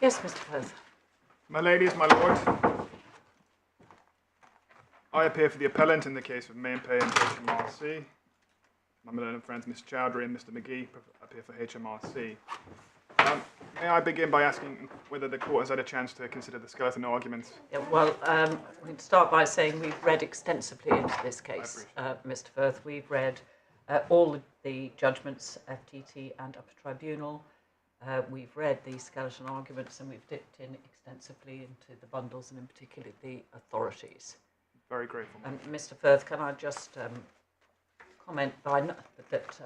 Yes, Mr. Firth. My ladies, my lord, I appear for the appellant in the case of Mainpay and HMRC. My learned friends, Mr. Chowdhury and Mr. McGee, appear for HMRC. May I begin by asking whether the court has had a chance to consider the skeleton arguments? Yeah, well, we can start by saying we've read extensively into this case, Mr. Firth. We've read all the judgments, FTT and Upper Tribunal. We've read the skeleton arguments and we've dipped in extensively into the bundles and in particular the authorities. Very grateful. Mr. Firth, can I just comment that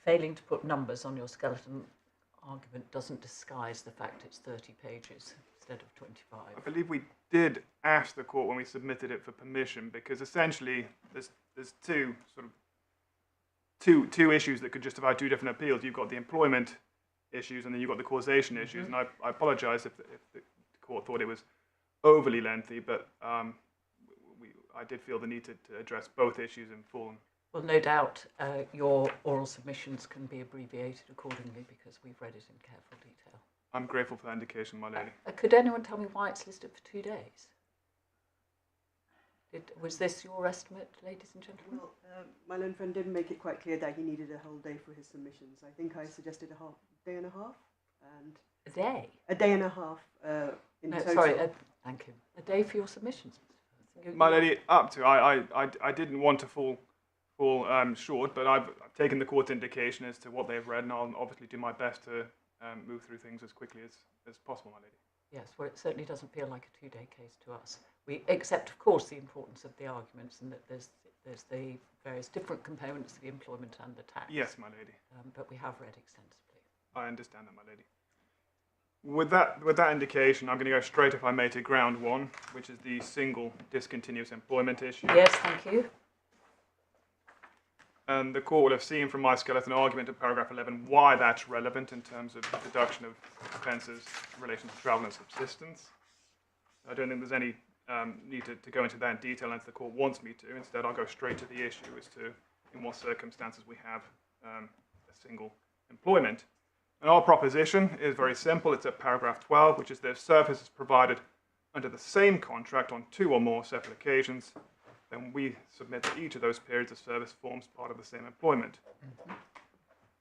failing to put numbers on your skeleton argument doesn't disguise the fact it's 30 pages instead of 25. I believe we did ask the court when we submitted it for permission, because essentially there's two issues that could justify two different appeals. You've got the employment issues and then you've got the causation issues. And I apologise if the court thought it was overly lengthy, but I did feel the need to address both issues in full. Well, no doubt your oral submissions can be abbreviated accordingly because we've read it in careful detail. I'm grateful for that indication, my lady. Could anyone tell me why it's listed for 2 days? Was this your estimate, ladies and gentlemen? Well, my learned friend didn't make it quite clear that he needed a whole day for his submissions. I think I suggested a day and a half. And a day? A day and a half in total. Sorry, thank you. A day for your submissions, Mr. Firth? My lady, up to. I didn't want to fall short, but I've taken the court's indication as to what they've read, and I'll obviously do my best to move through things as quickly as possible, my lady. Yes, well, it certainly doesn't feel like a 2-day case to us. We accept, of course, the importance of the arguments and that there's the various different components of the employment and the tax. Yes, my lady. But we have read extensively. I understand that, my lady. With that indication, I'm going to go straight, if I may, to ground one, which is the single discontinuous employment issue. Yes, thank you. And the court will have seen from my skeleton argument in paragraph 11 why that's relevant in terms of deduction of expenses in relation to travel and subsistence. I don't think there's any need to go into that in detail unless the court wants me to. Instead, I'll go straight to the issue as to in what circumstances we have a single employment. And our proposition is very simple. It's at paragraph 12, which is that if service is provided under the same contract on 2 or more separate occasions, then we submit that each of those periods of service forms part of the same employment.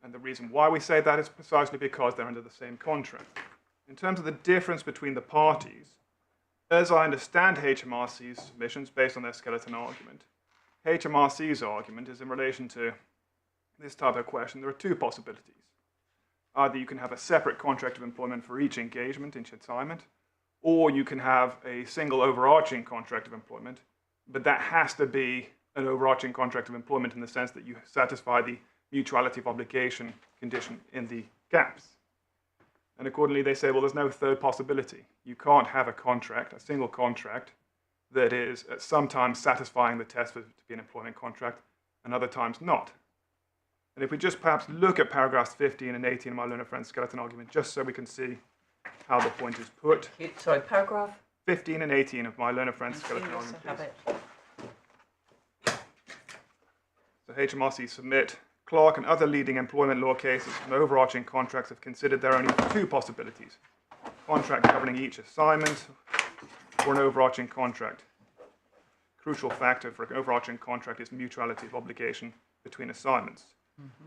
And the reason why we say that is precisely because they're under the same contract. In terms of the difference between the parties, as I understand HMRC's submissions based on their skeleton argument, HMRC's argument is in relation to this type of question. There are 2 possibilities. Either you can have a separate contract of employment for each engagement, each assignment, or you can have a single overarching contract of employment, but that has to be an overarching contract of employment in the sense that you satisfy the mutuality of obligation condition in the gaps. And accordingly, they say, well, there's no third possibility. You can't have a contract, a single contract, that is at some times satisfying the test for it to be an employment contract, and other times not. And if we just perhaps look at paragraphs 15 and 18 of my learned friend's skeleton argument, just so we can see how the point is put. Sorry, paragraph? 15 and 18 of my learned friend's skeleton argument, please. So HMRC submit, Clark and other leading employment law cases and overarching contracts have considered there are only 2 possibilities. Contract governing each assignment or an overarching contract. Crucial factor for an overarching contract is mutuality of obligation between assignments.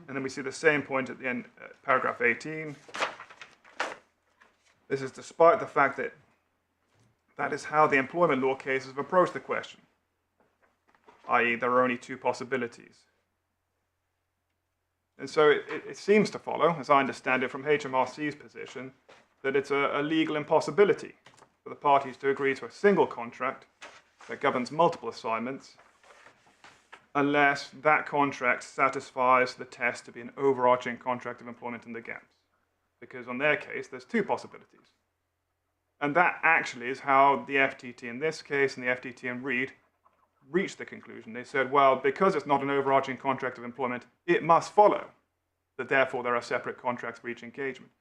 And then we see the same point at the end, paragraph 18. This is despite the fact that that is how the employment law cases have approached the question, i.e. there are only 2 possibilities. And so it seems to follow, as I understand it from HMRC's position, that it's a legal impossibility for the parties to agree to a single contract that governs multiple assignments unless that contract satisfies the test to be an overarching contract of employment in the gaps. Because on their case, there's 2 possibilities. And that actually is how the FTT in this case and the FTT in Reed reached the conclusion. They said, well, because it's not an overarching contract of employment, it must follow that therefore there are separate contracts for each engagement.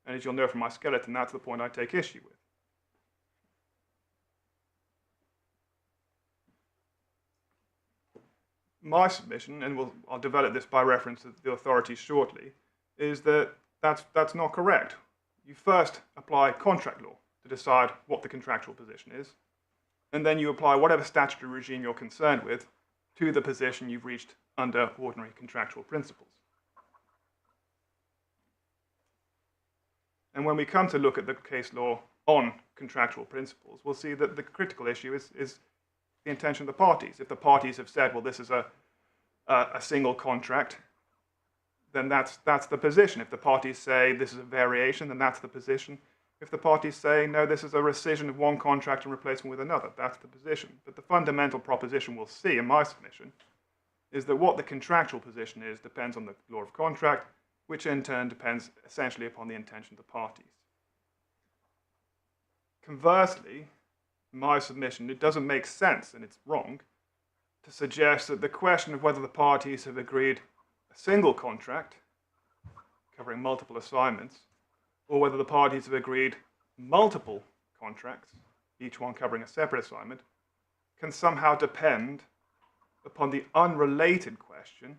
And as you'll know from my skeleton, that's the point I take issue with. My submission, and I'll develop this by reference to the authorities shortly, is that that's not correct. you first apply contract law to decide what the contractual position is, and then you apply whatever statutory regime you're concerned with to the position you've reached under ordinary contractual principles. And when we come to look at the case law on contractual principles, we'll see that the critical issue is the intention of the parties. If the parties have said, well, this is a single contract, then that's the position. If the parties say this is a variation, then that's the position. If the parties say, no, this is a rescission of one contract and replacement with another, that's the position. But the fundamental proposition we'll see in my submission is that what the contractual position is depends on the law of contract, which in turn depends essentially upon the intention of the parties. Conversely, in my submission, it doesn't make sense, and it's wrong, to suggest that the question of whether the parties have agreed a single contract covering multiple assignments, or whether the parties have agreed multiple contracts, each one covering a separate assignment, can somehow depend upon the unrelated question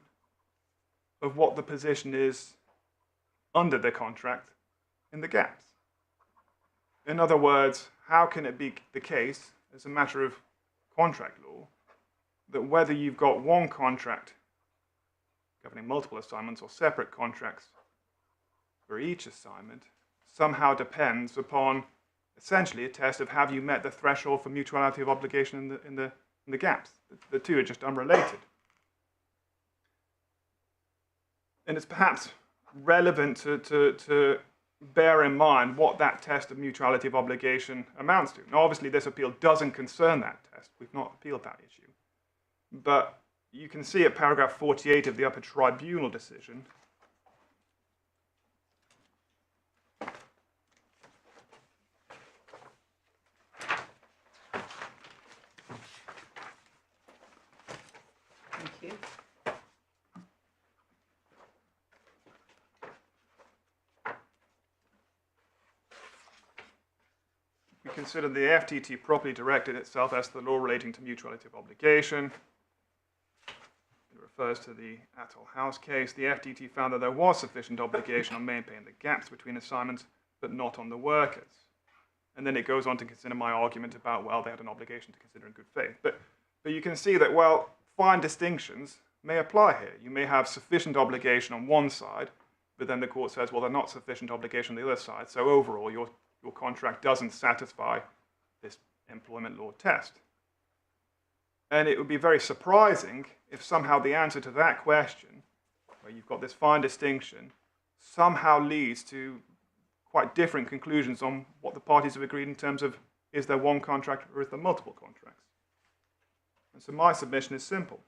of what the position is under the contract in the gaps. In other words, how can it be the case, as a matter of contract law, that whether you've got one contract governing multiple assignments or separate contracts for each assignment somehow depends upon essentially a test of have you met the threshold for mutuality of obligation in the gaps. The two are just unrelated. And it's perhaps relevant to bear in mind what that test of mutuality of obligation amounts to. Now, obviously, this appeal doesn't concern that test. We've not appealed that issue. But you can see at paragraph 48 of the Upper Tribunal decision Thank you. we consider the FTT properly directed itself as the law relating to mutuality of obligation. It refers to the Atoll House case. The FTT found that there was sufficient obligation on Mainpay in the gaps between assignments, but not on the workers. And then it goes on to consider my argument about, well, they had an obligation to consider in good faith. But you can see that, well, fine distinctions may apply here. You may have sufficient obligation on one side, but then the court says, well, there's not sufficient obligation on the other side. So overall, your contract doesn't satisfy this employment law test. And it would be very surprising if somehow the answer to that question, where you've got this fine distinction, somehow leads to quite different conclusions on what the parties have agreed in terms of is there one contract or is there multiple contracts. And so my submission is simple.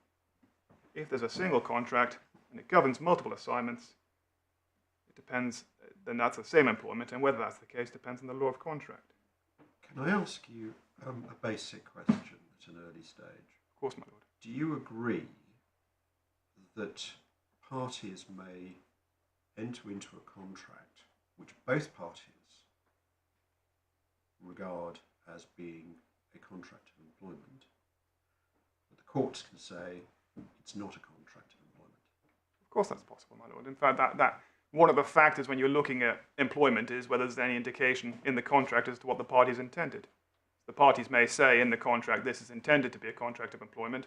If there's a single contract and it governs multiple assignments, it depends, then that's the same employment, and whether that's the case depends on the law of contract. Can I ask you a basic question at an early stage? Of course, my lord. Do you agree that parties may enter into a contract which both parties regard as being a contract of employment, but the courts can say it's not a contract of employment? Of course that's possible, my lord. In fact, that one of the factors when you're looking at employment is whether there's any indication in the contract as to what the parties intended. The parties may say in the contract this is intended to be a contract of employment.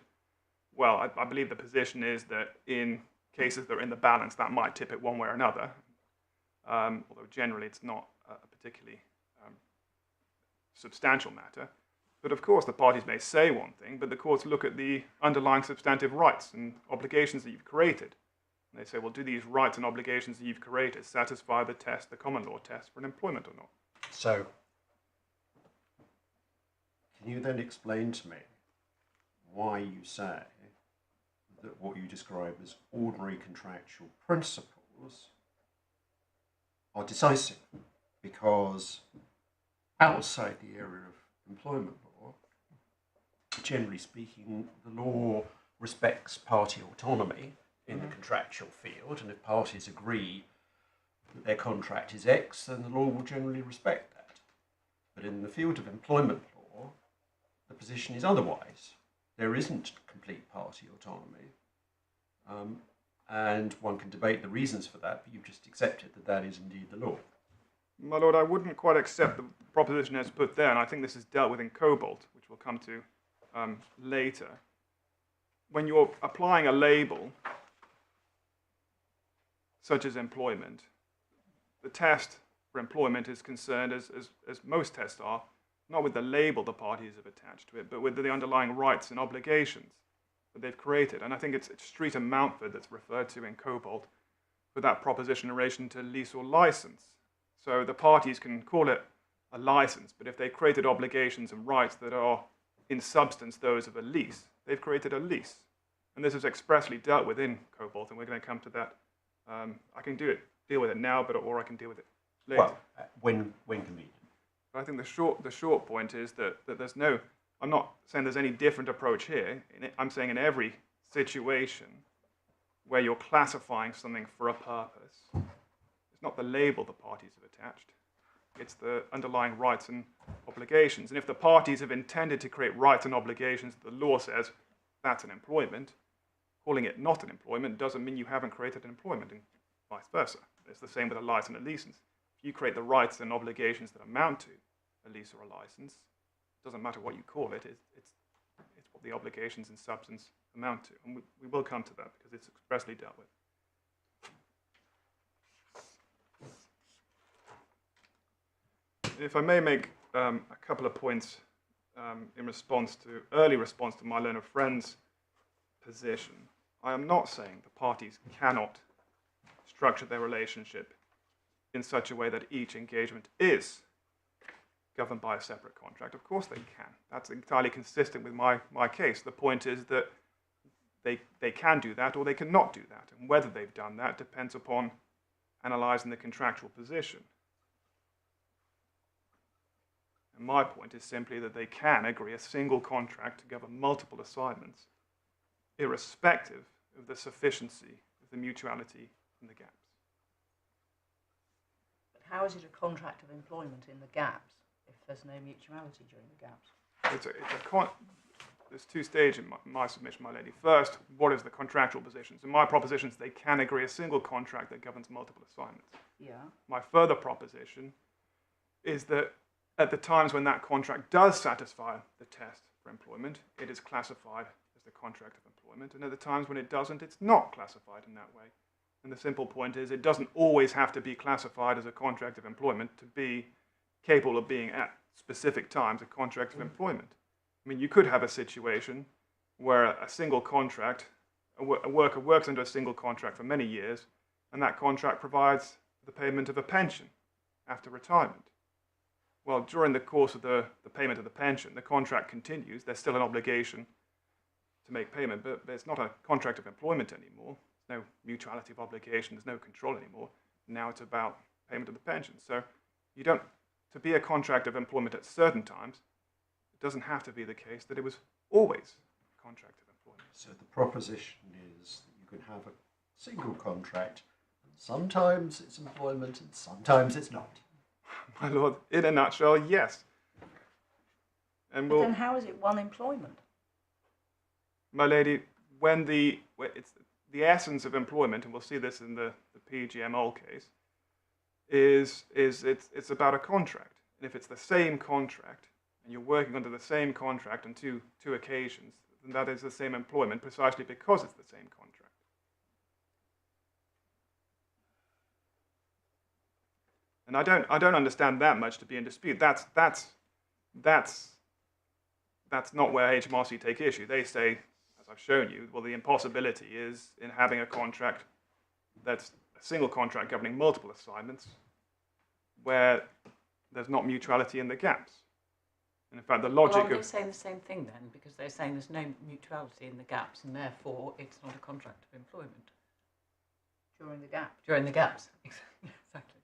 Well, I believe the position is that in cases that are in the balance, that might tip it one way or another. Although generally it's not a particularly substantial matter. But of course the parties may say one thing, but the courts look at the underlying substantive rights and obligations that you've created. And they say, well, do these rights and obligations that you've created satisfy the test, the common law test for an employment or not? So, can you then explain to me why you say that what you describe as ordinary contractual principles are decisive? Because outside the area of employment law, generally speaking, the law respects party autonomy in the contractual field, and if parties agree that their contract is X, then the law will generally respect that. But in the field of employment law, the position is otherwise. There isn't complete party autonomy, and one can debate the reasons for that, but you've just accepted that that is indeed the law. My lord, I wouldn't quite accept the proposition as put there, and I think this is dealt with in Cobalt, which we'll come to later. When you're applying a label, such as employment, the test for employment is concerned, as most tests are, not with the label the parties have attached to it, but with the underlying rights and obligations that they've created. And I think it's Street and Mountford that's referred to in Cobalt for that proposition in relation to lease or license. So the parties can call it a license, but if they created obligations and rights that are in substance those of a lease, they've created a lease. And this is expressly dealt with in Cobalt, and we're going to come to that. I can deal with it now, or I can deal with it later. Well, when convenient. But I think the short point is that there's no, I'm not saying there's any different approach here. I'm saying in every situation where you're classifying something for a purpose, it's not the label the parties have attached, it's the underlying rights and obligations. And if the parties have intended to create rights and obligations that the law says that's an employment, calling it not an employment doesn't mean you haven't created an employment, and vice versa. It's the same with a license and a license. If you create the rights and obligations that amount to a lease or a license, it doesn't matter what you call it, it's what the obligations in substance amount to. And we will come to that because it's expressly dealt with. If I may make a couple of points in early response to my learned friend's position, I am not saying the parties cannot structure their relationship in such a way that each engagement is governed by a separate contract. Of course they can. That's entirely consistent with my case. The point is that they can do that or they cannot do that. And whether they've done that depends upon analysing the contractual position. And my point is simply that they can agree a single contract to govern multiple assignments, irrespective of the sufficiency of the mutuality and the gaps. But how is it a contract of employment in the gaps if there's no mutuality during the gaps? There's two stages in my submission, my lady. First, what is the contractual positions? In my propositions, they can agree a single contract that governs multiple assignments. Yeah. My further proposition is that at the times when that contract does satisfy the test for employment, it is classified as the contract of employment, and at the times when it doesn't, it's not classified in that way. And the simple point is it doesn't always have to be classified as a contract of employment to be capable of being at specific times a contract of employment. I mean, you could have a situation where a single contract, a worker works under a single contract for many years, and that contract provides the payment of a pension after retirement. Well, during the course of the payment of the pension, the contract continues. There's still an obligation to make payment, but it's not a contract of employment anymore. There's no mutuality of obligation. There's no control anymore. Now it's about payment of the pension. So you don't, to be a contract of employment at certain times, it doesn't have to be the case that it was always a contract of employment. So the proposition is that you can have a single contract, and sometimes it's employment and sometimes it's not. My lord, in a nutshell, yes. And But then how is it one employment? my lady, it's the essence of employment, and we'll see this in the PGMOL case, is it's about a contract. And if it's the same contract, and you're working under the same contract on two occasions, then that is the same employment precisely because it's the same contract. And I don't understand that much to be in dispute. That's not where HMRC take issue. They say, as I've shown you, well, the impossibility is in having a contract that's a single contract governing multiple assignments where there's not mutuality in the gaps. And in fact, the logic Well, are they saying the same thing then? Because they're saying there's no mutuality in the gaps, and therefore it's not a contract of employment. During the gaps? During the gaps. Exactly.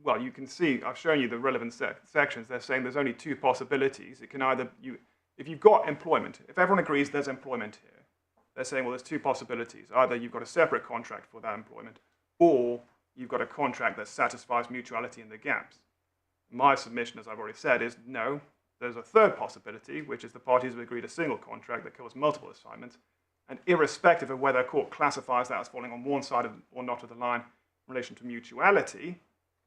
Well, you can see, I've shown you the relevant sections. They're saying there's only two possibilities. It can either, if you've got employment, if everyone agrees there's employment here, they're saying, well, there's two possibilities. Either you've got a separate contract for that employment, or you've got a contract that satisfies mutuality in the gaps. My submission, as I've already said, is no. There's a third possibility, which is the parties have agreed a single contract that covers multiple assignments, and irrespective of whether a court classifies that as falling on one side or not of the line in relation to mutuality,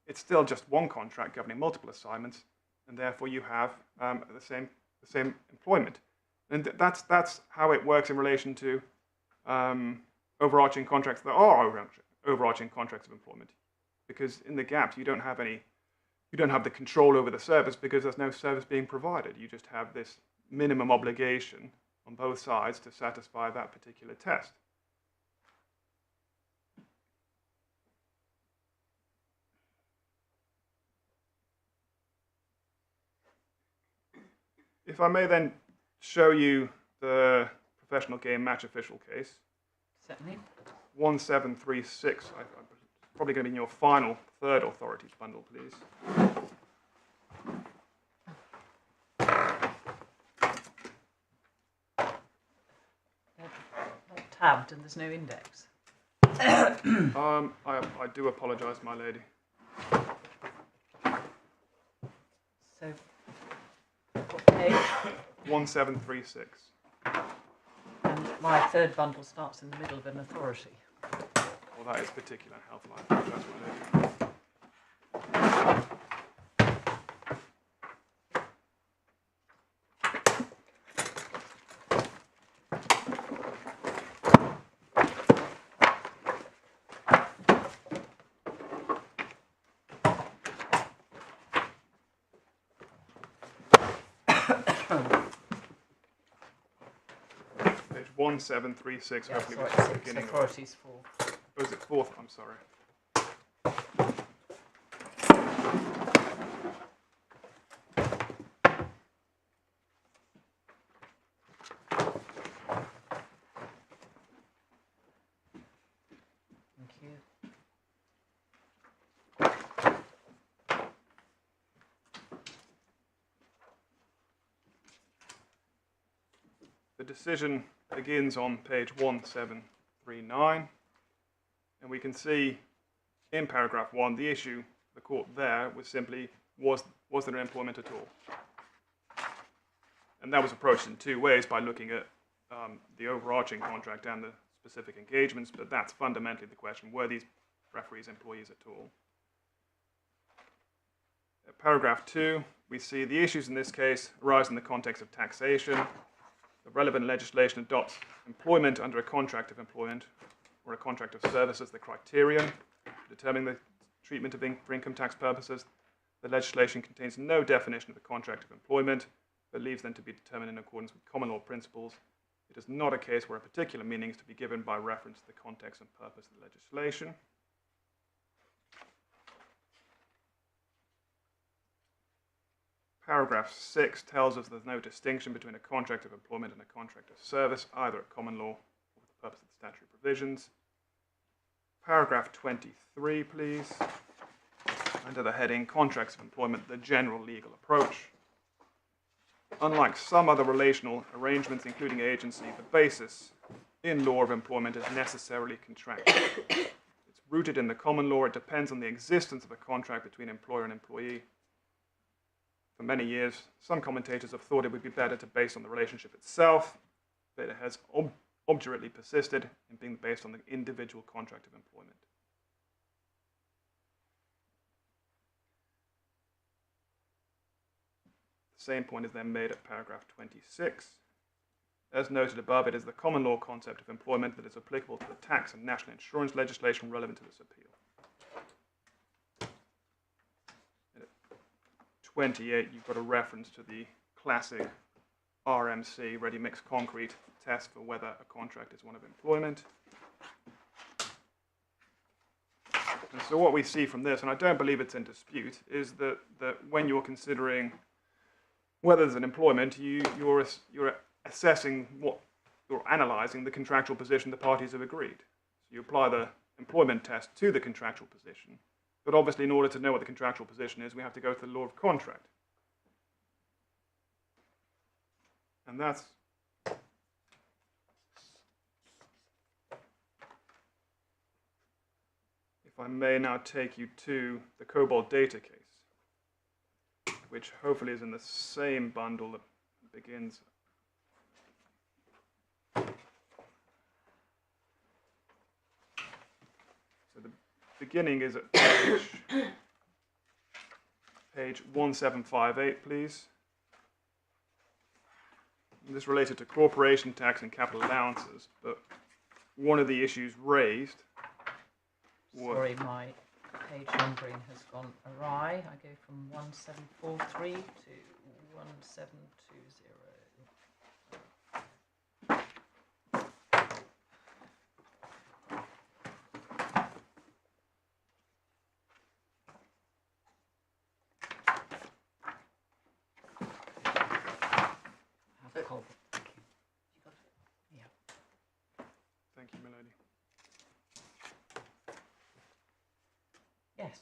it's still just one contract governing multiple assignments, and therefore you have the same employment. And that's how it works in relation to overarching contracts that are overarching contracts of employment, because in the gaps you don't have the control over the service because there's no service being provided. You just have this minimum obligation on both sides to satisfy that particular test. If I may then show you the professional game match official case. Certainly. 1736. I'm probably going to be in your final third authorities bundle, please. Not tabbed and there's no index. I do apologise, my lady. So, what page? 1736. And my third bundle starts in the middle of an authority. Well, that is particular helpful. I apologise, my lady. Page 1736, Yeah, hopefully, sorry, which is the it's beginning of. authorities for. Oh, is it fourth? I'm sorry. Thank you. The decision begins on page 1739, and we can see in paragraph 1 the issue the court there was simply was there an employment at all, and that was approached in two ways, by looking at the overarching contract and the specific engagements, but that's fundamentally the question: were these referees employees at all? At paragraph 2, we see the issues in this case arise in the context of taxation. The relevant legislation adopts employment under a contract of employment or a contract of service as the criterion for determining the treatment for income tax purposes. The legislation contains no definition of the contract of employment, but leaves them to be determined in accordance with common law principles. It is not a case where a particular meaning is to be given by reference to the context and purpose of the legislation. Paragraph 6 tells us there's no distinction between a contract of employment and a contract of service, either at common law or for the purpose of the statutory provisions. Paragraph 23, please. Under the heading Contracts of Employment, the general legal approach. Unlike some other relational arrangements, including agency, the basis in law of employment is necessarily contractual. It's rooted in the common law. It depends on the existence of a contract between employer and employee. For many years, some commentators have thought it would be better to base on the relationship itself, but it has obdurately persisted in being based on the individual contract of employment. The same point is then made at paragraph 26. As noted above, it is the common law concept of employment that is applicable to the tax and national insurance legislation relevant to this appeal. 28, you've got a reference to the classic RMC, ready-mix concrete test for whether a contract is one of employment. And so what we see from this, and I don't believe it's in dispute, is that when you're considering whether there's an employment, you're assessing you're analysing the contractual position the parties have agreed. So you apply the employment test to the contractual position. But obviously, in order to know what the contractual position is, we have to go to the law of contract. And that's if I may now take you to the Cobalt data case, which hopefully is in the same bundle that begins. So the beginning is at page page 1758, please. And this related to corporation tax and capital allowances, but one of the issues raised was... Sorry, my page numbering has gone awry. I go from 1743 to 1720. Thank you, milady. Yes.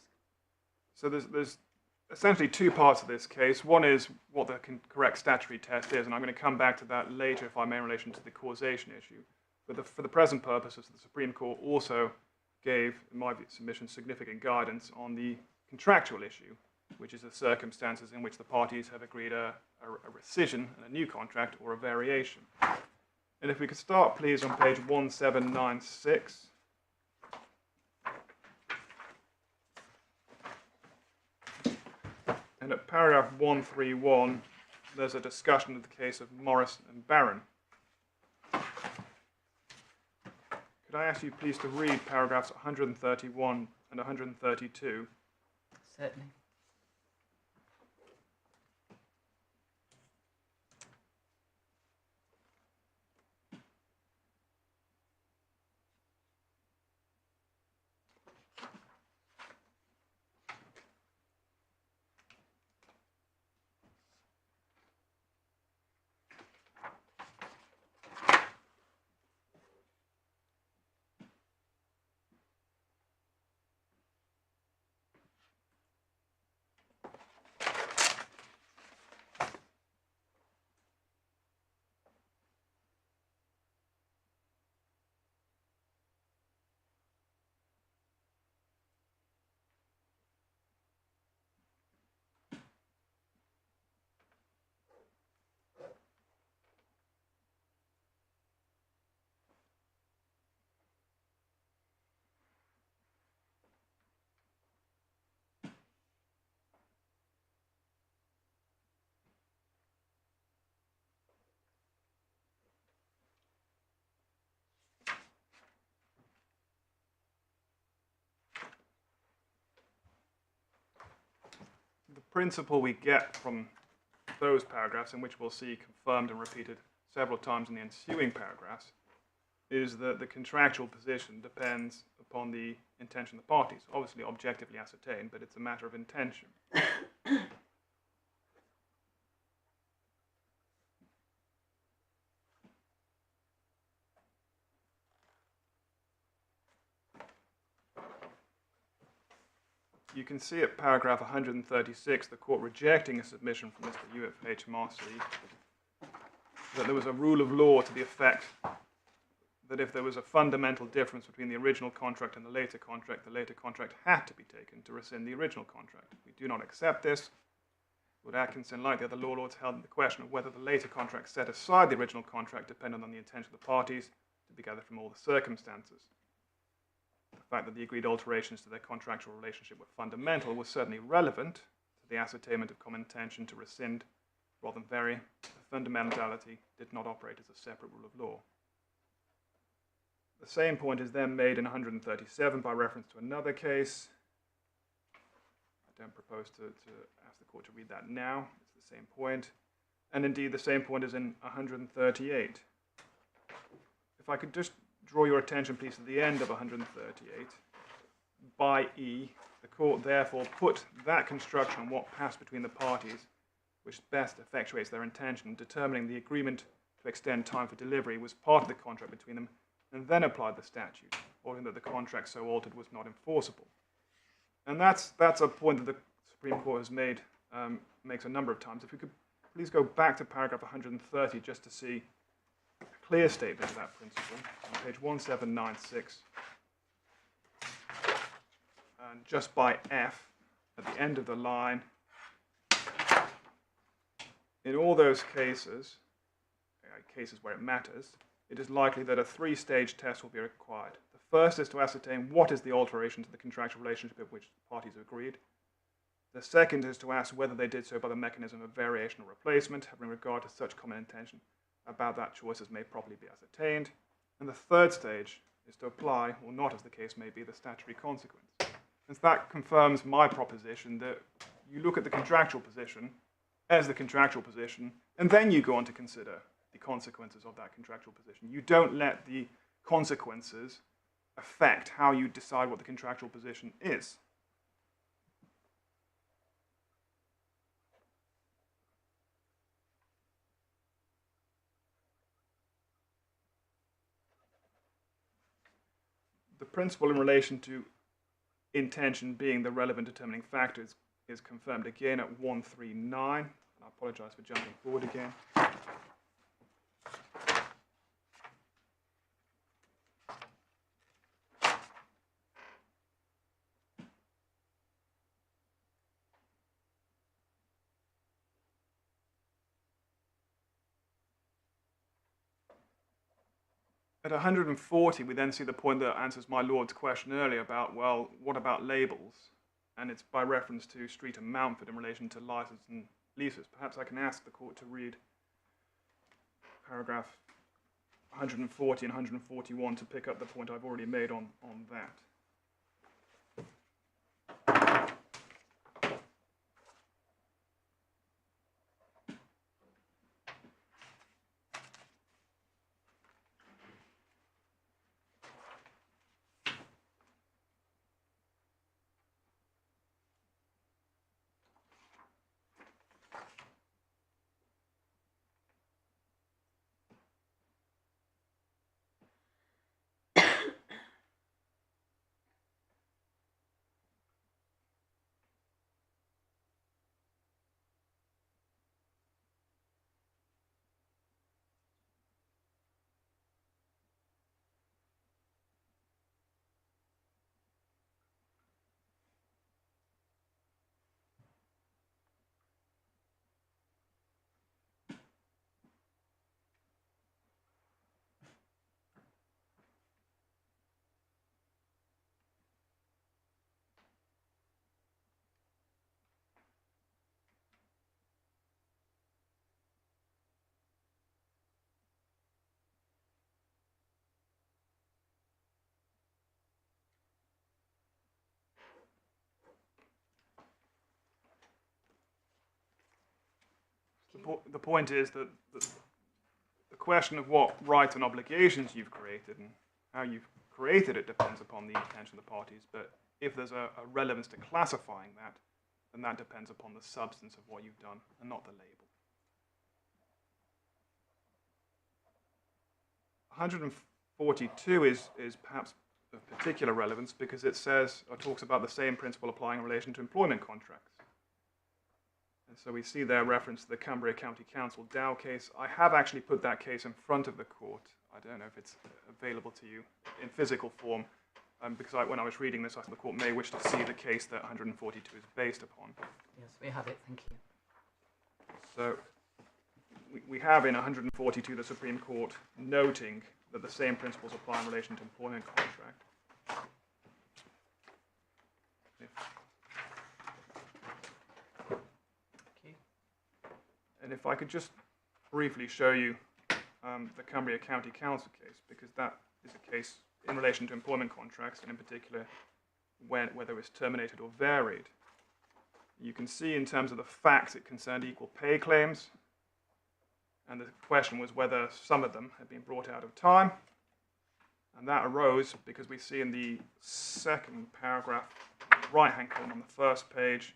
So there's essentially two parts of this case. One is what the correct statutory test is, and I'm going to come back to that later, if I may, in relation to the causation issue. But for the present purposes, the Supreme Court also gave, in my submission, significant guidance on the contractual issue, which is the circumstances in which the parties have agreed a rescission and a new contract or a variation. And if we could start, please, on page 1796. And at paragraph 131, there's a discussion of the case of Morris and Barron. Could I ask you, please, to read paragraphs 131 and 132? Certainly. The principle we get from those paragraphs, in which we'll see confirmed and repeated several times in the ensuing paragraphs, is that the contractual position depends upon the intention of the parties. Obviously objectively ascertained, but it's a matter of intention. You can see at paragraph 136, the court rejecting a submission from Mr. Yu of HMRC, that there was a rule of law to the effect that if there was a fundamental difference between the original contract and the later contract had to be taken to rescind the original contract. We do not accept this. Would Atkinson, like the other law lords, held the question of whether the later contract set aside the original contract depended on the intention of the parties to be gathered from all the circumstances. The fact that the agreed alterations to their contractual relationship were fundamental was certainly relevant to the ascertainment of common intention to rescind rather than vary. The fundamentality did not operate as a separate rule of law. The same point is then made in 137 by reference to another case. I don't propose to ask the court to read that now. It's the same point. And indeed, the same point is in 138. If I could just draw your attention, please, to the end of 138. By E, the court therefore put that construction on what passed between the parties, which best effectuates their intention, determining the agreement to extend time for delivery was part of the contract between them, and then applied the statute, ordering that the contract so altered was not enforceable. And that's a point that the Supreme Court has made, makes a number of times. If we could please go back to paragraph 130 just to see a clear statement of that principle on page 1796. And just by F, at the end of the line, in all those cases, cases where it matters, it is likely that a three-stage test will be required. The first is to ascertain what is the alteration to the contractual relationship of which the parties have agreed. The second is to ask whether they did so by the mechanism of variation or replacement, having regard to such common intention about that choice as may properly be ascertained. And the third stage is to apply, or not as the case may be, the statutory consequence. And that confirms my proposition that you look at the contractual position as the contractual position, and then you go on to consider the consequences of that contractual position. You don't let the consequences affect how you decide what the contractual position is. The principle in relation to intention being the relevant determining factor is confirmed again at 139. And I apologize for jumping forward again. At 140, we then see the point that answers my Lord's question earlier about, well, what about labels? And it's by reference to Street and Mountford in relation to license and leases. Perhaps I can ask the court to read paragraph 140 and 141 to pick up the point I've already made on that. The point is that the question of what rights and obligations you've created and how you've created it depends upon the intention of the parties, but if there's a relevance to classifying that, then that depends upon the substance of what you've done and not the label. 142 is perhaps of particular relevance because it says, or talks about the same principle applying in relation to employment contracts. And so we see there reference to the Cumbria County Council Dow case. I have actually put that case in front of the court. I don't know if it's available to you in physical form, because when I was reading this, I thought the court may wish to see the case that 142 is based upon. Yes, we have it, thank you. So we have in 142 the Supreme Court noting that the same principles apply in relation to employment contract. And if I could just briefly show you the Cumbria County Council case, because that is a case in relation to employment contracts, and in particular whether it was terminated or varied. You can see in terms of the facts it concerned equal pay claims, and the question was whether some of them had been brought out of time, and that arose because we see in the second paragraph, right-hand column on the first page,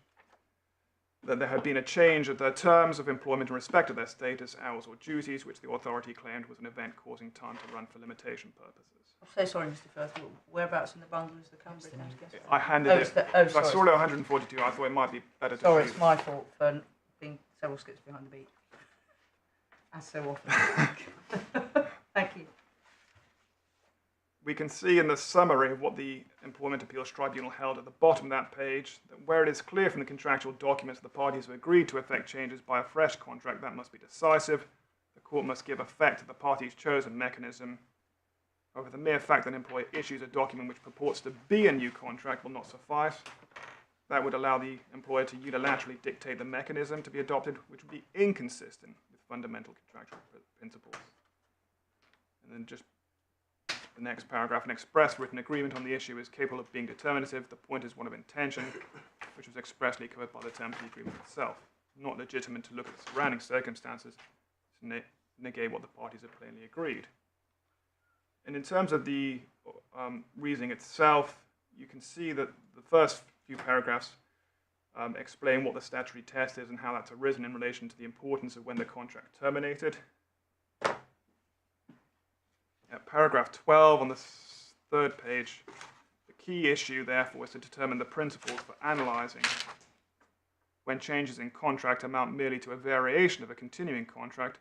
that there had been a change of their terms of employment in respect of their status, hours, or duties, which the authority claimed was an event causing time to run for limitation purposes. I'm so sorry, Mr. Firth. Whereabouts in the bundle is the Cumbria County case? I handed it. Oh, I sorry. saw it at 142. I thought it might be better to Sorry, see it's my fault for being several skips behind the beat. As so often. Thank you. We can see in the summary of what the Employment Appeals Tribunal held at the bottom of that page, that where it is clear from the contractual documents that the parties have agreed to effect changes by a fresh contract, that must be decisive. The court must give effect to the party's chosen mechanism. However, the mere fact that an employer issues a document which purports to be a new contract will not suffice. that would allow the employer to unilaterally dictate the mechanism to be adopted, which would be inconsistent with fundamental contractual principles. And then just the next paragraph, an express written agreement on the issue is capable of being determinative. The point is one of intention, which was expressly covered by the terms of the agreement itself. Not legitimate to look at the surrounding circumstances to negate what the parties have plainly agreed. And in terms of the reasoning itself, you can see that the first few paragraphs explain what the statutory test is and how that's arisen in relation to the importance of when the contract terminated. At paragraph 12 on the third page, the key issue, therefore, is to determine the principles for analysing when changes in contract amount merely to a variation of a continuing contract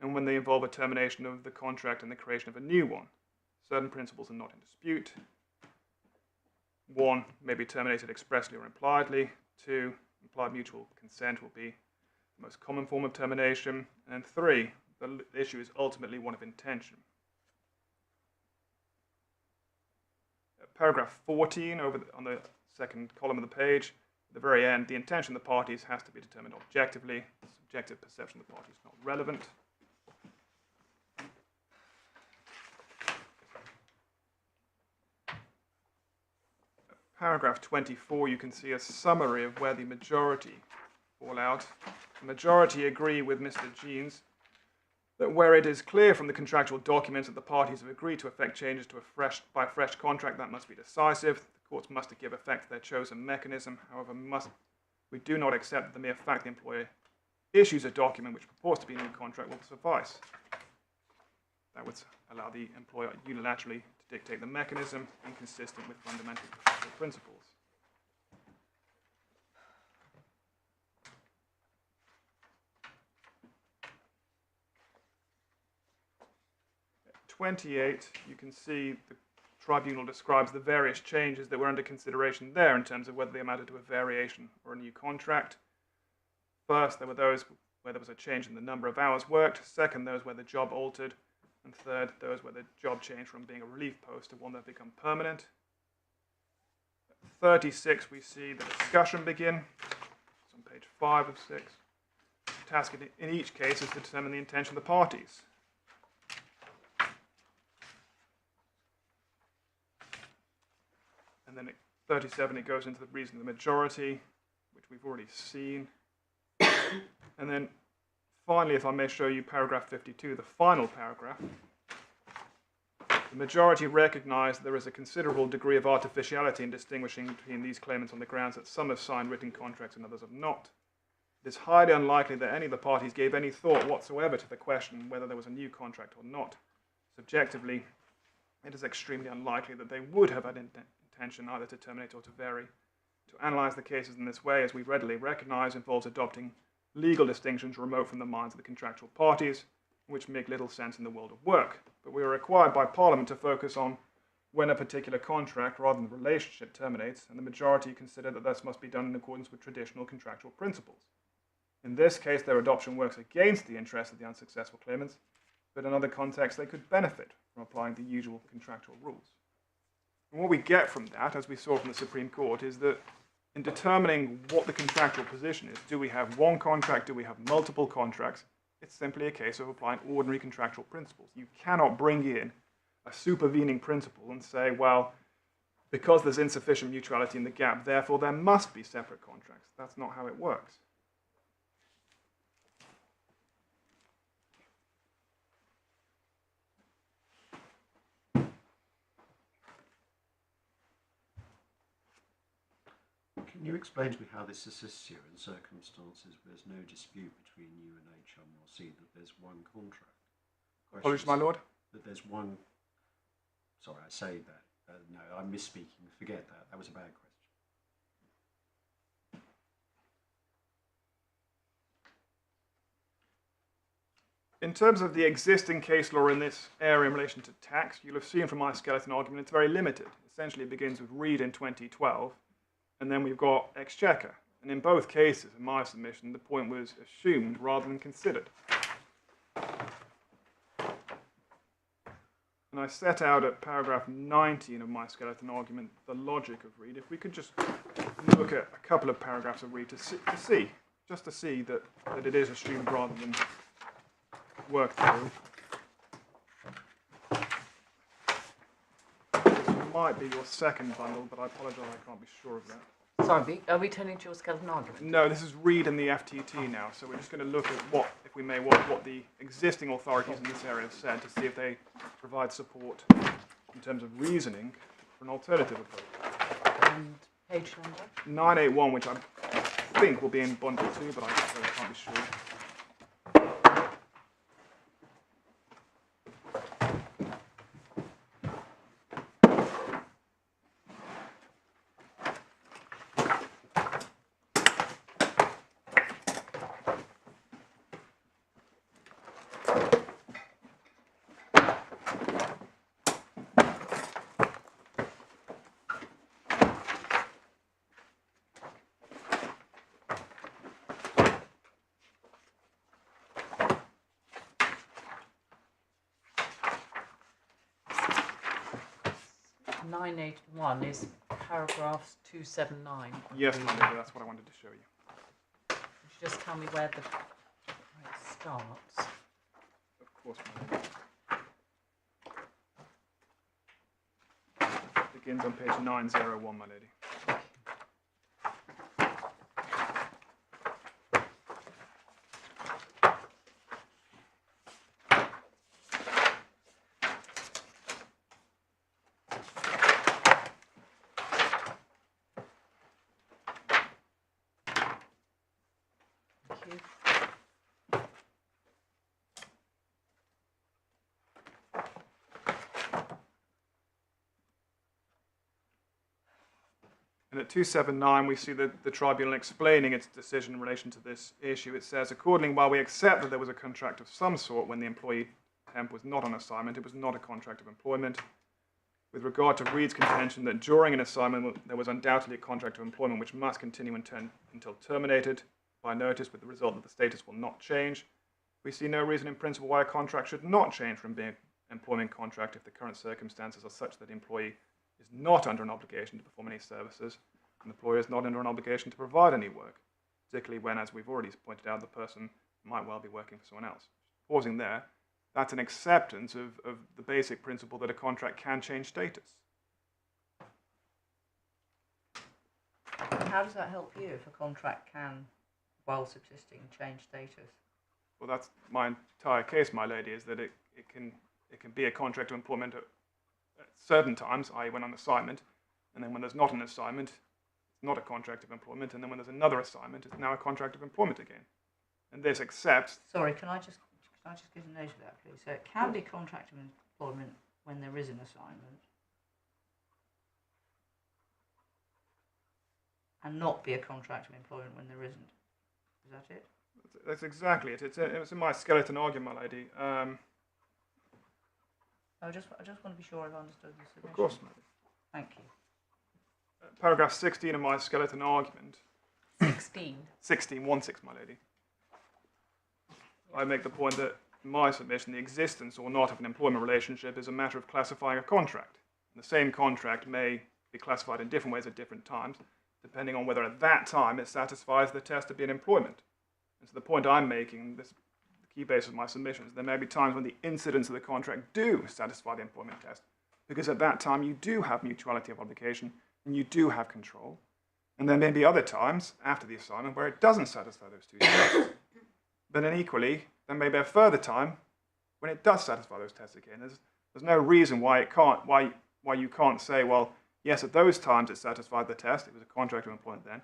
and when they involve a termination of the contract and the creation of a new one. Certain principles are not in dispute. 1 may be terminated expressly or impliedly. 2, implied mutual consent will be the most common form of termination. And 3, the issue is ultimately one of intention. Paragraph 14 on the second column of the page, at the very end, the intention of the parties has to be determined objectively. The subjective perception of the parties is not relevant. Paragraph 24, you can see a summary of where the majority fall out. The majority agree with Mr. Jeans that where it is clear from the contractual documents that the parties have agreed to effect changes to by a fresh contract, that must be decisive. The courts must give effect to their chosen mechanism. However, we do not accept that the mere fact the employer issues a document which purports to be a new contract will suffice. That would allow the employer unilaterally to dictate the mechanism inconsistent with fundamental contractual principles. 28, you can see the tribunal describes the various changes that were under consideration there in terms of whether they amounted to a variation or a new contract. First, there were those where there was a change in the number of hours worked. Second, those where the job altered. And third, those where the job changed from being a relief post to one that had become permanent. At 36, we see the discussion begin. It's on page 5 of 6. The task in each case is to determine the intention of the parties. And then at 37, it goes into the reason of the majority, which we've already seen. And then finally, if I may show you paragraph 52, the final paragraph. The majority recognise there is a considerable degree of artificiality in distinguishing between these claimants on the grounds that some have signed written contracts and others have not. It is highly unlikely that any of the parties gave any thought whatsoever to the question whether there was a new contract or not. Subjectively, it is extremely unlikely that they would have had intention either to terminate or to vary. To analyse the cases in this way, as we readily recognise, involves adopting legal distinctions remote from the minds of the contractual parties, which make little sense in the world of work. But we are required by Parliament to focus on when a particular contract rather than the relationship terminates, and the majority consider that this must be done in accordance with traditional contractual principles. In this case, their adoption works against the interests of the unsuccessful claimants, but in other contexts they could benefit from applying the usual contractual rules. And what we get from that, as we saw from the Supreme Court, is that in determining what the contractual position is, do we have one contract, do we have multiple contracts, it's simply a case of applying ordinary contractual principles. You cannot bring in a supervening principle and say, well, because there's insufficient mutuality in the gap, therefore there must be separate contracts. That's not how it works. Can you explain to me how this assists you in circumstances where there's no dispute between you and HMRC that there's one contract? Apologies, my lord. That there's one... Sorry, I say that. No, I'm misspeaking. Forget that. That was a bad question. In terms of the existing case law in this area in relation to tax, you'll have seen from my skeleton argument it's very limited. Essentially, it begins with Reed in 2012, and then we've got Exchequer. And in both cases, in my submission, the point was assumed rather than considered. And I set out at paragraph 19 of my skeleton argument the logic of Reed. If we could just look at a couple of paragraphs of Reed to see that it is assumed rather than worked through. This might be your second bundle, but I apologise, I can't be sure of that. Sorry, are we turning to your skeleton argument? No, this is Reed and the FTT now, so we're just going to look at what, if we may, what the existing authorities in this area have said to see if they provide support in terms of reasoning for an alternative approach. And page number? 981, which I think will be in bundle 2, but I can't be sure. Nine 981 is paragraphs 279. Yes, my lady, that's what I wanted to show you. Could you just tell me where it starts? Of course, my lady. Begins on page 901, my lady. Thank you. And at 279, we see the tribunal explaining its decision in relation to this issue. It says, accordingly, while we accept that there was a contract of some sort when the employee temp was not on assignment, it was not a contract of employment. With regard to Reed's contention that during an assignment there was undoubtedly a contract of employment which must continue until terminated by notice with the result that the status will not change, we see no reason in principle why a contract should not change from being an employment contract if the current circumstances are such that the employee is not under an obligation to perform any services, and the employer is not under an obligation to provide any work, particularly when, as we've already pointed out, the person might well be working for someone else. Pausing there, that's an acceptance of the basic principle that a contract can change status. How does that help you if a contract can, while subsisting, change status? Well, that's my entire case, my lady, is that it can be a contract of employment at certain times, i.e. when on assignment, and then when there's not an assignment, it's not a contract of employment, and then when there's another assignment, it's now a contract of employment again. And this accepts... Sorry, can I just give a note of that, please? So it can be contract of employment when there is an assignment, and not be a contract of employment when there isn't. Is that it? That's exactly it. It's in my skeleton argument, my lady. I just want to be sure I've understood the submission. Of course, my lady. Thank you. Paragraph 16 of my skeleton argument. 16. 16, my lady. I make the point that, in my submission, the existence or not of an employment relationship is a matter of classifying a contract. And the same contract may be classified in different ways at different times, depending on whether at that time it satisfies the test to be an employment. And so the point I'm making, the key basis of my submission, is there may be times when the incidents of the contract do satisfy the employment test, because at that time you do have mutuality of obligation and you do have control. And there may be other times after the assignment where it doesn't satisfy those two tests. But then equally, there may be a further time when it does satisfy those tests again. There's no reason why you can't say, well, yes, at those times it satisfied the test, it was a contract of employment then,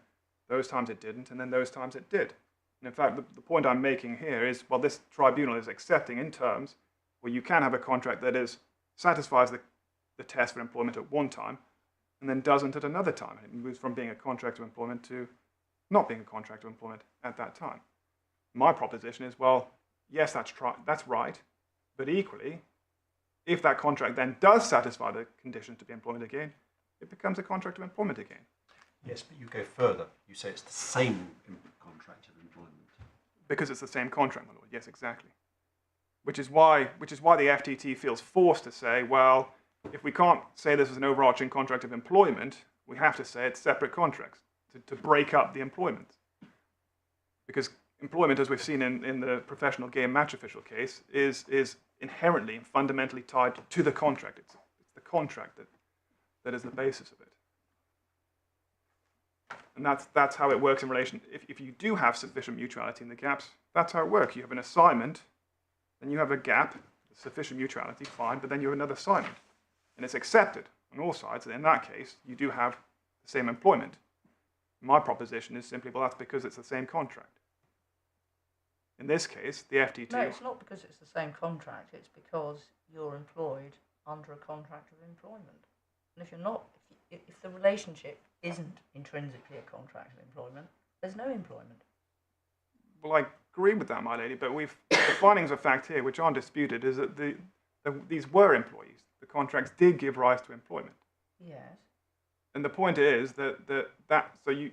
those times it didn't, and then those times it did. And in fact, the point I'm making here is, well, this tribunal is accepting in terms where you can have a contract that satisfies the test for employment at one time, and then doesn't at another time. It moves from being a contract of employment to not being a contract of employment at that time. My proposition is, well, yes, that's right, but equally, if that contract then does satisfy the conditions to be employment again, it becomes a contract of employment again. Yes, but you go further. You say it's the same contract of employment. Because it's the same contract, my lord. Yes, exactly. which is why the FTT feels forced to say, well, if we can't say this is an overarching contract of employment, we have to say it's separate contracts to break up the employment. Because employment, as we've seen in the professional game match official case, is inherently and fundamentally tied to the contract. It's the contract that is the basis of it. And that's how it works in relation. If you do have sufficient mutuality in the gaps, that's how it works. You have an assignment, then you have a gap, sufficient mutuality, fine, but then you have another assignment. And it's accepted on all sides that in that case, you do have the same employment. My proposition is simply, well, that's because it's the same contract. In this case, the FTT... No, it's not because it's the same contract, it's because you're employed under a contract of employment. And if you're not, if the relationship isn't intrinsically a contract of employment, there's no employment. Well, I agree with that, my lady, but the findings of fact here, which aren't disputed, is that these were employees. The contracts did give rise to employment. Yes. And the point is that so you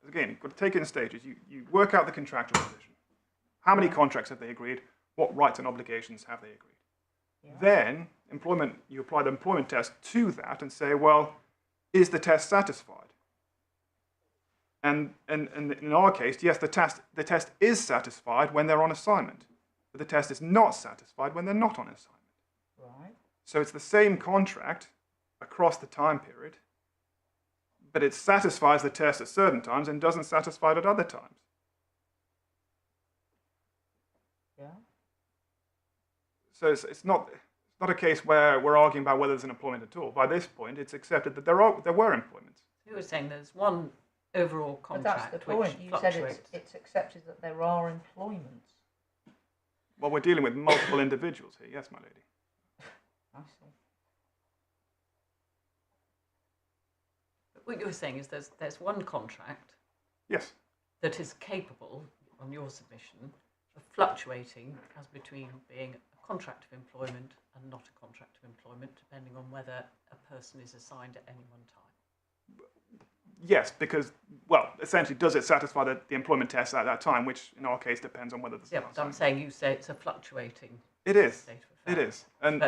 again, you've got to take it in stages. You work out the contractual position. How many contracts have they agreed? What rights and obligations have they agreed? Yeah. Then you apply the employment test to that and say, well, is the test satisfied? And in our case, yes, the test is satisfied when they're on assignment, but the test is not satisfied when they're not on assignment. Right. So it's the same contract across the time period, but it satisfies the test at certain times and doesn't satisfy it at other times. Yeah. So it's not a case where we're arguing about whether there's an employment at all. By this point, it's accepted that there were employments. You were saying there's one overall But contract that's the point. which You fluctuates. said it's accepted that there are employments. Well, we're dealing with multiple individuals here. Yes, my lady. I see. But what you were saying is there's one contract Yes. that is capable, on your submission, of fluctuating as between being a contract of employment and not a contract of employment, depending on whether a person is assigned at any one time. Yes, because, well, essentially, does it satisfy the employment test at that time, which in our case depends on whether there's Yeah, but I'm saying you say it's a fluctuating It is. state of affairs. It is. And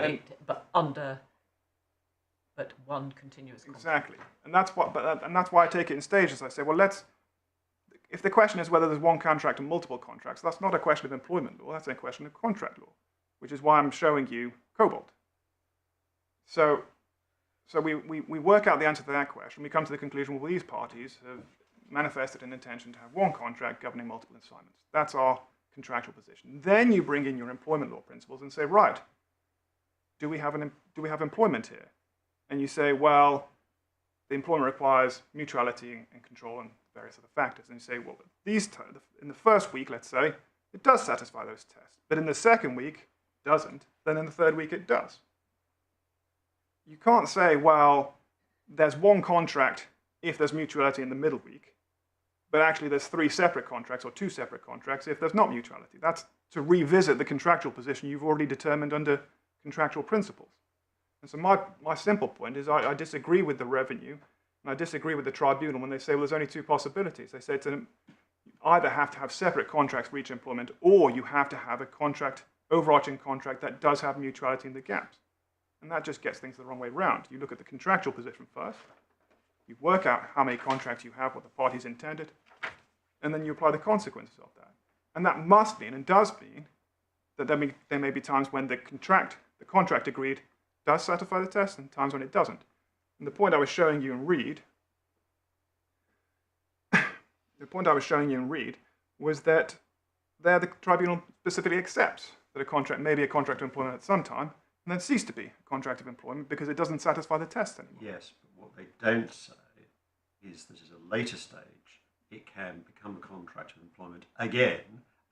but one continuous contract. exactly. And that's why I take it in stages. I say, well, if the question is whether there's one contract and multiple contracts, that's not a question of employment law, that's a question of contract law, which is why I'm showing you Cobalt. So we work out the answer to that question. We come to the conclusion, well, these parties have manifested an intention to have one contract governing multiple assignments. That's our contractual position. Then you bring in your employment law principles and say, right, do we have employment here? And you say, well, the employment requires mutuality and control and various other factors. And you say, well, in the first week, let's say, it does satisfy those tests. But in the second week, it doesn't. Then in the third week, it does. You can't say, well, there's one contract if there's mutuality in the middle week, but actually there's three separate contracts or two separate contracts if there's not mutuality. That's to revisit the contractual position you've already determined under contractual principles. And so my simple point is I disagree with the revenue and I disagree with the tribunal when they say, well, there's only two possibilities. They say you either have to have separate contracts for each employment or you have to have a contract, overarching contract that does have mutuality in the gaps. And that just gets things the wrong way round. You look at the contractual position first, you work out how many contracts you have, what the parties intended, and then you apply the consequences of that. And that must mean, and does mean, that there may be times when the contract agreed does satisfy the test and times when it doesn't. And the point I was showing you in Reed, was that there the tribunal specifically accepts that a contract may be a contract of employment at some time and then cease to be a contract of employment because it doesn't satisfy the test anymore. Yes, but what they don't say is that at a later stage it can become a contract of employment again,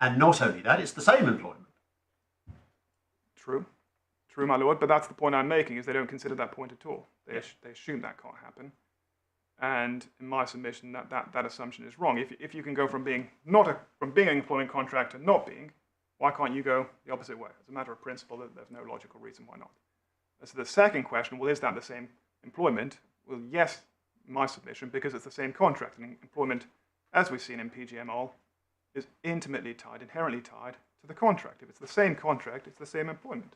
and not only that, it's the same employment. True, my lord, but that's the point I'm making, is they don't consider that point at all. They assume that can't happen. And in my submission, that assumption is wrong. If you can go from being an employment contract to not being, why can't you go the opposite way? As a matter of principle, there's no logical reason why not. So the second question, well, is that the same employment? Well, yes, my submission, because it's the same contract. And employment, as we've seen in PGMOL, is intimately tied, inherently tied to the contract. If it's the same contract, it's the same employment.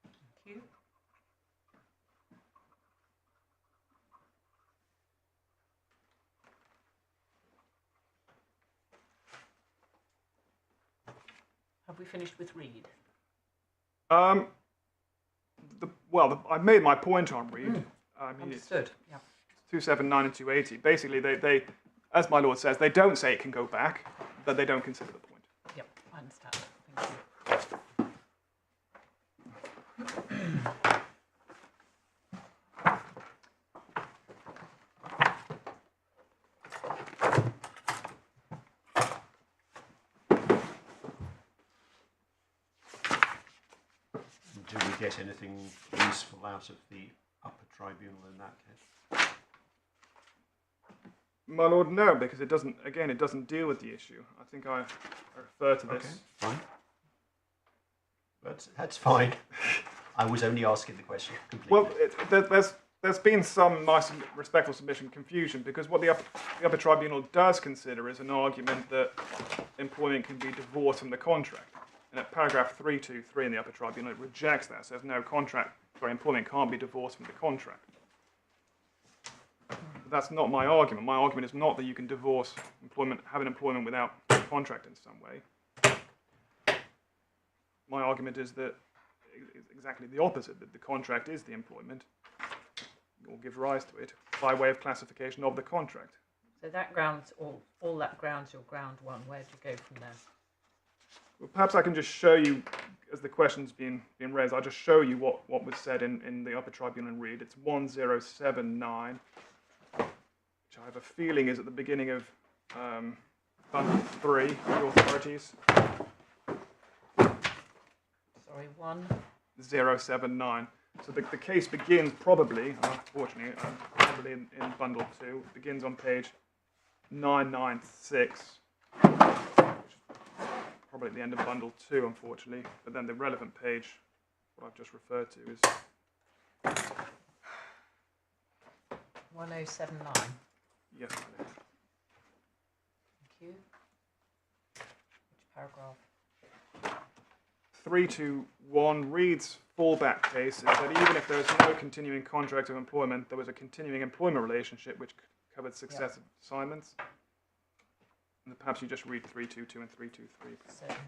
Thank you. Have we finished with Reed? I made my point on Reed. I mean, it's Understood. Yeah. 279 and 280. Basically, they, as my lord says, they don't say it can go back, but they don't consider the point. Yep, I understand. Thank you. Do we get anything useful out of the Upper Tribunal in that case? My lord, no, because it doesn't. Again, it doesn't deal with the issue. I think I refer to this. Okay, fine. That's fine. I was only asking the question completely. Well, there's been some nice and respectful submission confusion, because what the Upper Tribunal does consider is an argument that employment can be divorced from the contract. And at paragraph 323 in the Upper Tribunal, it rejects that. Says no employment can't be divorced from the contract. But that's not my argument. My argument is not that you can divorce employment, have an employment without a contract in some way. My argument is that it's exactly the opposite, that the contract is the employment, or gives rise to it, by way of classification of the contract. So that grounds, all that grounds your ground one. Where do you go from there? Well, perhaps I can just show you, as the question's being raised, I'll just show you what was said in the Upper Tribunal and Reed. It's 1079, which I have a feeling is at the beginning of Bundle 3, the authorities. Sorry, 1079. So the case begins probably, unfortunately, probably in Bundle 2, begins on page 996. Probably at the end of Bundle 2, unfortunately, but then the relevant page, what I've just referred to, is 1079. yes, Thank you. Which paragraph? 321 Reed's fallback case is that even if there is no continuing contract of employment, there was a continuing employment relationship which covered successive assignments. And perhaps you just read 322 and 323. Certainly.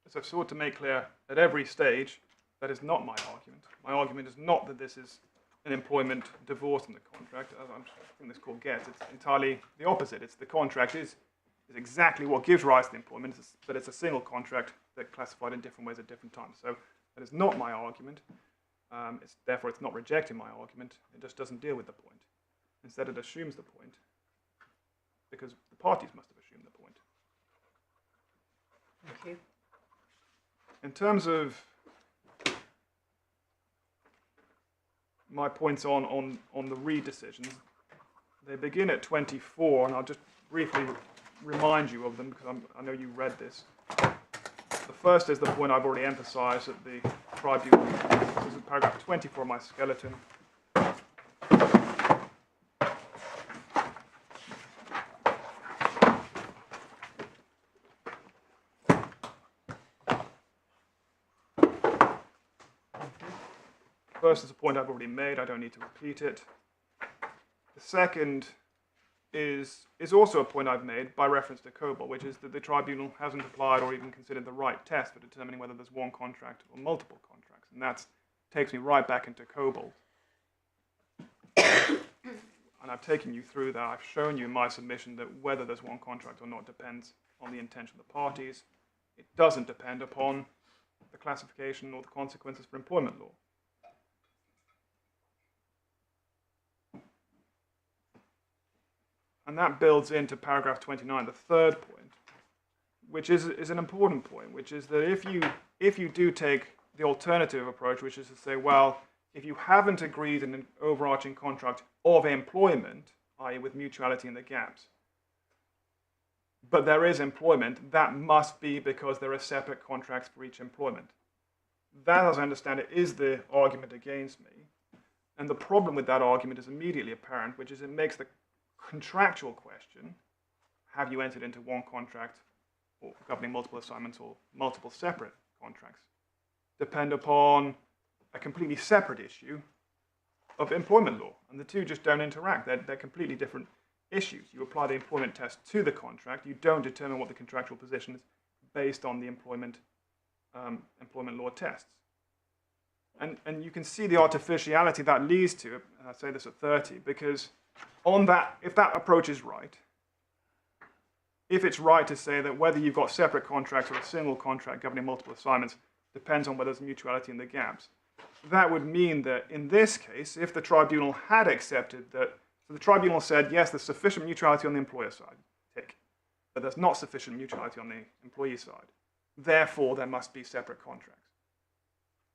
As I've sought to make clear at every stage, that is not my argument. My argument is not that this is an employment divorce from the contract, as I think this court gets. It's entirely the opposite. It's the contract is exactly what gives rise to the employment, but it's a single contract that classified in different ways at different times. So that is not my argument. Therefore, it's not rejecting my argument. It just doesn't deal with the point. Instead, it assumes the point, because the parties must have assumed the point. Thank you. In terms of my points on the Reed decisions, they begin at 24, and I'll just briefly remind you of them because I know you read this. The first is the point I've already emphasised at the tribunal. This is paragraph 24 of my skeleton. First is a point I've already made, I don't need to repeat it. The second is also a point I've made by reference to COBOL, which is that the tribunal hasn't applied or even considered the right test for determining whether there's one contract or multiple contracts. And that takes me right back into COBOL. And I've taken you through that. I've shown you in my submission that whether there's one contract or not depends on the intention of the parties. It doesn't depend upon the classification or the consequences for employment law. And that builds into paragraph 29, the third point, which is an important point, which is that if you do take the alternative approach, which is to say, well, if you haven't agreed in an overarching contract of employment, i.e. with mutuality in the gaps, but there is employment, that must be because there are separate contracts for each employment. That, as I understand it, is the argument against me. And the problem with that argument is immediately apparent, which is it makes the contractual question, have you entered into one contract or governing multiple assignments or multiple separate contracts, depend upon a completely separate issue of employment law. And the two just don't interact. They're completely different issues. You apply the employment test to the contract. You don't determine what the contractual position is based on the employment law tests. And you can see the artificiality that leads to, and I say this at 30, because on that, if that approach is right, if it's right to say that whether you've got separate contracts or a single contract governing multiple assignments depends on whether there's mutuality in the gaps, that would mean that in this case, if the tribunal had accepted that, so the tribunal said, yes, there's sufficient mutuality on the employer side, tick, but there's not sufficient mutuality on the employee side. Therefore, there must be separate contracts.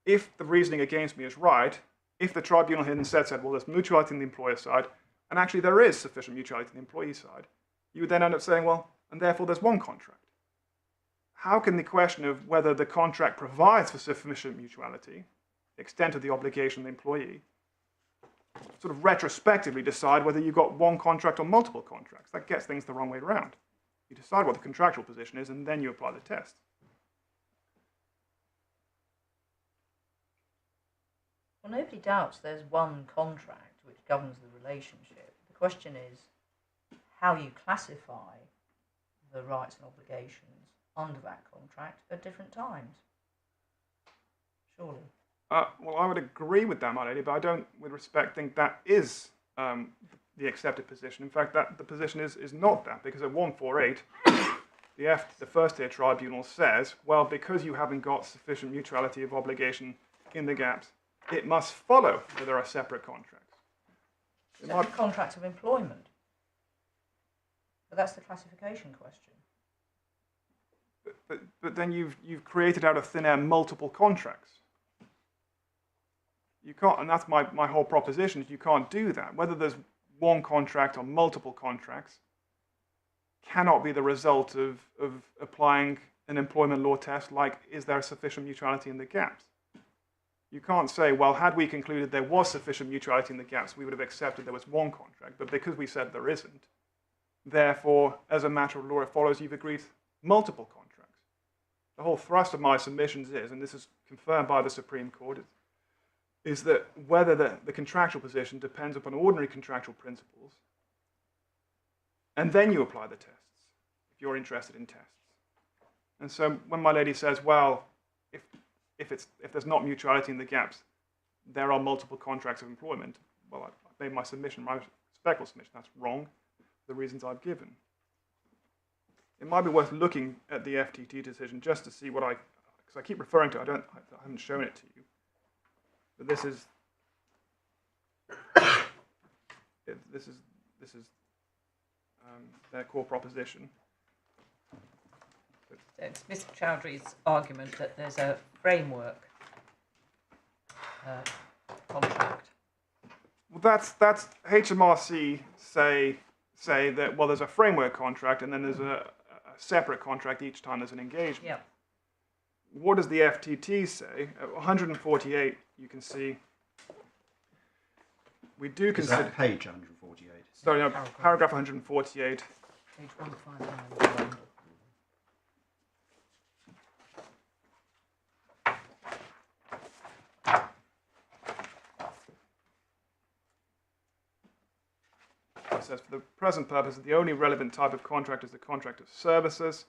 If the reasoning against me is right, if the tribunal had instead said, well, there's mutuality on the employer side, and actually there is sufficient mutuality on the employee side, you would then end up saying, well, and therefore there's one contract. How can the question of whether the contract provides for sufficient mutuality, the extent of the obligation of the employee, sort of retrospectively decide whether you've got one contract or multiple contracts? That gets things the wrong way around. You decide what the contractual position is, and then you apply the test. Well, nobody doubts there's one contract which governs the relationship. The question is how you classify the rights and obligations under that contract at different times. Surely. Well, I would agree with that, my lady, but I don't, with respect, think that is the accepted position. In fact, the position is not that, because at 148, the First Tier Tribunal says, well, because you haven't got sufficient mutuality of obligation in the gaps, it must follow that there are separate contracts. Separate contracts of employment. But that's the classification question. But then you've created out of thin air multiple contracts. You can't, and that's my whole proposition, is you can't do that. Whether there's one contract or multiple contracts cannot be the result of applying an employment law test like, is there sufficient mutuality in the gaps? You can't say, well, had we concluded there was sufficient mutuality in the gaps, we would have accepted there was one contract, but because we said there isn't, therefore, as a matter of law, it follows you've agreed multiple contracts. The whole thrust of my submissions is, and this is confirmed by the Supreme Court, is that whether the contractual position depends upon ordinary contractual principles, and then you apply the tests, if you're interested in tests. And so when my lady says, well, if there's not mutuality in the gaps, there are multiple contracts of employment, well, I made my submission, my respectful submission, that's wrong, for the reasons I've given. It might be worth looking at the FTT decision just to see what because I keep referring to it, I haven't shown it to you. But this is their core proposition. It's Mr. Chowdhury's argument that there's a framework contract. Well, that's HMRC say that, well, there's a framework contract and then there's a separate contract each time there's an engagement. Yeah. What does the FTT say? At 148, you can see we do consider. Is that page 148? Sorry, no, paragraph 148. Page 159. It says, for the present purpose, the only relevant type of contract is the contract of services.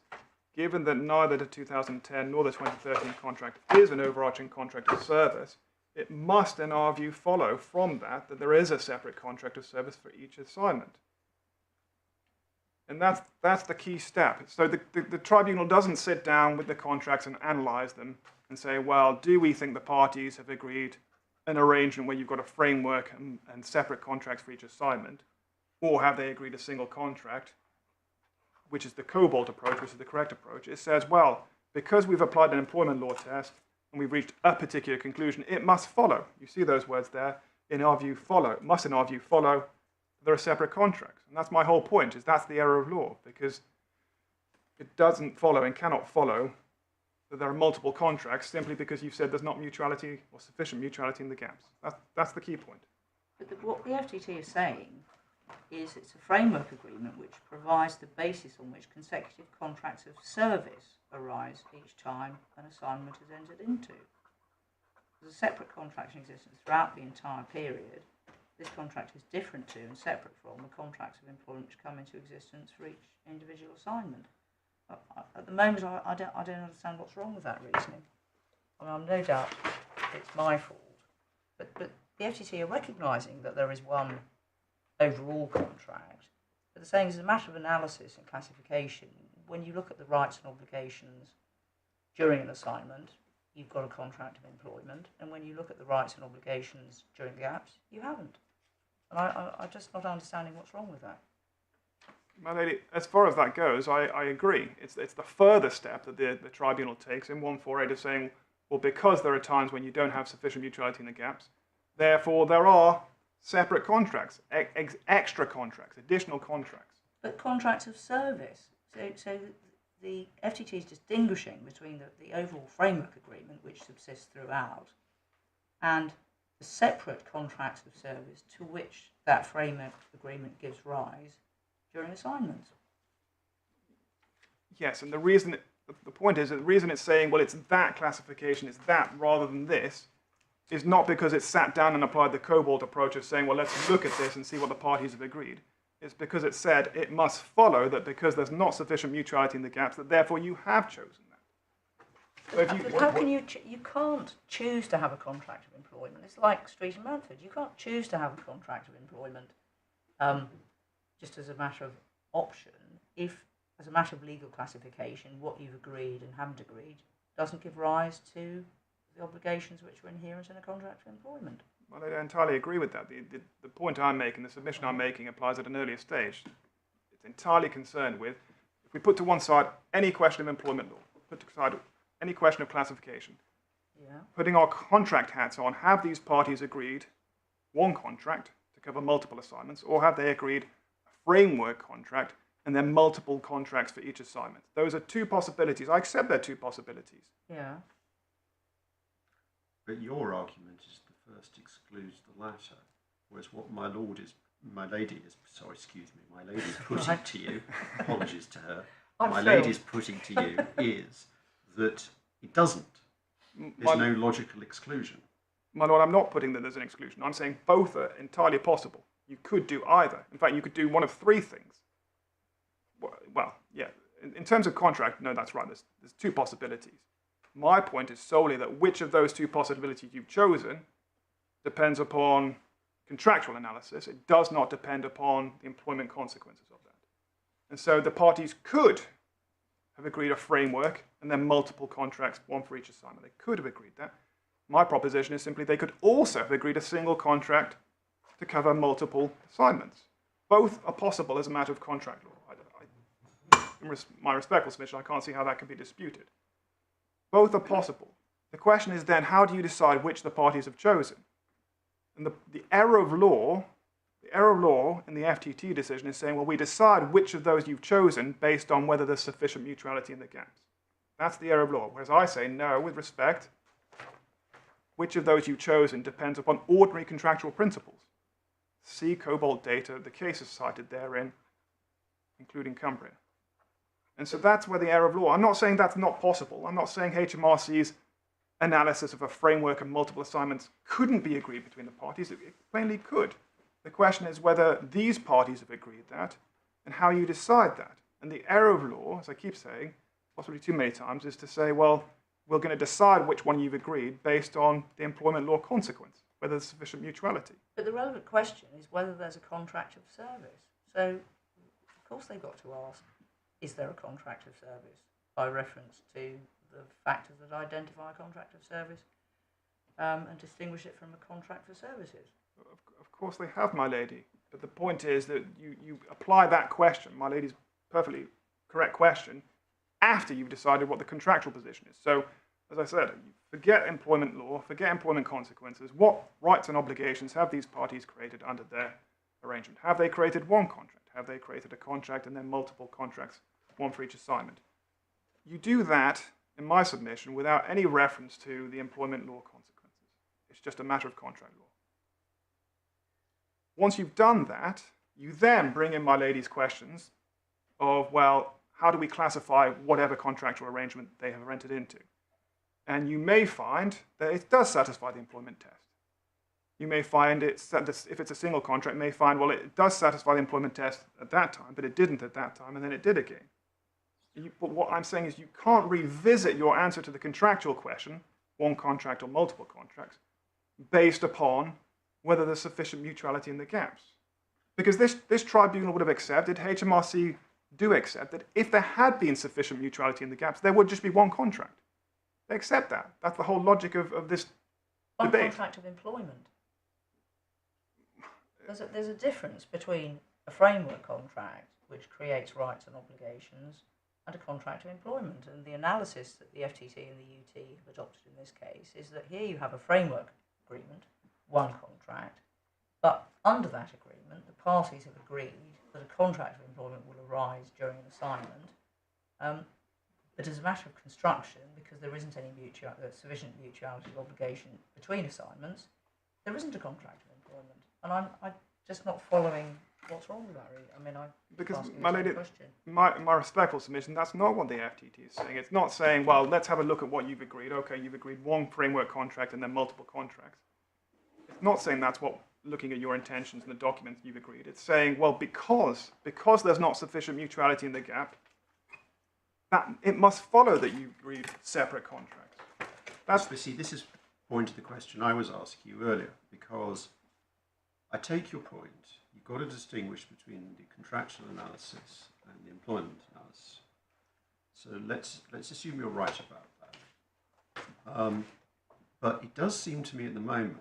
Given that neither the 2010 nor the 2013 contract is an overarching contract of service, it must, in our view, follow from that there is a separate contract of service for each assignment. And that's the key step. So the tribunal doesn't sit down with the contracts and analyze them and say, well, do we think the parties have agreed an arrangement where you've got a framework and separate contracts for each assignment, or have they agreed a single contract, which is the cobalt approach, which is the correct approach. It says, well, because we've applied an employment law test and we've reached a particular conclusion, it must follow. You see those words there, in our view follow, must in our view follow, there are separate contracts. And that's my whole point, is that's the error of law, because it doesn't follow and cannot follow that there are multiple contracts simply because you've said there's not mutuality or sufficient mutuality in the gaps. That's the key point. But what the FTT is saying is it's a framework agreement which provides the basis on which consecutive contracts of service arise each time an assignment is entered into. There's a separate contract in existence throughout the entire period. This contract is different to and separate from the contracts of employment which come into existence for each individual assignment. At the moment, I don't understand what's wrong with that reasoning. I mean, I'm no doubt it's my fault, but the FTT are recognising that there is one overall contract, but they're saying as a matter of analysis and classification, when you look at the rights and obligations during an assignment, you've got a contract of employment, and when you look at the rights and obligations during the gaps, you haven't. And I'm just not understanding what's wrong with that. My lady, as far as that goes, I agree. It's the further step that the tribunal takes in 148 of saying, well, because there are times when you don't have sufficient mutuality in the gaps, therefore there are separate contracts, extra contracts, additional contracts. But contracts of service. So the FTT is distinguishing between the overall framework agreement, which subsists throughout, and the separate contracts of service to which that framework agreement gives rise during assignments. Yes, and the point is that the reason it's saying, well, it's that classification, it's that rather than this, is not because it's sat down and applied the cobalt approach of saying, well, let's look at this and see what the parties have agreed. It's because it said it must follow that because there's not sufficient mutuality in the gaps, that therefore you have chosen that. So if you, But how can you can't choose to have a contract of employment. It's like Street and Manford. You can't choose to have a contract of employment just as a matter of option if, as a matter of legal classification, what you've agreed and haven't agreed doesn't give rise to the obligations which are inherent in a contract of employment. well, I entirely agree with that. The point I'm making, the submission I'm making, applies at an earlier stage. It's entirely concerned with, if we put to one side any question of employment law, put to side any question of classification, Yeah. putting our contract hats on, have these parties agreed one contract to cover multiple assignments, or have they agreed a framework contract and then multiple contracts for each assignment? Those are two possibilities. I accept they're two possibilities. Yeah. But your argument is the first excludes the latter, whereas what my lady is putting Right. to you, apologies to her, I'm my thrilled. lady's putting to you is that it doesn't. There's My, no logical exclusion. my lord, I'm not putting that there's an exclusion. I'm saying both are entirely possible. You could do either. In fact, you could do one of three things. Well, yeah. In terms of contract, no, that's right. There's two possibilities. My point is solely that which of those two possibilities you've chosen depends upon contractual analysis. It does not depend upon the employment consequences of that. And so the parties could have agreed a framework and then multiple contracts, one for each assignment. They could have agreed that. My proposition is simply they could also have agreed a single contract to cover multiple assignments. Both are possible as a matter of contract law. In my respectful submission, I can't see how that can be disputed. Both are possible. The question is then, how do you decide which the parties have chosen? And the error of law in the FTT decision is saying, well, we decide which of those you've chosen based on whether there's sufficient mutuality in the gaps. That's the error of law. Whereas I say, no, with respect, which of those you've chosen depends upon ordinary contractual principles. See Cobalt data, the cases cited therein, including Cumbria. And so that's where the error of law. I'm not saying that's not possible. I'm not saying HMRC's analysis of a framework and multiple assignments couldn't be agreed between the parties. It plainly could. The question is whether these parties have agreed that and how you decide that. And the error of law, as I keep saying, possibly too many times, is to say, well, we're going to decide which one you've agreed based on the employment law consequence, whether there's sufficient mutuality. But the relevant question is whether there's a contract of service. So, of course, they've got to ask, is there a contract of service by reference to the factors that identify a contract of service and distinguish it from a contract for services. Of course they have, my lady. But the point is that you apply that question, my lady's perfectly correct question, after you've decided what the contractual position is. So, as I said, forget employment law, forget employment consequences. What rights and obligations have these parties created under their arrangement? Have they created one contract? Have they created a contract and then multiple contracts, one for each assignment? You do that, in my submission, without any reference to the employment law consequences. It's just a matter of contract law. Once you've done that, you then bring in my lady's questions of, well, how do we classify whatever contractual arrangement they have entered into? And you may find that it does satisfy the employment test. You may find if it's a single contract, may find, well, it does satisfy the employment test at that time, but it didn't at that time, and then it did again. But what I'm saying is you can't revisit your answer to the contractual question, one contract or multiple contracts, based upon whether there's sufficient mutuality in the gaps. Because this tribunal would have accepted, HMRC do accept, that if there had been sufficient mutuality in the gaps, there would just be one contract. They accept that. That's the whole logic of this One debate. contract of employment. There's a difference between a framework contract, which creates rights and obligations, and a contract of employment. And the analysis that the FTT and the UT have adopted in this case is that here you have a framework agreement, one contract, but under that agreement, the parties have agreed that a contract of employment will arise during an assignment. But as a matter of construction, because there isn't any sufficient mutuality of obligation between assignments, there isn't a contract of employment. And I'm just not following what's wrong with that, really. I mean, Because, asking my the same lady, question. my respectful submission, that's not what the FTT is saying. It's not saying, well, let's have a look at what you've agreed. Okay, you've agreed one framework contract and then multiple contracts. It's not saying that's what, looking at your intentions and the documents you've agreed. It's saying, well, because there's not sufficient mutuality in the gap, that it must follow that you agreed separate contracts. But see, this is the point of the question I was asking you earlier, because I take your point. You've got to distinguish between the contractual analysis and the employment analysis. So let's assume you're right about that. But it does seem to me at the moment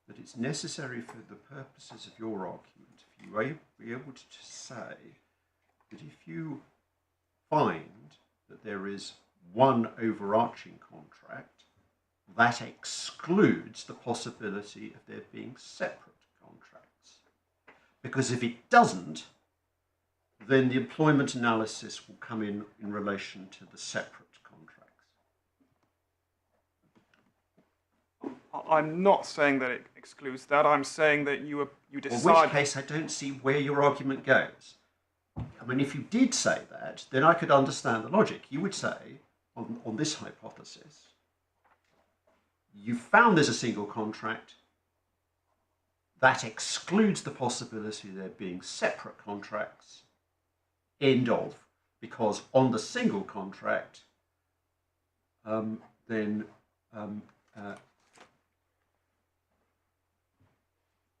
that it's necessary for the purposes of your argument, if you are be able to say that if you find that there is one overarching contract, that excludes the possibility of there being separate contracts. Because if it doesn't, then the employment analysis will come in relation to the separate contracts. I'm not saying that it excludes that. I'm saying that you decide... In which case, I don't see where your argument goes. I mean, if you did say that, then I could understand the logic. You would say, on this hypothesis, you found there's a single contract, that excludes the possibility of there being separate contracts, end of, because on the single contract,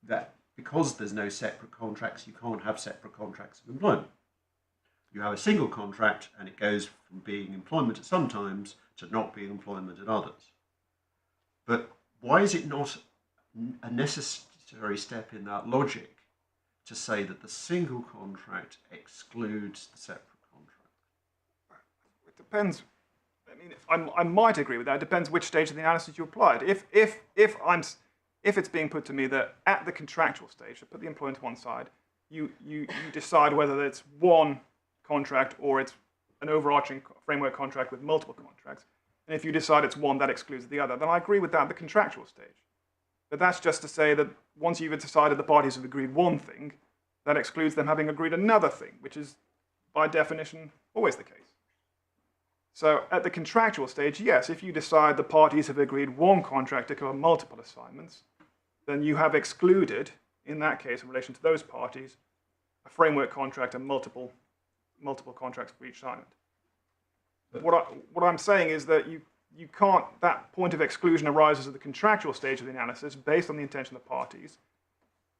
that because there's no separate contracts, you can't have separate contracts of employment. You have a single contract and it goes from being employment at some times to not being employment at others. But why is it not a necessary step in that logic to say that the single contract excludes the separate contract? It depends. I mean, I might agree with that. It depends which stage of the analysis you applied. If it's being put to me that at the contractual stage, to put the employment to one side, you decide whether it's one contract or it's an overarching framework contract with multiple contracts, and if you decide it's one, that excludes the other, then I agree with that at the contractual stage. But that's just to say that once you've decided the parties have agreed one thing, that excludes them having agreed another thing, which is, by definition, always the case. So at the contractual stage, yes, if you decide the parties have agreed one contract to cover multiple assignments, then you have excluded, in that case, in relation to those parties, a framework contract and multiple contracts for each assignment. What I'm saying is that you can't, that point of exclusion arises at the contractual stage of the analysis based on the intention of the parties.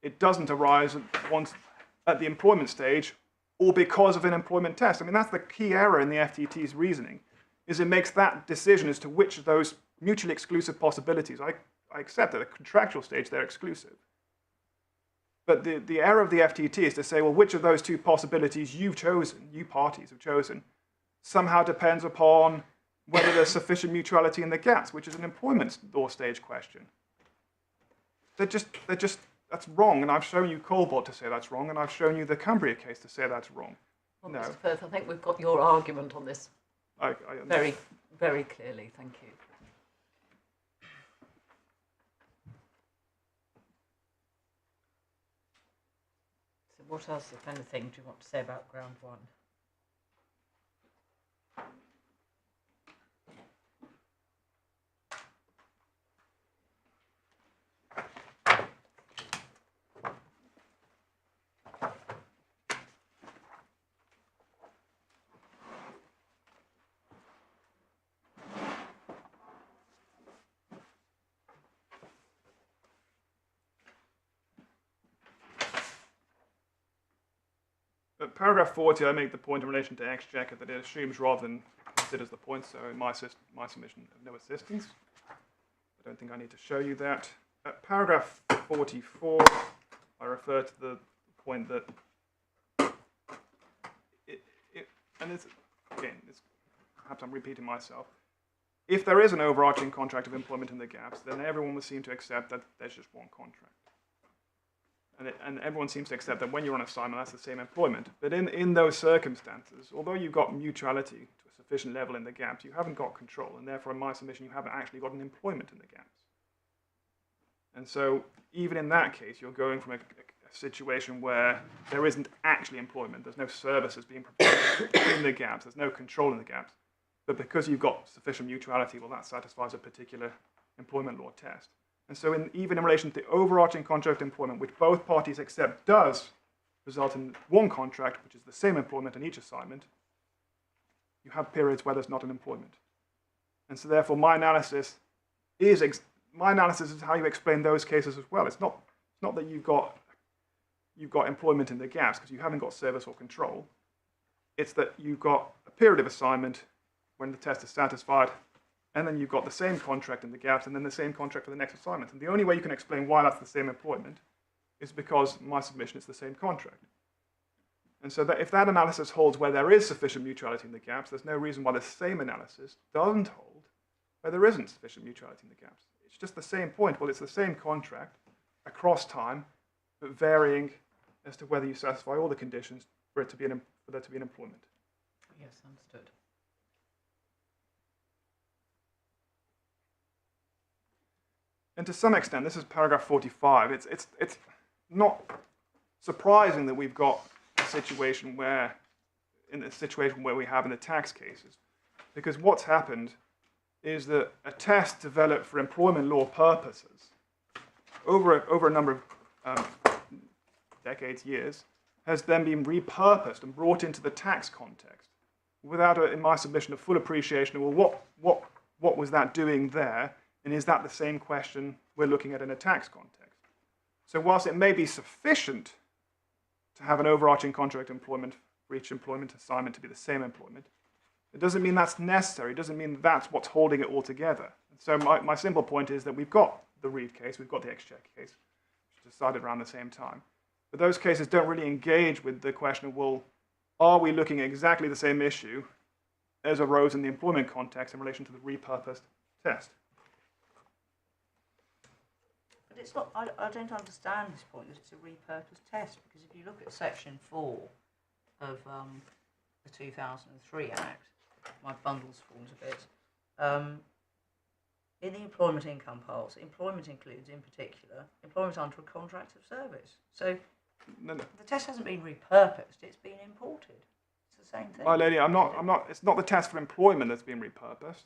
It doesn't arise at the employment stage or because of an employment test. I mean, that's the key error in the FTT's reasoning. is it makes that decision as to which of those mutually exclusive possibilities. I accept at the contractual stage they're exclusive. But the error of the FTT is to say, well, which of those two possibilities you've chosen, you parties have chosen, somehow depends upon whether there's sufficient mutuality in the gaps, which is an employment law stage question. That's wrong, and I've shown you Colbert to say that's wrong, and I've shown you the Cumbria case to say that's wrong. Well, No. Mr. Firth, I think we've got your argument on this I very, very clearly. Thank you. So what else, if anything, do you want to say about ground one? At paragraph 40, I make the point in relation to exchequer that it assumes rather than considers the point, so in my submission of no assistance. I don't think I need to show you that. At paragraph 44, I refer to the point that perhaps I'm repeating myself. If there is an overarching contract of employment in the gaps, then everyone will seem to accept that there's just one contract. And everyone seems to accept that when you're on assignment, that's the same employment. But in those circumstances, although you've got mutuality to a sufficient level in the gaps, you haven't got control. And therefore, in my submission, you haven't actually got an employment in the gaps. And so even in that case, you're going from a situation where there isn't actually employment. There's no services being provided in the gaps. There's no control in the gaps. But because you've got sufficient mutuality, well, that satisfies a particular employment law test. And so even in relation to the overarching contract employment, which both parties accept does result in one contract, which is the same employment in each assignment, you have periods where there's not an employment. And so therefore my analysis is how you explain those cases as well. It's not that you've got employment in the gaps because you haven't got service or control. It's that you've got a period of assignment when the test is satisfied, and then you've got the same contract in the gaps, and then the same contract for the next assignment. And the only way you can explain why that's the same employment is because my submission is the same contract. And so that if that analysis holds where there is sufficient mutuality in the gaps, there's no reason why the same analysis doesn't hold where there isn't sufficient mutuality in the gaps. It's just the same point. Well, it's the same contract across time, but varying as to whether you satisfy all the conditions for there to be an employment. Yes, understood. And to some extent, this is paragraph 45. It's not surprising that we've got a situation where we have in the tax cases, because what's happened is that a test developed for employment law purposes over a number of decades, years, has then been repurposed and brought into the tax context without, in my submission, a full appreciation of, well, what was that doing there? And is that the same question we're looking at in a tax context? So whilst it may be sufficient to have an overarching contract employment for each employment assignment to be the same employment, it doesn't mean that's necessary. It doesn't mean that's what's holding it all together. And so my simple point is that we've got the Reed case, we've got the exchequer case, which was decided around the same time. But those cases don't really engage with the question of, well, are we looking at exactly the same issue as arose in the employment context in relation to the repurposed test? But it's not, I don't understand this point that it's a repurposed test, because if you look at section 4 of the 2003 Act, my bundles falls a bit, in the employment income parts, employment includes, in particular, employment under a contract of service. So No. the test hasn't been repurposed, it's been imported. It's the same thing. My lady, it's not the test for employment that's been repurposed.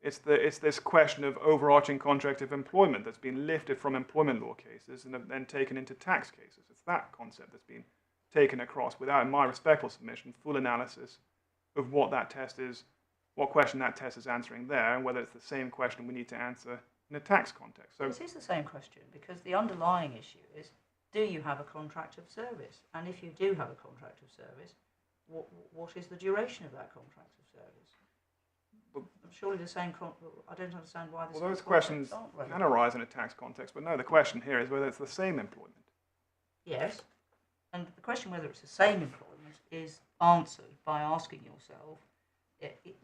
It's this question of overarching contract of employment that's been lifted from employment law cases and then taken into tax cases. It's that concept that's been taken across without, in my respectful submission, full analysis of what that test is, what question that test is answering there, and whether it's the same question we need to answer in a tax context. So this is the same question, because the underlying issue is, do you have a contract of service? And if you do have a contract of service, what is the duration of that contract of service? Surely the same. I don't understand why. Well, those questions can arise in a tax context, but no, the question here is whether it's the same employment. Yes, and the question whether it's the same employment is answered by asking yourself,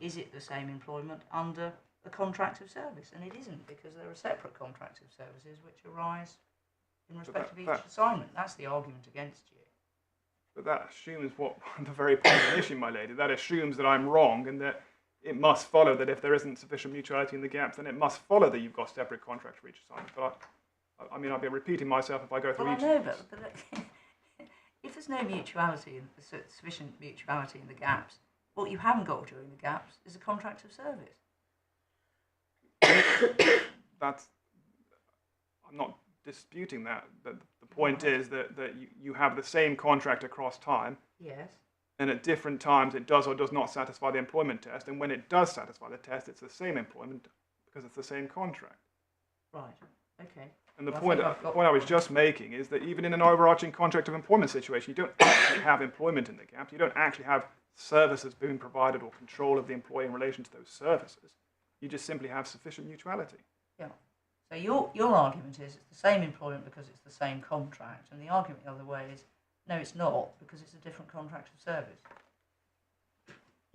is it the same employment under a contract of service? And it isn't, because there are separate contracts of services which arise in respect of each assignment. That's the argument against you. But that assumes what the very point of the issue, my lady. That assumes that I'm wrong and that it must follow that if there isn't sufficient mutuality in the gaps, then it must follow that you've got separate contracts for each assignment. But I mean, I'll be repeating myself if I go through each. Well, I know, but if there's no mutuality, sufficient mutuality in the gaps, what you haven't got during the gaps is a contract of service. I'm not disputing that. The point is that you have the same contract across time. Yes. And at different times it does or does not satisfy the employment test. And when it does satisfy the test, it's the same employment because it's the same contract. Right. Okay. And the point I was just making is that even in an overarching contract of employment situation, you don't actually have employment in the gaps. You don't actually have services being provided or control of the employee in relation to those services. You just simply have sufficient mutuality. Yeah. So your argument is it's the same employment because it's the same contract, and the argument the other way is no, it's not, because it's a different contract of service.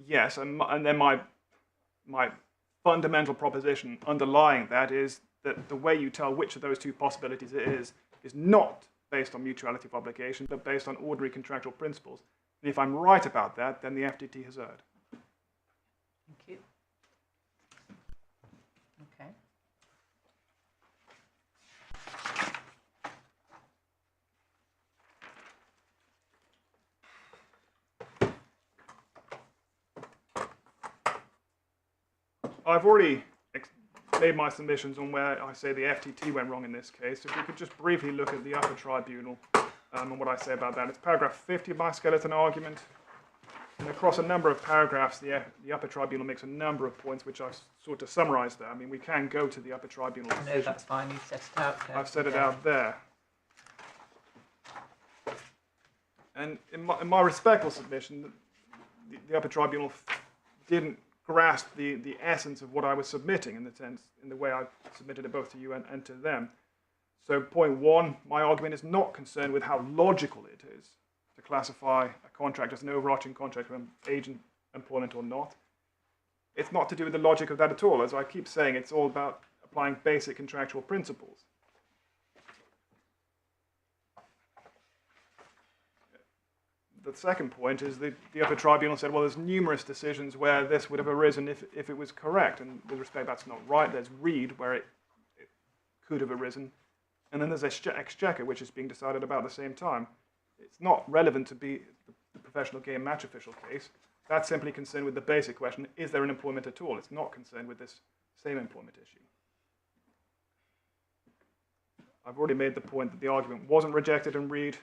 Yes, and then my fundamental proposition underlying that is that the way you tell which of those two possibilities it is not based on mutuality of obligation, but based on ordinary contractual principles. And if I'm right about that, then the FTT has erred. Thank you. Okay. I've already made my submissions on where I say the FTT went wrong in this case. If we could just briefly look at the Upper Tribunal and what I say about that. It's paragraph 50 of my skeleton argument. And across a number of paragraphs, the Upper Tribunal makes a number of points which I've sort of summarised there. I mean, we can go to the Upper Tribunal decision. No, that's fine. You've set it out there. I've set it out there. And in my respectful submission, the Upper Tribunal didn't grasp the essence of what I was submitting in the way I submitted it both to you and to them. So point one, my argument is not concerned with how logical it is to classify a contract as an overarching contract of agent employment or not. It's not to do with the logic of that at all. As I keep saying, it's all about applying basic contractual principles. The second point is the Upper Tribunal said, well, there's numerous decisions where this would have arisen if it was correct. And with respect, that's not right. There's Reed, where it could have arisen. And then there's Exchequer, which is being decided about the same time. It's not relevant to be the professional game match official case. That's simply concerned with the basic question, is there an employment at all? It's not concerned with this same employment issue. I've already made the point that the argument wasn't rejected in Reed,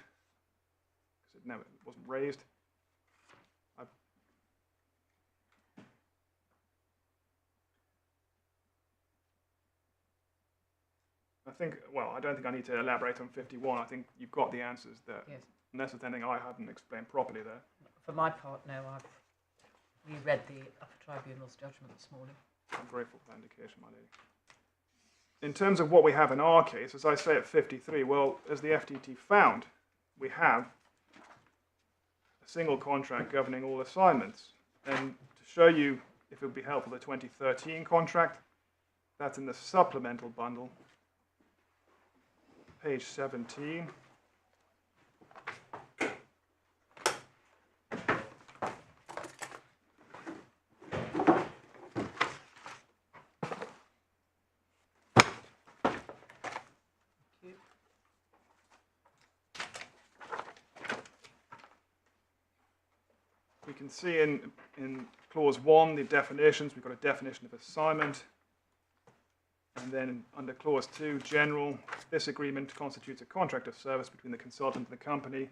because it wasn't raised. I think, well, I don't think I need to elaborate on 51. I think you've got the answers there. Yes. Unless there's anything I haven't explained properly there. For my part, no, I've reread the Upper Tribunal's judgment this morning. I'm grateful for that indication, my lady. In terms of what we have in our case, as I say at 53, well, as the FTT found, we have a single contract governing all assignments. And to show you, if it would be helpful, the 2013 contract, that's in the supplemental bundle, page 17. We can see in clause 1 the definitions. We've got a definition of assignment. And then under clause 2, general, this agreement constitutes a contract of service between the consultant and the company.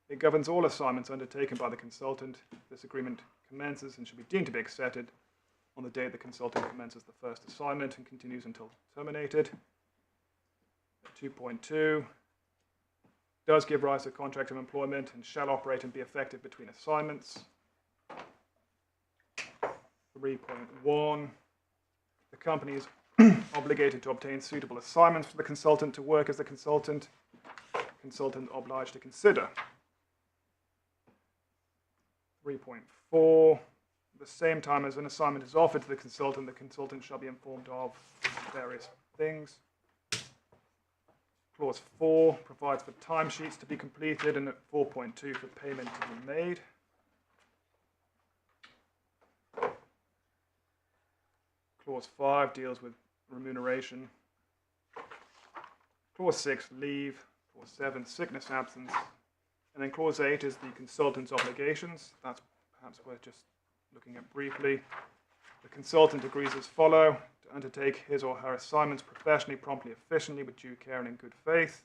It governs all assignments undertaken by the consultant. This agreement commences and should be deemed to be accepted on the day the consultant commences the first assignment and continues until terminated. 2.2 does give rise to a contract of employment and shall operate and be effective between assignments. 3.1, the company is obligated to obtain suitable assignments for the consultant to work as the consultant obliged to consider. 3.4, the same time as an assignment is offered to the consultant shall be informed of various things. Clause 4 provides for timesheets to be completed, and at 4.2 for payment to be made. Clause 5 deals with remuneration. Clause 6, leave. Clause 7, sickness, absence. And then Clause 8 is the consultant's obligations. That's perhaps worth just looking at briefly. The consultant agrees as follows: to undertake his or her assignments professionally, promptly, efficiently, with due care and in good faith.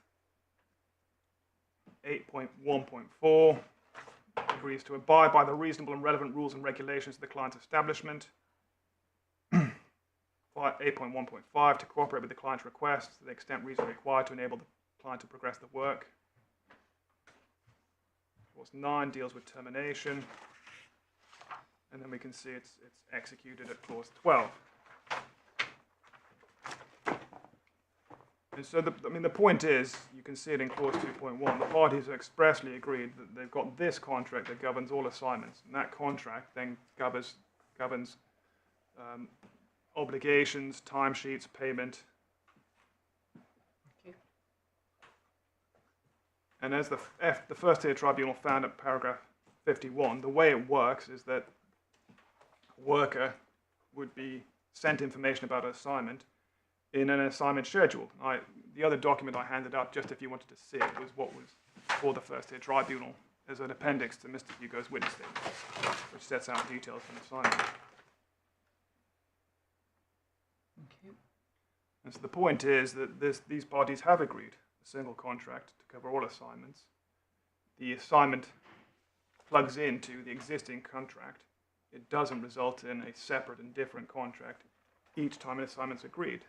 8.1.4 agrees to abide by the reasonable and relevant rules and regulations of the client's establishment. 8.1.5 to cooperate with the client's requests to the extent reasonably required to enable the client to progress the work. Clause 9 deals with termination. And then we can see it's executed at clause 12. And so, the point is, you can see it in clause 2.1, the parties have expressly agreed that they've got this contract that governs all assignments, and that contract then governs obligations, timesheets, payment. Thank you. And as the First Tier Tribunal found at paragraph 51, the way it works is that a worker would be sent information about an assignment in an assignment schedule. The other document I handed up, just if you wanted to see it, was what was for the First Tier Tribunal as an appendix to Mr. Hugo's witness statement, which sets out details for an assignment. Thank you. And so the point is that these parties have agreed a single contract to cover all assignments. The assignment plugs into the existing contract. It doesn't result in a separate and different contract each time an assignment's agreed.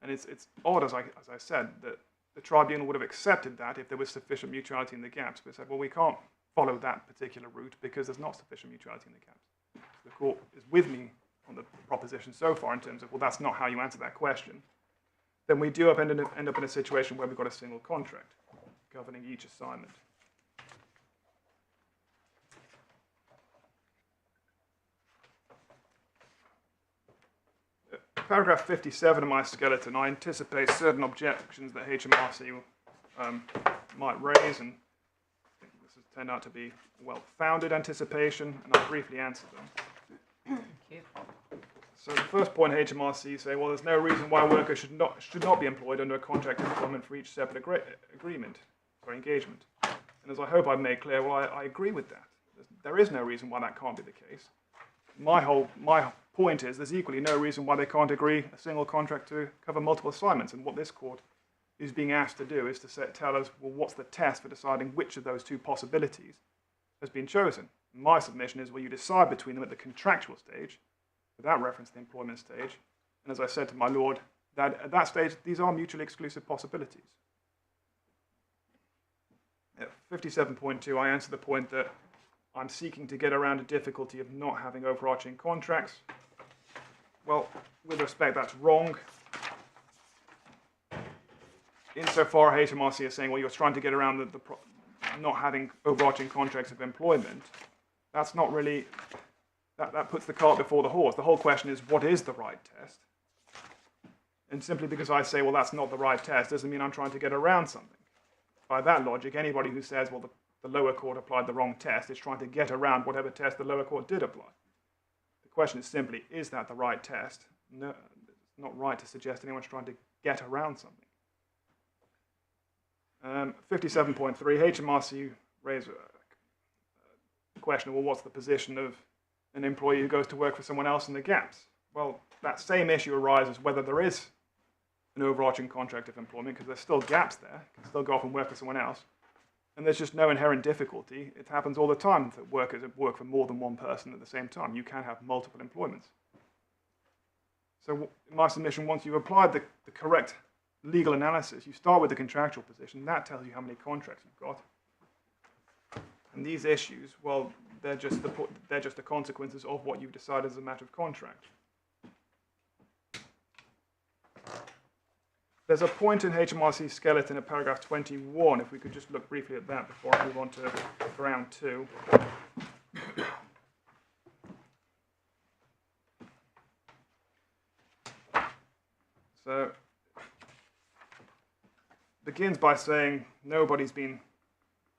And it's odd, as I said, that the tribunal would have accepted that if there was sufficient mutuality in the gaps. But said, well, we can't follow that particular route because there's not sufficient mutuality in the gaps. So the court is with me on the proposition so far in terms of, well, that's not how you answer that question. Then we do end up in a situation where we've got a single contract governing each assignment. Paragraph 57 of my skeleton, I anticipate certain objections that HMRC might raise, and I think this has turned out to be a well-founded anticipation, and I'll briefly answer them. Thank you. So the first point, HMRC say, well, there's no reason why a worker should not be employed under a contract of employment for each separate engagement. And as I hope I've made clear, well, I agree with that. There is no reason why that can't be the case. My point is there's equally no reason why they can't agree a single contract to cover multiple assignments. And what this court is being asked to do is to tell us, well, what's the test for deciding which of those two possibilities has been chosen? And my submission is, well, you decide between them at the contractual stage, without reference to the employment stage. And as I said to my lord, that at that stage, these are mutually exclusive possibilities. At 57.2, I answer the point that I'm seeking to get around a difficulty of not having overarching contracts. Well, with respect, that's wrong. Insofar, HMRC is saying, well, you're trying to get around the not having overarching contracts of employment. That's not really, that puts the cart before the horse. The whole question is, what is the right test? And simply because I say, well, that's not the right test, doesn't mean I'm trying to get around something. By that logic, anybody who says, well, the lower court applied the wrong test is trying to get around whatever test the lower court did apply. The question is simply, is that the right test? No, it's not right to suggest anyone's trying to get around something. 57.3, HMRC raised a question, well, what's the position of an employee who goes to work for someone else in the gaps? Well, that same issue arises whether there is an overarching contract of employment, because there's still gaps there. You can still go off and work for someone else. And there's just no inherent difficulty. It happens all the time that workers work for more than one person at the same time. You can have multiple employments. So in my submission, once you've applied the correct legal analysis, you start with the contractual position. That tells you how many contracts you've got. And these issues, well, they're just the consequences of what you've decided as a matter of contract. There's a point in HMRC skeleton at paragraph 21, if we could just look briefly at that before I move on to ground 2. So, begins by saying nobody's been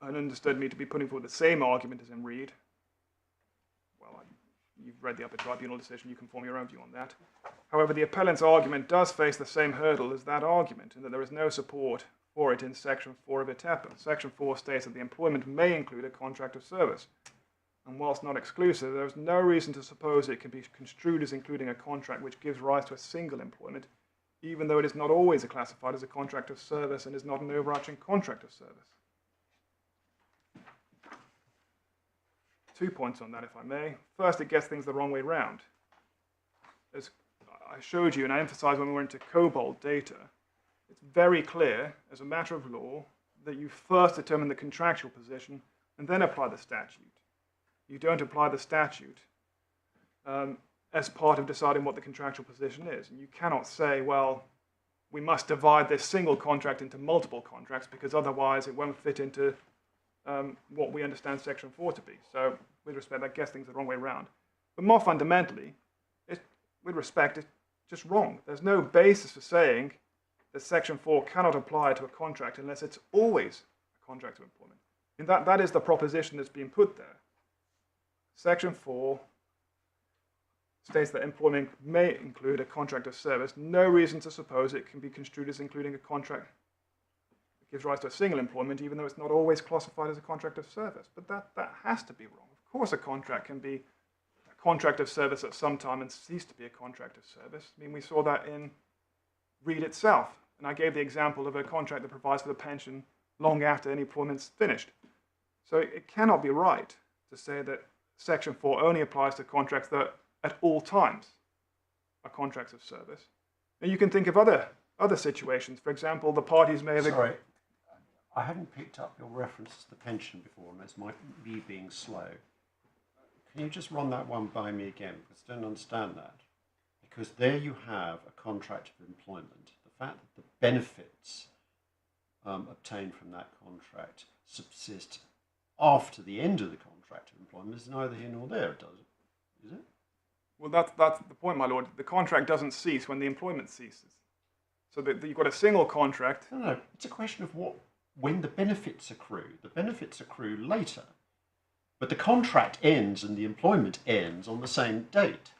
understood me to be putting forward the same argument as in Reed. Well, you've read the Upper Tribunal decision, you can form your own view on that. However, the appellant's argument does face the same hurdle as that argument, in that there is no support for it in Section 4 of ETEPA. Section 4 states that the employment may include a contract of service. And whilst not exclusive, there is no reason to suppose it can be construed as including a contract which gives rise to a single employment, even though it is not always classified as a contract of service and is not an overarching contract of service. 2 points on that, if I may. First, it gets things the wrong way round. As I showed you, and I emphasized when we went into COBOL data, it's very clear, as a matter of law, that you first determine the contractual position and then apply the statute. You don't apply the statute as part of deciding what the contractual position is. And you cannot say, well, we must divide this single contract into multiple contracts because otherwise it won't fit into what we understand Section 4 to be. So, with respect, that gets things the wrong way around. But more fundamentally, with respect, it's just wrong. There's no basis for saying that Section 4 cannot apply to a contract unless it's always a contract of employment. And that is the proposition that's being put there. Section 4 states that employment may include a contract of service. No reason to suppose it can be construed as including a contract that gives rise to a single employment, even though it's not always classified as a contract of service. But that has to be wrong. Of course, a contract can be a contract of service at some time and cease to be a contract of service. I mean, we saw that in Reed itself. And I gave the example of a contract that provides for the pension long after any employment's finished. So it cannot be right to say that Section 4 only applies to contracts that at all times are contracts of service. And you can think of other situations. For example, the parties may have... Sorry, I hadn't picked up your reference to the pension before, and that's me being slow. Can you just run that one by me again? Because I don't understand that. Because there you have a contract of employment. The fact that the benefits obtained from that contract subsist after the end of the contract of employment is neither here nor there, does it? Is it? Well, that's the point, my lord. The contract doesn't cease when the employment ceases. So that you've got a single contract. No, it's a question of when the benefits accrue. The benefits accrue later. But the contract ends and the employment ends on the same date.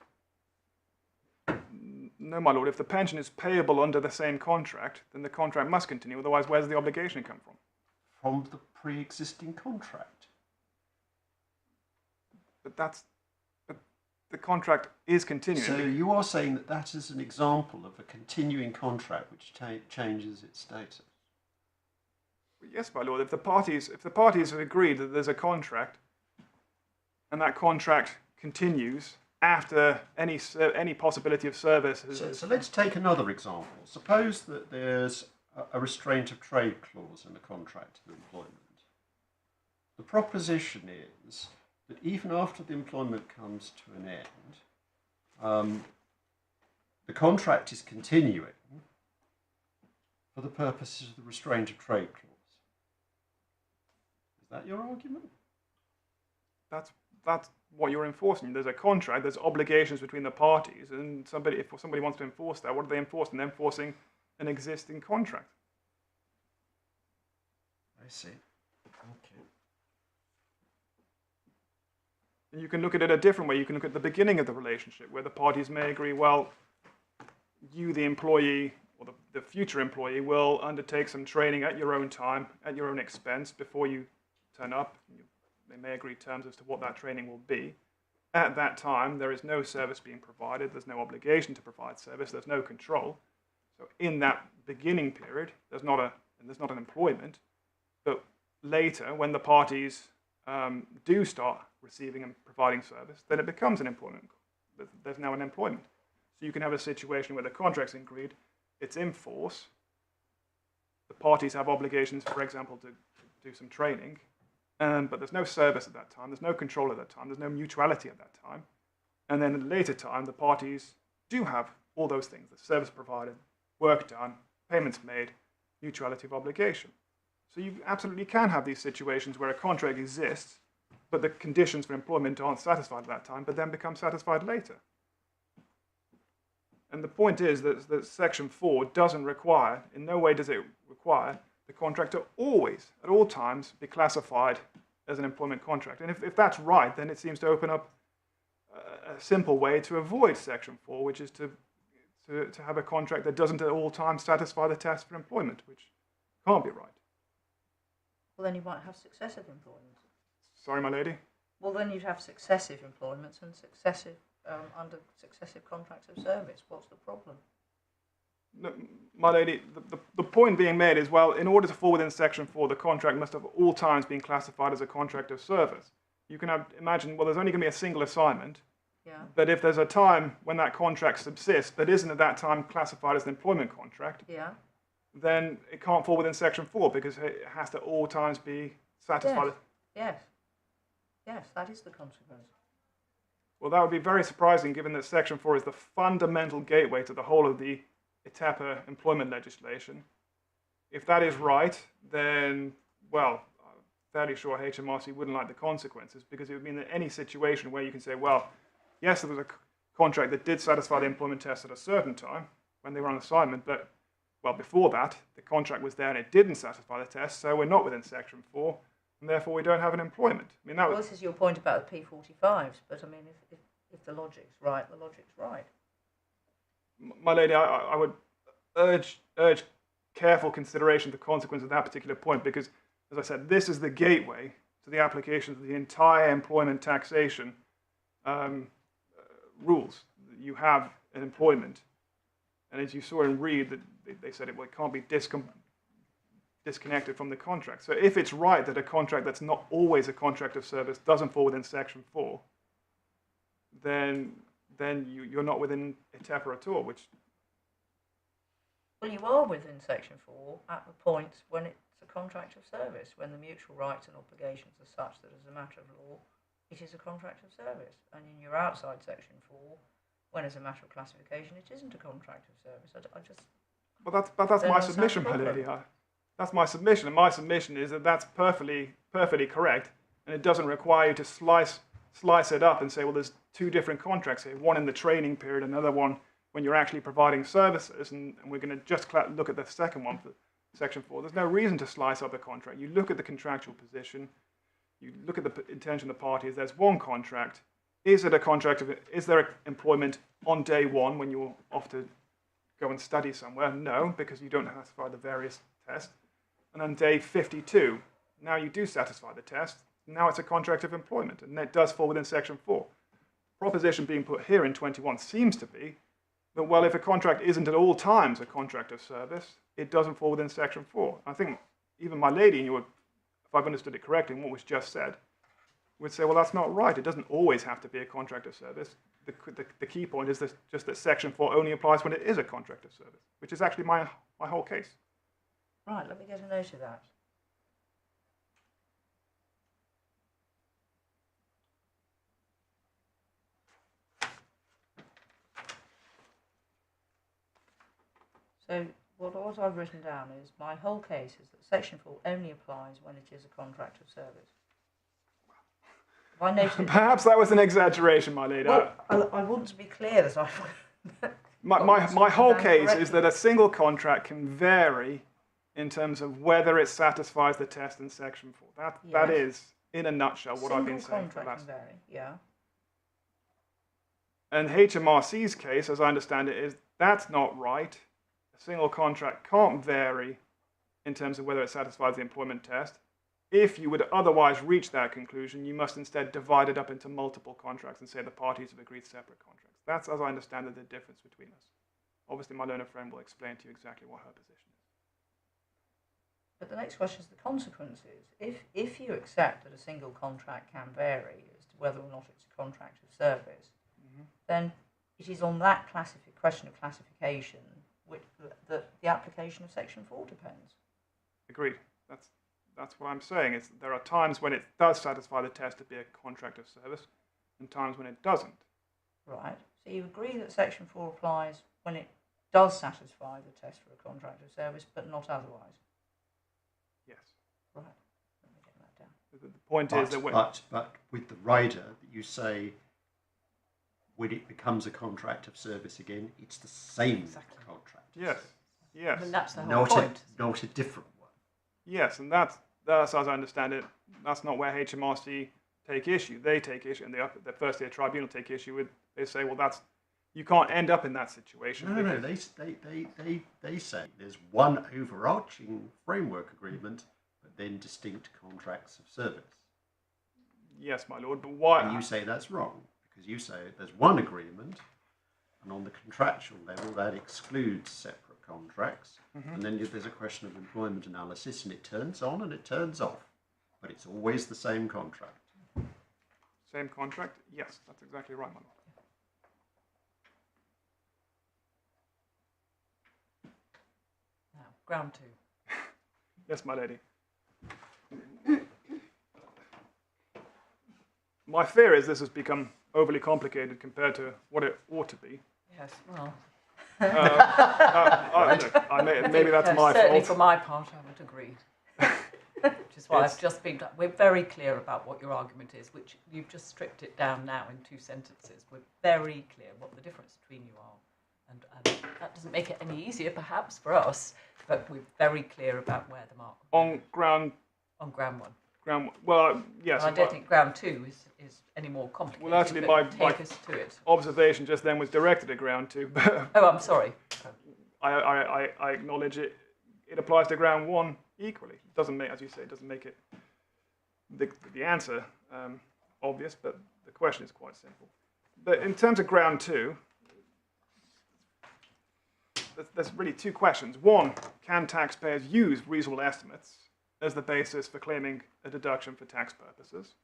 No, my lord. If the pension is payable under the same contract, then the contract must continue. Otherwise, where's the obligation come from? From the pre-existing contract. But the contract is continuing. So you are saying that that is an example of a continuing contract which changes its status? Yes, my lord. If the parties have agreed that there's a contract, and that contract continues after any possibility of service. So let's take another example. Suppose that there's a restraint of trade clause in the contract of employment. The proposition is that even after the employment comes to an end, the contract is continuing for the purposes of the restraint of trade clause. Is that your argument? That's what you're enforcing. There's a contract, there's obligations between the parties, and if somebody wants to enforce that, what are they enforcing? They're enforcing an existing contract. I see. Okay. And you can look at it a different way. You can look at the beginning of the relationship, where the parties may agree, well, you, the employee, or the future employee, will undertake some training at your own time, at your own expense, before you turn up. They may agree terms as to what that training will be. At that time, there is no service being provided. There's no obligation to provide service. There's no control. So in that beginning period, there's not an employment. But later, when the parties do start receiving and providing service, then it becomes an employment. There's now an employment. So you can have a situation where the contract's agreed, it's in force. The parties have obligations, for example, to do some training. but there's no service at that time, there's no control at that time, there's no mutuality at that time. And then at a later time, the parties do have all those things: the service provided, work done, payments made, mutuality of obligation. So you absolutely can have these situations where a contract exists, but the conditions for employment aren't satisfied at that time, but then become satisfied later. And the point is that Section 4 doesn't require, in no way does it require, the contract to always, at all times, be classified as an employment contract. And if that's right, then it seems to open up a simple way to avoid Section 4, which is to have a contract that doesn't at all times satisfy the test for employment, which can't be right. Well, then you might have successive employments. Sorry, my lady? Well, then you'd have successive employments and successive under successive contracts of service. What's the problem? No, my lady, the point being made is, well, in order to fall within Section 4, the contract must have all times been classified as a contract of service. You can imagine, well, there's only going to be a single assignment, Yeah. but if there's a time when that contract subsists that isn't at that time classified as an employment contract, Yeah. then it can't fall within Section 4 because it has to all times be satisfied. Yes. Yes, that is the consequence. Well, that would be very surprising given that Section 4 is the fundamental gateway to the whole of the ETEPA employment legislation. If that is right, then, well, I'm fairly sure HMRC wouldn't like the consequences, because it would mean that any situation where you can say, well, yes, there was a contract that did satisfy the employment test at a certain time when they were on assignment, but, well, before that, the contract was there and it didn't satisfy the test, so we're not within Section 4, and therefore we don't have an employment. I mean, that Well, was... this is your point about the P45s, but I mean, if the logic's right, the logic's right. My lady, I would urge careful consideration of the consequence of that particular point, because, as I said, this is the gateway to the application of the entire employment taxation rules. You have an employment, and as you saw in Reed, that they said it can't be disconnected from the contract. So if it's right that a contract that's not always a contract of service doesn't fall within Section 4, then you're not within ETEPA at all, which... Well, you are within Section 4 at the point when it's a contract of service, when the mutual rights and obligations are such that as a matter of law, it is a contract of service. And you're outside Section 4, when as a matter of classification, it isn't a contract of service. I just... But that's my submission, my lady. That's my submission, and my submission is that that's perfectly correct, and it doesn't require you to slice it up and say, well, there's two different contracts here, one in the training period, another one when you're actually providing services, and we're going to just look at the second one for Section 4. There's no reason to slice up a contract. You look at the contractual position, you look at the intention of the parties. There's one contract. Is it a contract of? Is there employment on day one when you're off to go and study somewhere? No, because you don't satisfy the various tests. And on day 52, now you do satisfy the test. Now it's a contract of employment, and it does fall within Section 4. Proposition being put here in 21 seems to be that, well, if a contract isn't at all times a contract of service, it doesn't fall within Section 4. I think even my lady, if I've understood it correctly in what was just said, would say, well, that's not right. It doesn't always have to be a contract of service. The key point is just that Section 4 only applies when it is a contract of service, which is actually my whole case. Right, let me get a note of that. So what I've written down is my whole case is that Section 4 only applies when it is a contract of service. If I noted, Perhaps that was an exaggeration, my lady. well, I want to be clear that I... My whole case is that a single contract can vary in terms of whether it satisfies the test in Section 4. That is, in a nutshell, what I've been saying for the last... Vary, yeah. And HMRC's case, as I understand it, is that's not right. A single contract can't vary in terms of whether it satisfies the employment test. If you would otherwise reach that conclusion, you must instead divide it up into multiple contracts and say the parties have agreed separate contracts. That's, as I understand it, the difference between us. Obviously, my learned friend will explain to you exactly what her position is. But the next question is the consequences. If you accept that a single contract can vary as to whether or not it's a contract of service, then it is on that question of classification which the application of Section 4 depends. Agreed. That's what I'm saying. There are times when it does satisfy the test to be a contract of service, and times when it doesn't. Right. So you agree that Section 4 applies when it does satisfy the test for a contract of service, but not otherwise? Yes. Right. Let me get that down. The point is that but with the rider that you say, when it becomes a contract of service again, it's the same contract. Yes. Yes. And that's the whole Not point. not a different one. Yes, and that's as I understand it, that's not where HMRC take issue. They take issue, and the First Tier Tribunal take issue with. They say, well, you can't end up in that situation. No. They say there's one overarching framework agreement, but then distinct contracts of service. Yes, my lord, but why? And you say that's wrong, because you say there's one agreement, and on the contractual level that excludes separate contracts, and then there's a question of employment analysis, and it turns on and it turns off, but it's always the same contract. Same contract? Yes, that's exactly right, my lord. Now, ground 2. Yes, my lady. My fear is this has become overly complicated compared to what it ought to be. Yes, well, Maybe that's my certainly fault. for my part, I would agree. Which is why I've just been. We're very clear about what your argument is, which you've just stripped it down now in 2 sentences. We're very clear what the difference between you are, and that doesn't make it any easier, perhaps, for us. But we're very clear about where the mark On ground on ground 1. Well, yes. And I don't think ground 2 is any more complicated. Well, actually, but my take us to it. observation just then was directed at ground 2, but Oh, I'm sorry. I acknowledge it. It applies to ground 1 equally. It doesn't make, as you say, it doesn't make it the answer obvious, but the question is quite simple. But in terms of ground 2, there's really 2 questions. One, can taxpayers use reasonable estimates as the basis for claiming a deduction for tax purposes?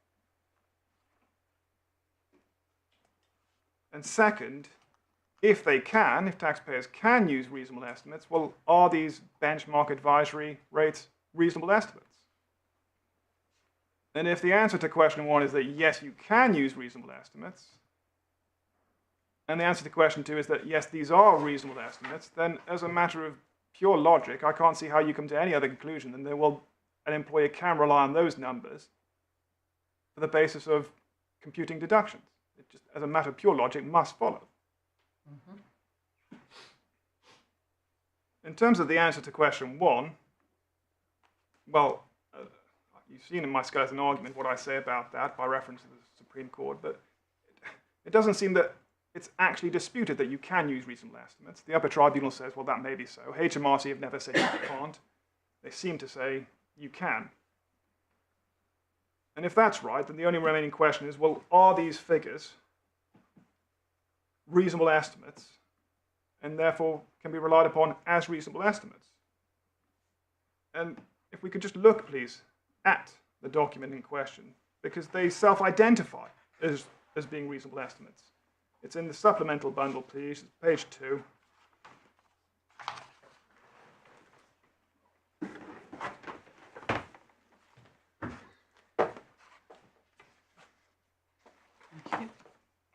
And second, if taxpayers can use reasonable estimates, well, are these benchmark advisory rates reasonable estimates? And if the answer to question 1 is that yes, you can use reasonable estimates, and the answer to question 2 is that yes, these are reasonable estimates, then as a matter of pure logic, I can't see how you come to any other conclusion than that, well, an employer can rely on those numbers for the basis of computing deductions. It just, as a matter of pure logic, must follow. In terms of the answer to question 1, well, you've seen in my skeleton argument what I say about that by reference to the Supreme Court, but it doesn't seem that it's actually disputed that you can use reasonable estimates. The Upper Tribunal says, well, that may be so. HMRC have never said you can't. They seem to say you can. And if that's right, then the only remaining question is, well, are these figures reasonable estimates and therefore can be relied upon as reasonable estimates? And if we could just look, please, at the document in question, because they self-identify as being reasonable estimates. It's in the supplemental bundle, please, it's page 2.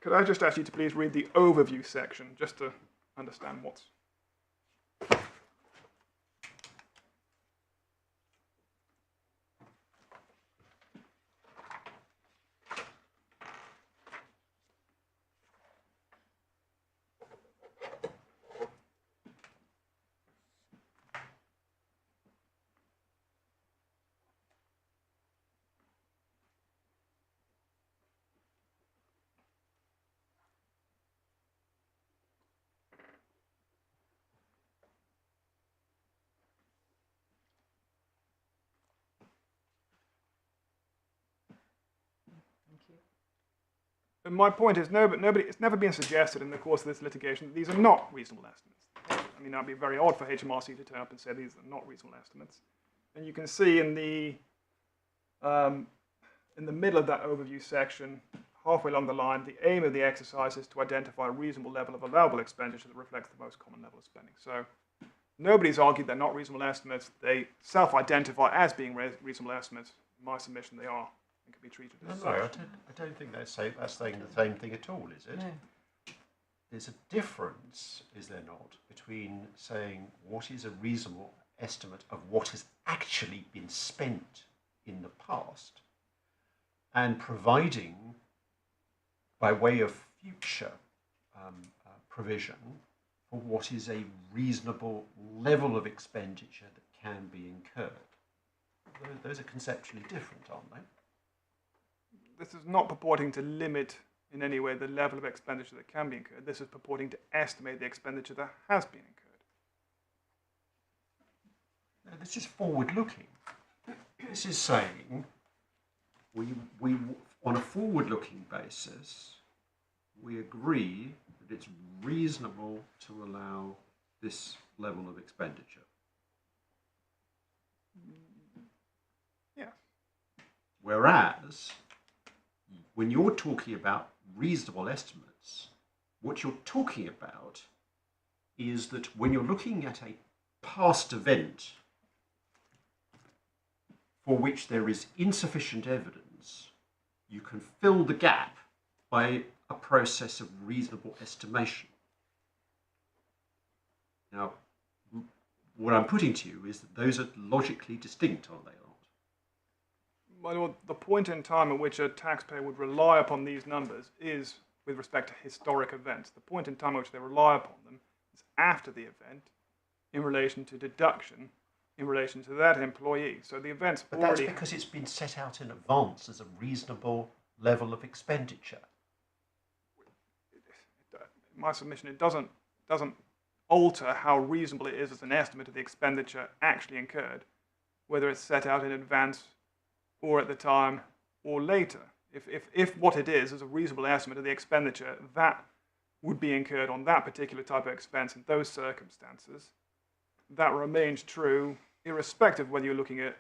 Could I just ask you to please read the overview section, just to understand what's... And my point is, it's never been suggested in the course of this litigation that these are not reasonable estimates. I mean, that would be very odd for HMRC to turn up and say these are not reasonable estimates. And you can see in the middle of that overview section, halfway along the line, the aim of the exercise is to identify a reasonable level of allowable expenditure that reflects the most common level of spending. So Nobody's argued they're not reasonable estimates. They self-identify as being reasonable estimates. In my submission, they are and can be treated as No, such. I don't think that's saying the same thing at all, is it? No. There's a difference, is there not, between saying what is a reasonable estimate of what has actually been spent in the past and providing, by way of future provision, for what is a reasonable level of expenditure that can be incurred. Those are conceptually different, aren't they? This is not purporting to limit in any way the level of expenditure that can be incurred. This is purporting to estimate the expenditure that has been incurred. No, this is forward-looking. This is saying we on a forward-looking basis, we agree that it's reasonable to allow this level of expenditure. Yeah. Whereas, when you're talking about reasonable estimates, what you're talking about is that when you're looking at a past event for which there is insufficient evidence, you can fill the gap by a process of reasonable estimation. Now, what I'm putting to you is that those are logically distinct, are they not? My lord, the point in time at which a taxpayer would rely upon these numbers is with respect to historic events. The point in time at which they rely upon them is after the event in relation to deduction in relation to that employee. So the event's But already... that's because it's been set out in advance as a reasonable level of expenditure. In my submission, it doesn't alter how reasonable it is as an estimate of the expenditure actually incurred, whether it's set out in advance or at the time or later. If what it is a reasonable estimate of the expenditure that would be incurred on that particular type of expense in those circumstances, that remains true irrespective of whether you're looking at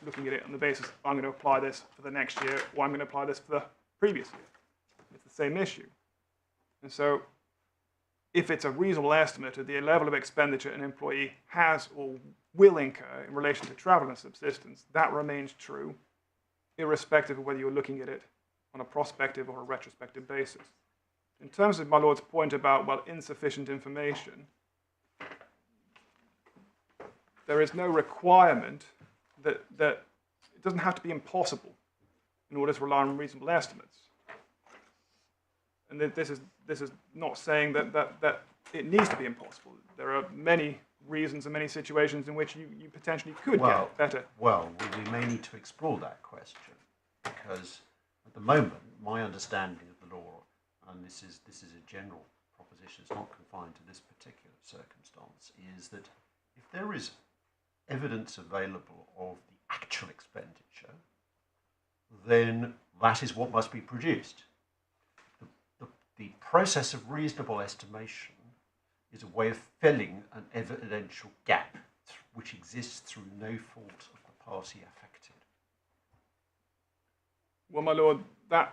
it on the basis, I'm going to apply this for the next year or I'm going to apply this for the previous year. It's the same issue. And so if it's a reasonable estimate of the level of expenditure an employee has or will incur in relation to travel and subsistence, that remains true, irrespective of whether you're looking at it on a prospective or a retrospective basis. In terms of my Lord's point about, well, insufficient information, there is no requirement that it doesn't have to be impossible in order to rely on reasonable estimates. And this is not saying that it needs to be impossible. There are many reasons and many situations in which you potentially could get better. Well, we may need to explore that question, because at the moment, my understanding of the law, and this is a general proposition, it's not confined to this particular circumstance, is that if there is evidence available of the actual expenditure, then that is what must be produced. The process of reasonable estimation is a way of filling an evidential gap which exists through no fault of the party affected. Well, my Lord, that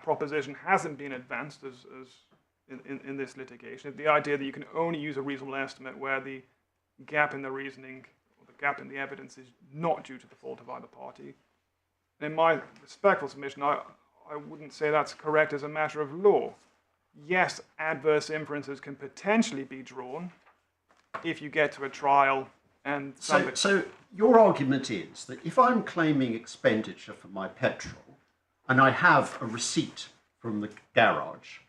proposition hasn't been advanced as in this litigation. The idea that you can only use a reasonable estimate where the gap in the reasoning or the gap in the evidence is not due to the fault of either party. In my respectful submission, I wouldn't say that's correct as a matter of law. Yes, adverse inferences can potentially be drawn if you get to a trial and somebody... So your argument is that if I'm claiming expenditure for my petrol and I have a receipt from the garage,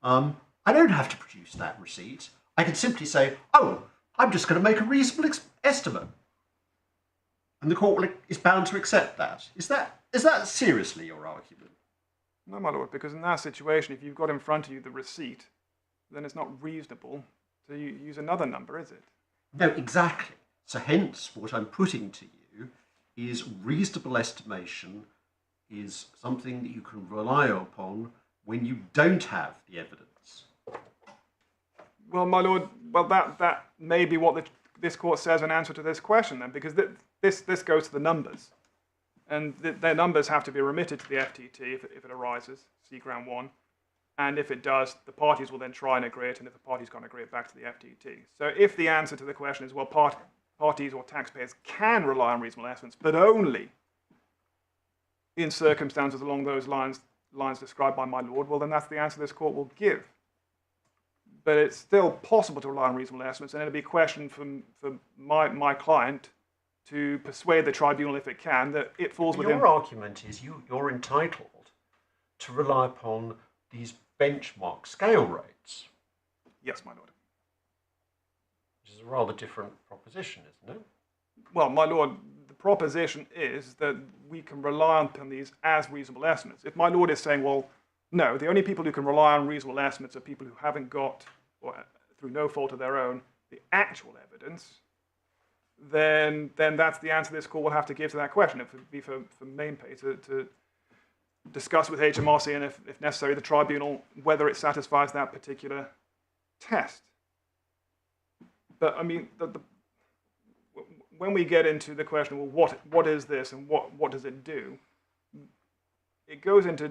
I don't have to produce that receipt. I can simply say, oh, I'm just going to make a reasonable estimate. And the court is bound to accept that. Is that seriously your argument? No, my Lord, because in that situation, if you've got in front of you the receipt, then it's not reasonable to use another number, is it? No, exactly. So hence, what I'm putting to you is reasonable estimation is something that you can rely upon when you don't have the evidence. Well, my Lord, that may be what this court says in answer to this question then, because this goes to the numbers. And their numbers have to be remitted to the FTT if it arises, see ground 1. And if it does, the parties will then try and agree it, and if the parties can't agree it, back to the FTT. So if the answer to the question is, well, parties or taxpayers can rely on reasonable estimates, but only in circumstances along those lines described by my lord, well, then that's the answer this court will give. But it's still possible to rely on reasonable estimates, and it'll be a question for my client to persuade the tribunal, if it can, that it falls within... Your argument is you're entitled to rely upon these benchmark scale rates. Yes, my lord. Which is a rather different proposition, isn't it? Well, my lord, the proposition is that we can rely upon these as reasonable estimates. If my lord is saying, well, no, the only people who can rely on reasonable estimates are people who haven't got, or through no fault of their own, the actual evidence, then that's the answer this court will have to give to that question. It would be for Mainpay to discuss with HMRC and, if necessary, the tribunal, whether it satisfies that particular test. But, I mean, when we get into the question, well, what is this and what does it do? It goes into,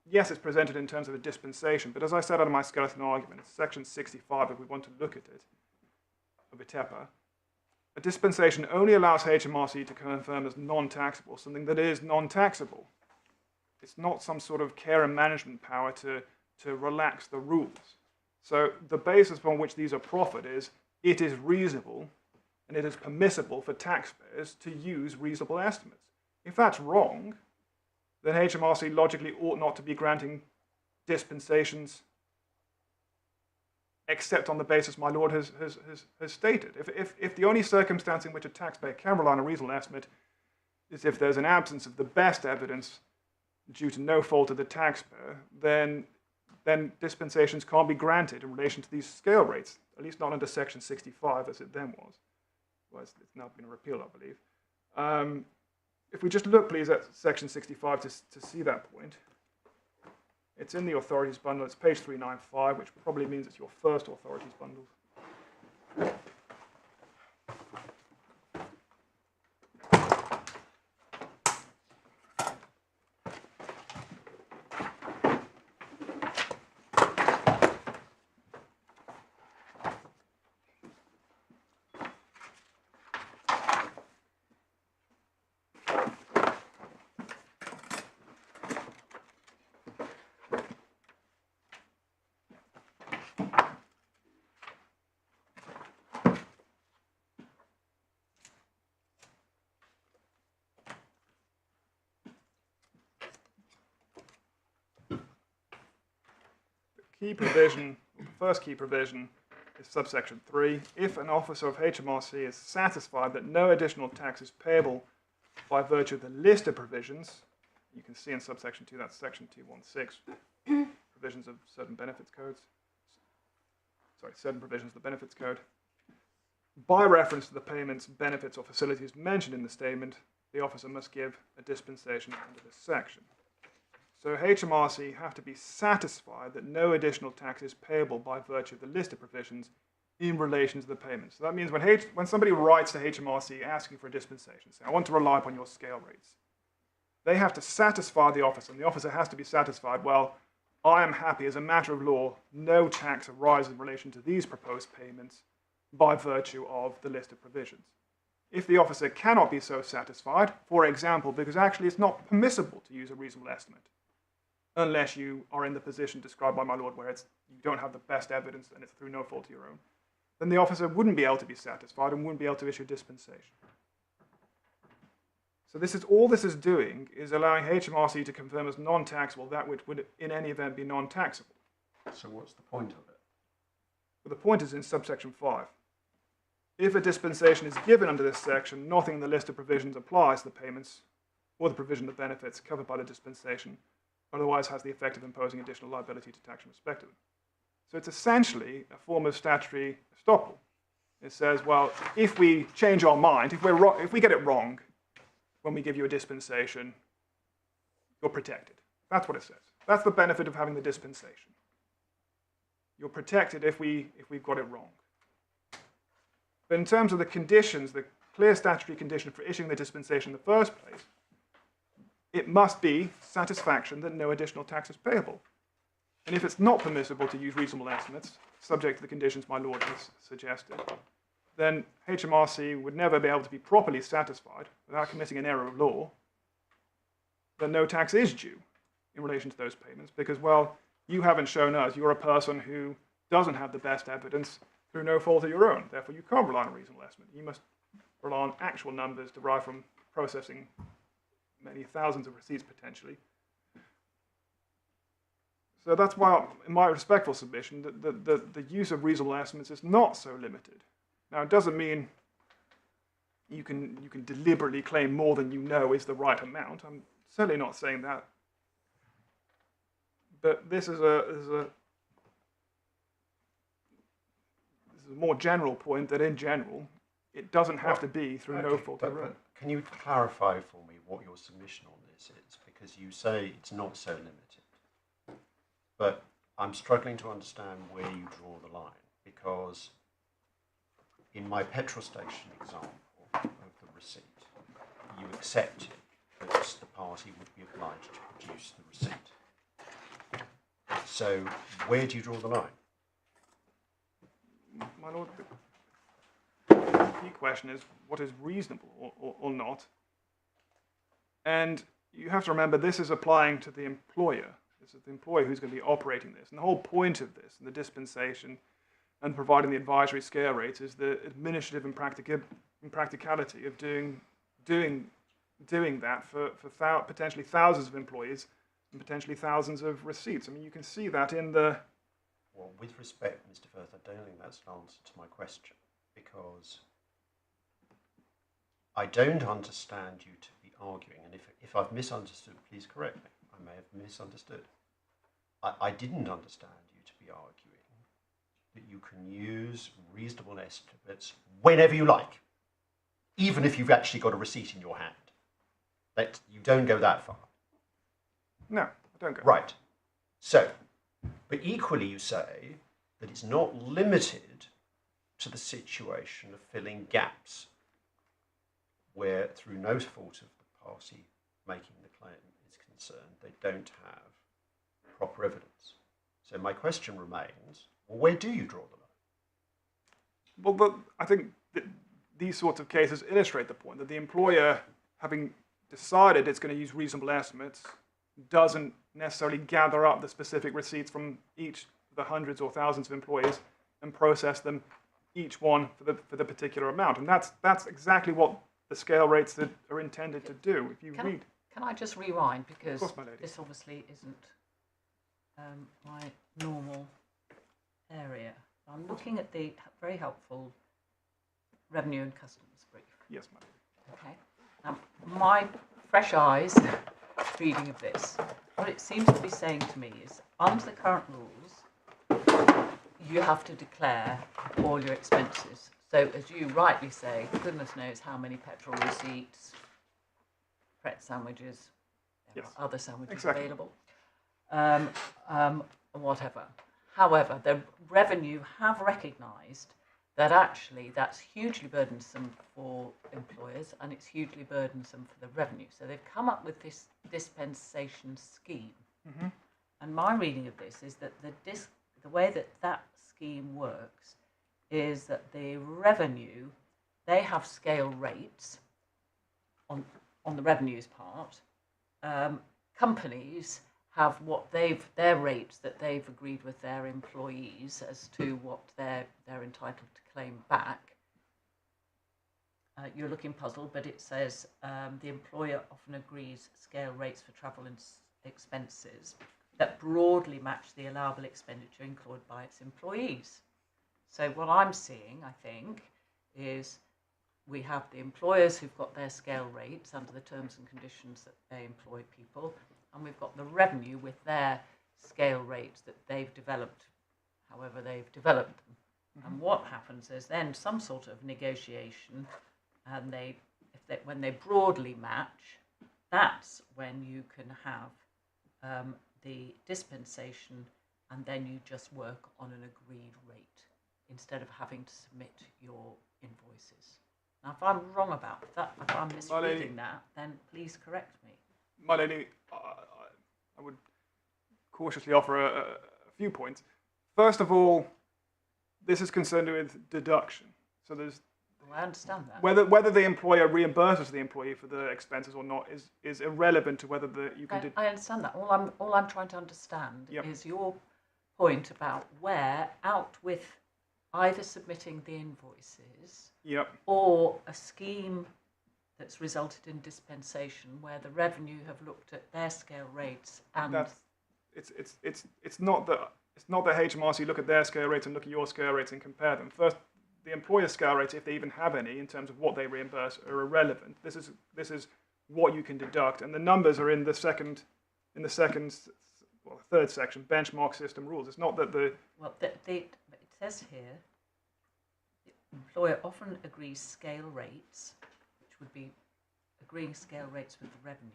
yes, it's presented in terms of a dispensation, but as I said out of my skeleton argument, it's section 65, if we want to look at it, of ITEPA, a dispensation only allows HMRC to confirm as non-taxable something that is non-taxable. It's not some sort of care and management power to relax the rules. So the basis upon which these are proffered is it is reasonable and it is permissible for taxpayers to use reasonable estimates. If that's wrong, then HMRC logically ought not to be granting dispensations except on the basis my lord has stated. If the only circumstance in which a taxpayer can rely on a reasonable estimate is if there's an absence of the best evidence due to no fault of the taxpayer, then dispensations can't be granted in relation to these scale rates, at least not under section 65 as it then was. Well, it's now been repealed, I believe. If we just look, please, at section 65 to see that point. It's in the authorities bundle. It's page 395, which probably means it's your first authorities bundle. Key provision, the first key provision is subsection 3. If an officer of HMRC is satisfied that no additional tax is payable by virtue of the list of provisions, you can see in subsection 2, that's section 216, provisions of certain benefits codes, certain provisions of the benefits code. By reference to the payments, benefits, or facilities mentioned in the statement, the officer must give a dispensation under this section. So HMRC have to be satisfied that no additional tax is payable by virtue of the list of provisions in relation to the payments. So that means when somebody writes to HMRC asking for a dispensation, say, I want to rely upon your scale rates, they have to satisfy the officer, and the officer has to be satisfied, well, I am happy as a matter of law, no tax arises in relation to these proposed payments by virtue of the list of provisions. If the officer cannot be so satisfied, for example, because actually it's not permissible to use a reasonable estimate, unless you are in the position described by my lord where you don't have the best evidence and it's through no fault of your own, then the officer wouldn't be able to be satisfied and wouldn't be able to issue dispensation. So all this is doing is allowing HMRC to confirm as non-taxable that which would in any event be non-taxable. So what's the point of it? Well, the point is in subsection 5. If a dispensation is given under this section, nothing in the list of provisions applies to the payments or the provision of benefits covered by the dispensation, otherwise has the effect of imposing additional liability to tax in respect of it. So it's essentially a form of statutory estoppel. It says, well, if we change our mind, if we get it wrong when we give you a dispensation, you're protected. That's what it says. That's the benefit of having the dispensation. You're protected if we've got it wrong. But in terms of the conditions, the clear statutory condition for issuing the dispensation in the first place, it must be satisfaction that no additional tax is payable. And if it's not permissible to use reasonable estimates, subject to the conditions my lord has suggested, then HMRC would never be able to be properly satisfied without committing an error of law that no tax is due in relation to those payments because, well, you haven't shown us you're a person who doesn't have the best evidence through no fault of your own. Therefore, you can't rely on a reasonable estimate. You must rely on actual numbers derived from processing many thousands of receipts potentially. So that's why, in my respectful submission, the use of reasonable estimates is not so limited. Now, it doesn't mean you can deliberately claim more than you know is the right amount. I'm certainly not saying that. But this is a more general point that, in general, it doesn't have to be through no fault of your own. Can you clarify for me what your submission on this is? Because you say it's not so limited. But I'm struggling to understand where you draw the line. Because in my petrol station example of the receipt, you accepted that the party would be obliged to produce the receipt. So where do you draw the line? My lord, the key question is what is reasonable or not. And you have to remember this is applying to the employer. This is the employer who's going to be operating this. And the whole point of this, and the dispensation, and providing the advisory scale rates is the administrative impracticality of doing that for potentially thousands of employees and potentially thousands of receipts. I mean, you can see that in the... Well, with respect, Mr. Firth, I don't think that's an answer to my question, because I don't understand you to be arguing, and if I've misunderstood, please correct me. I may have misunderstood. I didn't understand you to be arguing that you can use reasonable estimates whenever you like, even if you've actually got a receipt in your hand. That you don't go that far. No, I don't go. Right. So, but equally you say that it's not limited to the situation of filling gaps where, through no fault of the party making the claim is concerned, they don't have proper evidence. So my question remains, well, where do you draw the line? Well, I think that these sorts of cases illustrate the point that the employer, having decided it's going to use reasonable estimates, doesn't necessarily gather up the specific receipts from each of the hundreds or thousands of employees and process them, each one for the particular amount. And that's exactly what the scale rates that are intended to do. If you read... Can I just rewind, because Of course, my lady. this obviously isn't my normal area. I'm looking at the very helpful Revenue and Customs brief. Yes, ma'am. Okay. My fresh eyes reading of this, what it seems to be saying to me is, under the current rules, you have to declare all your expenses. So, as you rightly say, goodness knows how many petrol receipts, Pret sandwiches, there Yes. are other sandwiches Exactly. available, whatever. However, the revenue have recognised that actually that's hugely burdensome for employers and it's hugely burdensome for the revenue. So they've come up with this dispensation scheme. Mm-hmm. And my reading of this is that the way that scheme works is that the revenue, they have scale rates on the revenues part. Companies have their rates that they've agreed with their employees as to what they're entitled to claim back. You're looking puzzled, but it says the employer often agrees scale rates for travel and expenses that broadly match the allowable expenditure incurred by its employees. So what I'm seeing, I think, is we have the employers who've got their scale rates under the terms and conditions that they employ people, and we've got the revenue with their scale rates that they've developed, however they've developed them. Mm-hmm. And what happens is then some sort of negotiation, and when they broadly match, that's when you can have the dispensation, and then you just work on an agreed rate instead of having to submit your invoices. Now, if I'm wrong about that, if I'm misreading that, then please correct me. My lady, I would cautiously offer few points. First of all, this is concerned with deduction. So there's Well, I understand that. whether the employer reimburses the employee for the expenses or not is irrelevant to whether you can. I understand that. All I'm trying to understand Yep. is your point about where, out with either submitting the invoices Yep. or a scheme that's resulted in dispensation where the revenue have looked at their scale rates and It's not that HMRC look at their scale rates and look at your scale rates and compare them. First, the employer scale rates, if they even have any, in terms of what they reimburse, are irrelevant. This is what you can deduct, and the numbers are in the third section, benchmark system rules. It's not that it says here, the employer often agrees scale rates, which would be agreeing scale rates with the revenue,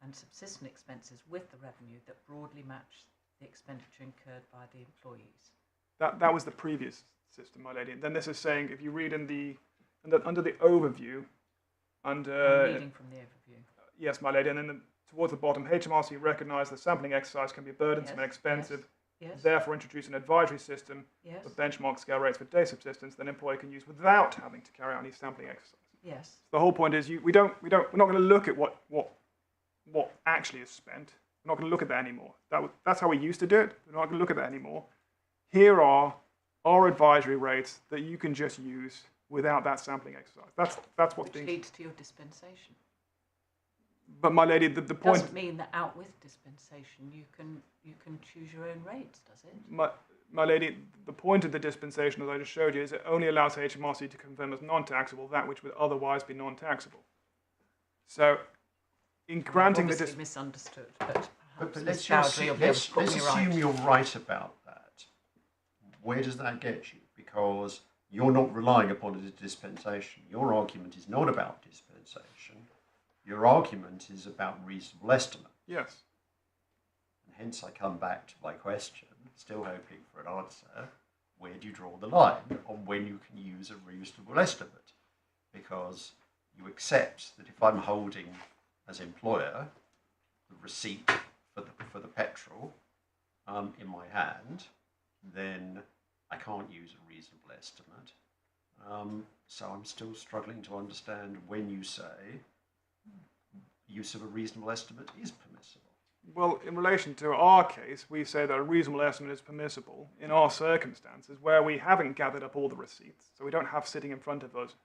and subsistence expenses with the revenue that broadly match the expenditure incurred by the employees. that was the previous system, my lady. And then this is saying, if you read under the overview, I'm reading from the overview. yes, my lady, and then towards the bottom, HMRC recognise the sampling exercise can be burdensome and expensive. Yes. Therefore, introduce an advisory system Yes. with benchmark scale rates for day subsistence that an employer can use without having to carry out any sampling exercise. Yes. The whole point is we're not going to look at what actually is spent. We're not going to look at that anymore. That's how we used to do it. We're not going to look at that anymore. Here are our advisory rates that you can just use without that sampling exercise. That's what's Which being. leads to your dispensation. But my lady, the point. Doesn't mean that out with dispensation you can choose your own rates, does it? My lady, the point of the dispensation, as I just showed you, is it only allows HMRC to confirm as non-taxable that which would otherwise be non-taxable. So, in granting the obviously misunderstood, but perhaps But Ms. let's Chowdhury will be able to put me assume right. you're right about that. Where does that get you? Because you're not relying upon a dispensation. Your argument is not about dispensation. Your argument is about reasonable estimate. yes. And hence I come back to my question, still hoping for an answer. Where do you draw the line on when you can use a reasonable estimate? Because you accept that if I'm holding, as employer, the receipt for the petrol in my hand, then I can't use a reasonable estimate. So I'm still struggling to understand when you say use of a reasonable estimate is permissible. Well, in relation to our case, we say that a reasonable estimate is permissible in our circumstances where we haven't gathered up all the receipts. So we don't have sitting in front of us,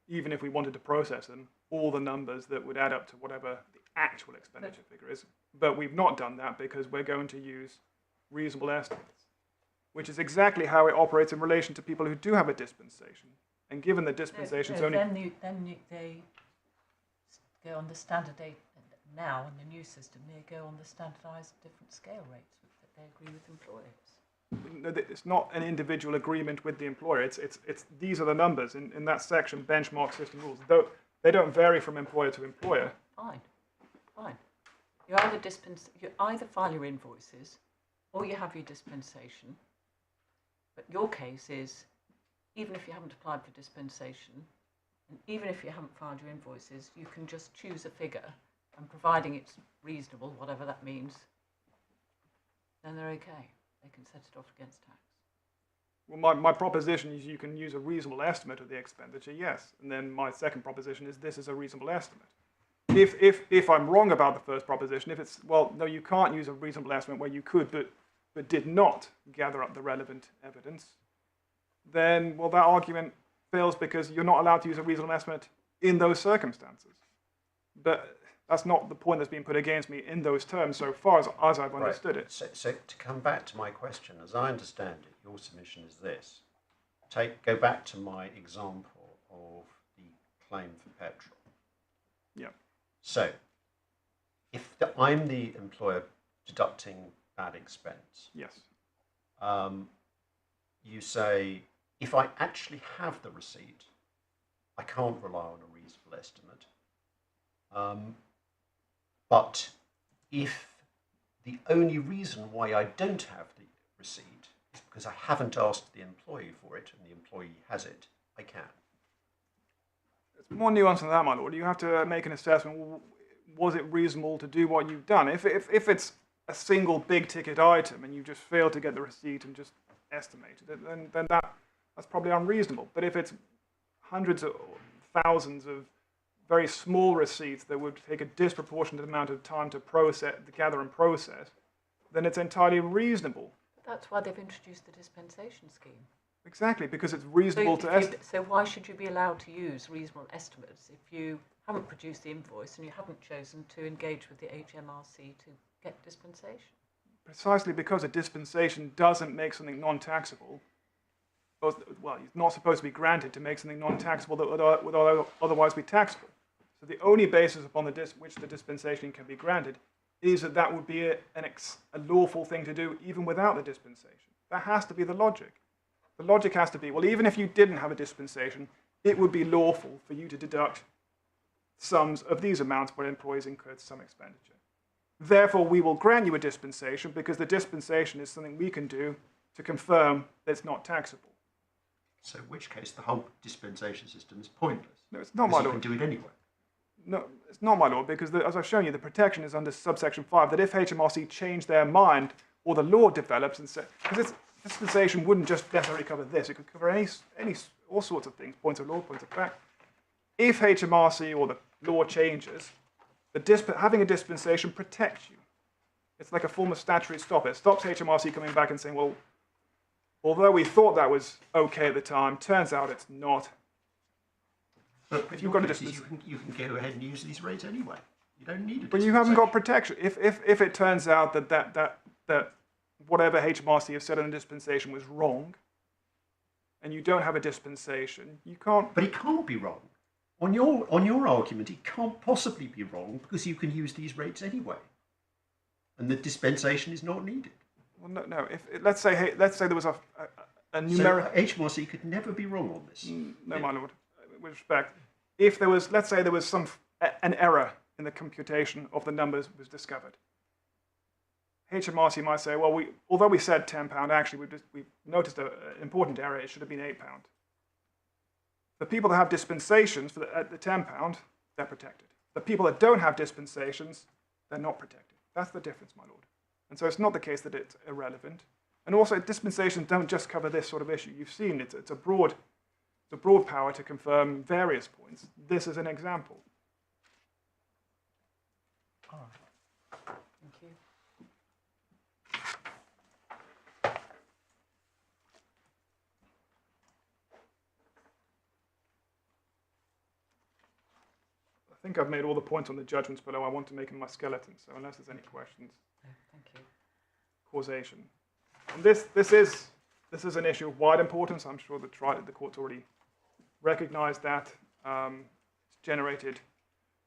even if we wanted to process them, all the numbers that would add up to whatever the actual expenditure figure is. But we've not done that because we're going to use reasonable estimates, which is exactly how it operates in relation to people who do have a dispensation. And given the dispensation's only... Then they go on the standard date now in the new system. They go on the standardised different scale rates that they agree with employers. It's not an individual agreement with the employer. It's these are the numbers in that section, benchmark system rules. Though they don't vary from employer to employer. Fine. You either file your invoices or you have your dispensation. But your case is, even if you haven't applied for dispensation, and even if you haven't filed your invoices, you can just choose a figure, and providing it's reasonable, whatever that means, then they're okay. They can set it off against tax. Well, my proposition is you can use a reasonable estimate of the expenditure, yes. And then my second proposition is this is a reasonable estimate. If I'm wrong about the first proposition, if it's, well, no, you can't use a reasonable estimate where you could, but did not gather up the relevant evidence, then, well, that argument fails because you're not allowed to use a reasonable estimate in those circumstances. But that's not the point that's being put against me in those terms so far as I've understood it. So to come back to my question, as I understand it, your submission is this. Go back to my example of the claim for petrol. Yeah. So, if I'm the employer deducting that expense, Yes. you say, if I actually have the receipt, I can't rely on a reasonable estimate. But if the only reason why I don't have the receipt is because I haven't asked the employee for it and the employee has it, I can. It's more nuanced than that, my lord. You have to make an assessment. Was it reasonable to do what you've done? If it's a single big ticket item and you just fail to get the receipt and just estimate it, then that's probably unreasonable. But if it's hundreds of thousands of very small receipts that would take a disproportionate amount of time to gather and process, then it's entirely reasonable. That's why they've introduced the dispensation scheme. Exactly, because it's reasonable to estimate. So why should you be allowed to use reasonable estimates if you haven't produced the invoice and you haven't chosen to engage with the HMRC to get dispensation? Precisely because a dispensation doesn't make something non-taxable. Well, it's not supposed to be granted to make something non-taxable that would otherwise be taxable. So the only basis upon which the dispensation can be granted is that would be a lawful thing to do even without the dispensation. That has to be the logic. The logic has to be, well, even if you didn't have a dispensation, it would be lawful for you to deduct sums of these amounts where employees incurred some expenditure. Therefore, we will grant you a dispensation because the dispensation is something we can do to confirm that it's not taxable. So in which case the whole dispensation system is pointless. No, it's not my You law. can do it anyway. No, it's not my law because, as I've shown you, the protection is under subsection 5 that if HMRC change their mind or the law develops and says, because dispensation wouldn't just necessarily cover this, it could cover all sorts of things, points of law, points of fact. If HMRC or the law changes, having a dispensation protects you. It's like a form of statutory stop. It stops HMRC coming back and saying, well, although we thought that was okay at the time, turns out it's not. But if you've got a you can go ahead and use these rates anyway. You don't need a But you haven't got protection. If it turns out that whatever HMRC has said in the dispensation was wrong, and you don't have a dispensation, you can't. But it can't be wrong. On your argument, it can't possibly be wrong because you can use these rates anyway, and the dispensation is not needed. Well, no. Let's say there was a numeric. So HMRC could never be wrong on this. No, my lord. With respect, if there was, let's say there was an error in the computation of the numbers was discovered, HMRC might say, well, although we said £10, actually we noticed an important error. It should have been £8. The people that have dispensations at the £10, they're protected. The people that don't have dispensations, they're not protected. That's the difference, my lord. And so it's not the case that it's irrelevant. And also, dispensations don't just cover this sort of issue. You've seen it's a broad power to confirm various points. This is an example. All right. Thank you. I think I've made all the points on the judgments below I want to make in my skeleton, so unless there's any questions. No, thank you. Causation. And this is an issue of wide importance. I'm sure the court's already recognized that. It's generated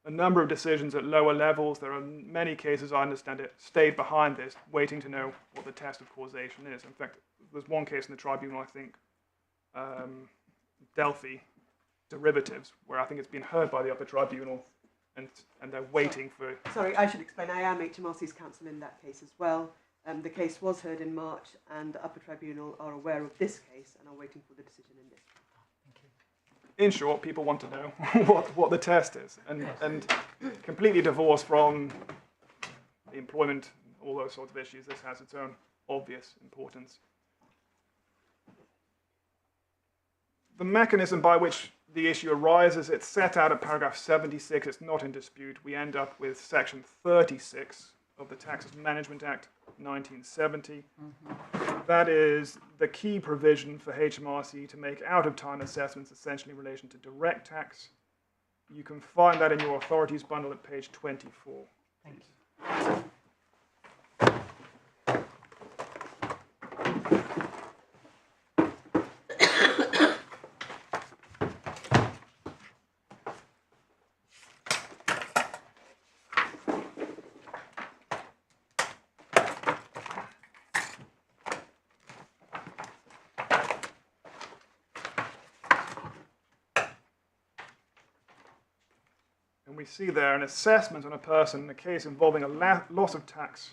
a number of decisions at lower levels. There are many cases, I understand it, stayed behind this, waiting to know what the test of causation is. In fact, there's one case in the tribunal, I think, Delphi derivatives, where I think it's been heard by the Upper Tribunal, and they're waiting for... Sorry, I should explain. I am HMRC's counsel in that case as well. The case was heard in March, and the Upper Tribunal are aware of this case and are waiting for the decision in this. Thank you. In short, people want to know what the test is, and completely divorced from the employment, all those sorts of issues, this has its own obvious importance. The mechanism by which the issue arises, it's set out at paragraph 76, it's not in dispute. We end up with section 36 of the Taxes Management Act 1970. That is the key provision for HMRC to make out-of-time assessments essentially in relation to direct tax. You can find that in your authorities bundle at page 24. Thank you. We see there an assessment on a person in a case involving a loss of tax,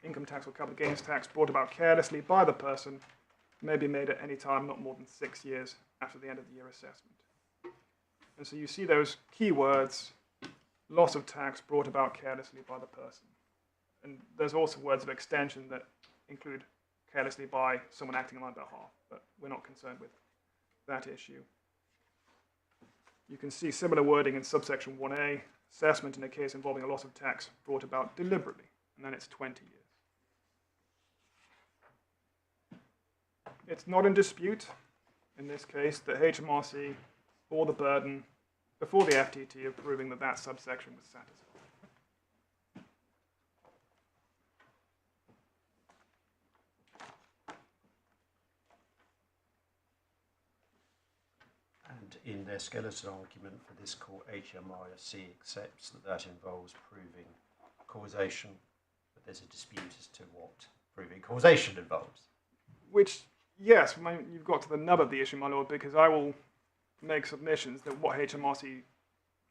income tax or capital gains tax brought about carelessly by the person may be made at any time not more than 6 years after the end of the year assessment. And so you see those key words, loss of tax brought about carelessly by the person. And there's also words of extension that include carelessly by someone acting on my behalf, but we're not concerned with that issue. You can see similar wording in subsection 1A, assessment in a case involving a loss of tax brought about deliberately, and then it's 20 years. It's not in dispute, in this case, that HMRC bore the burden before the FTT of proving that that subsection was satisfied. And in their skeleton argument for this court, HMRC accepts that that involves proving causation, but there's a dispute as to what proving causation involves. Which, yes, you've got to the nub of the issue, my lord, because I will make submissions that what HMRC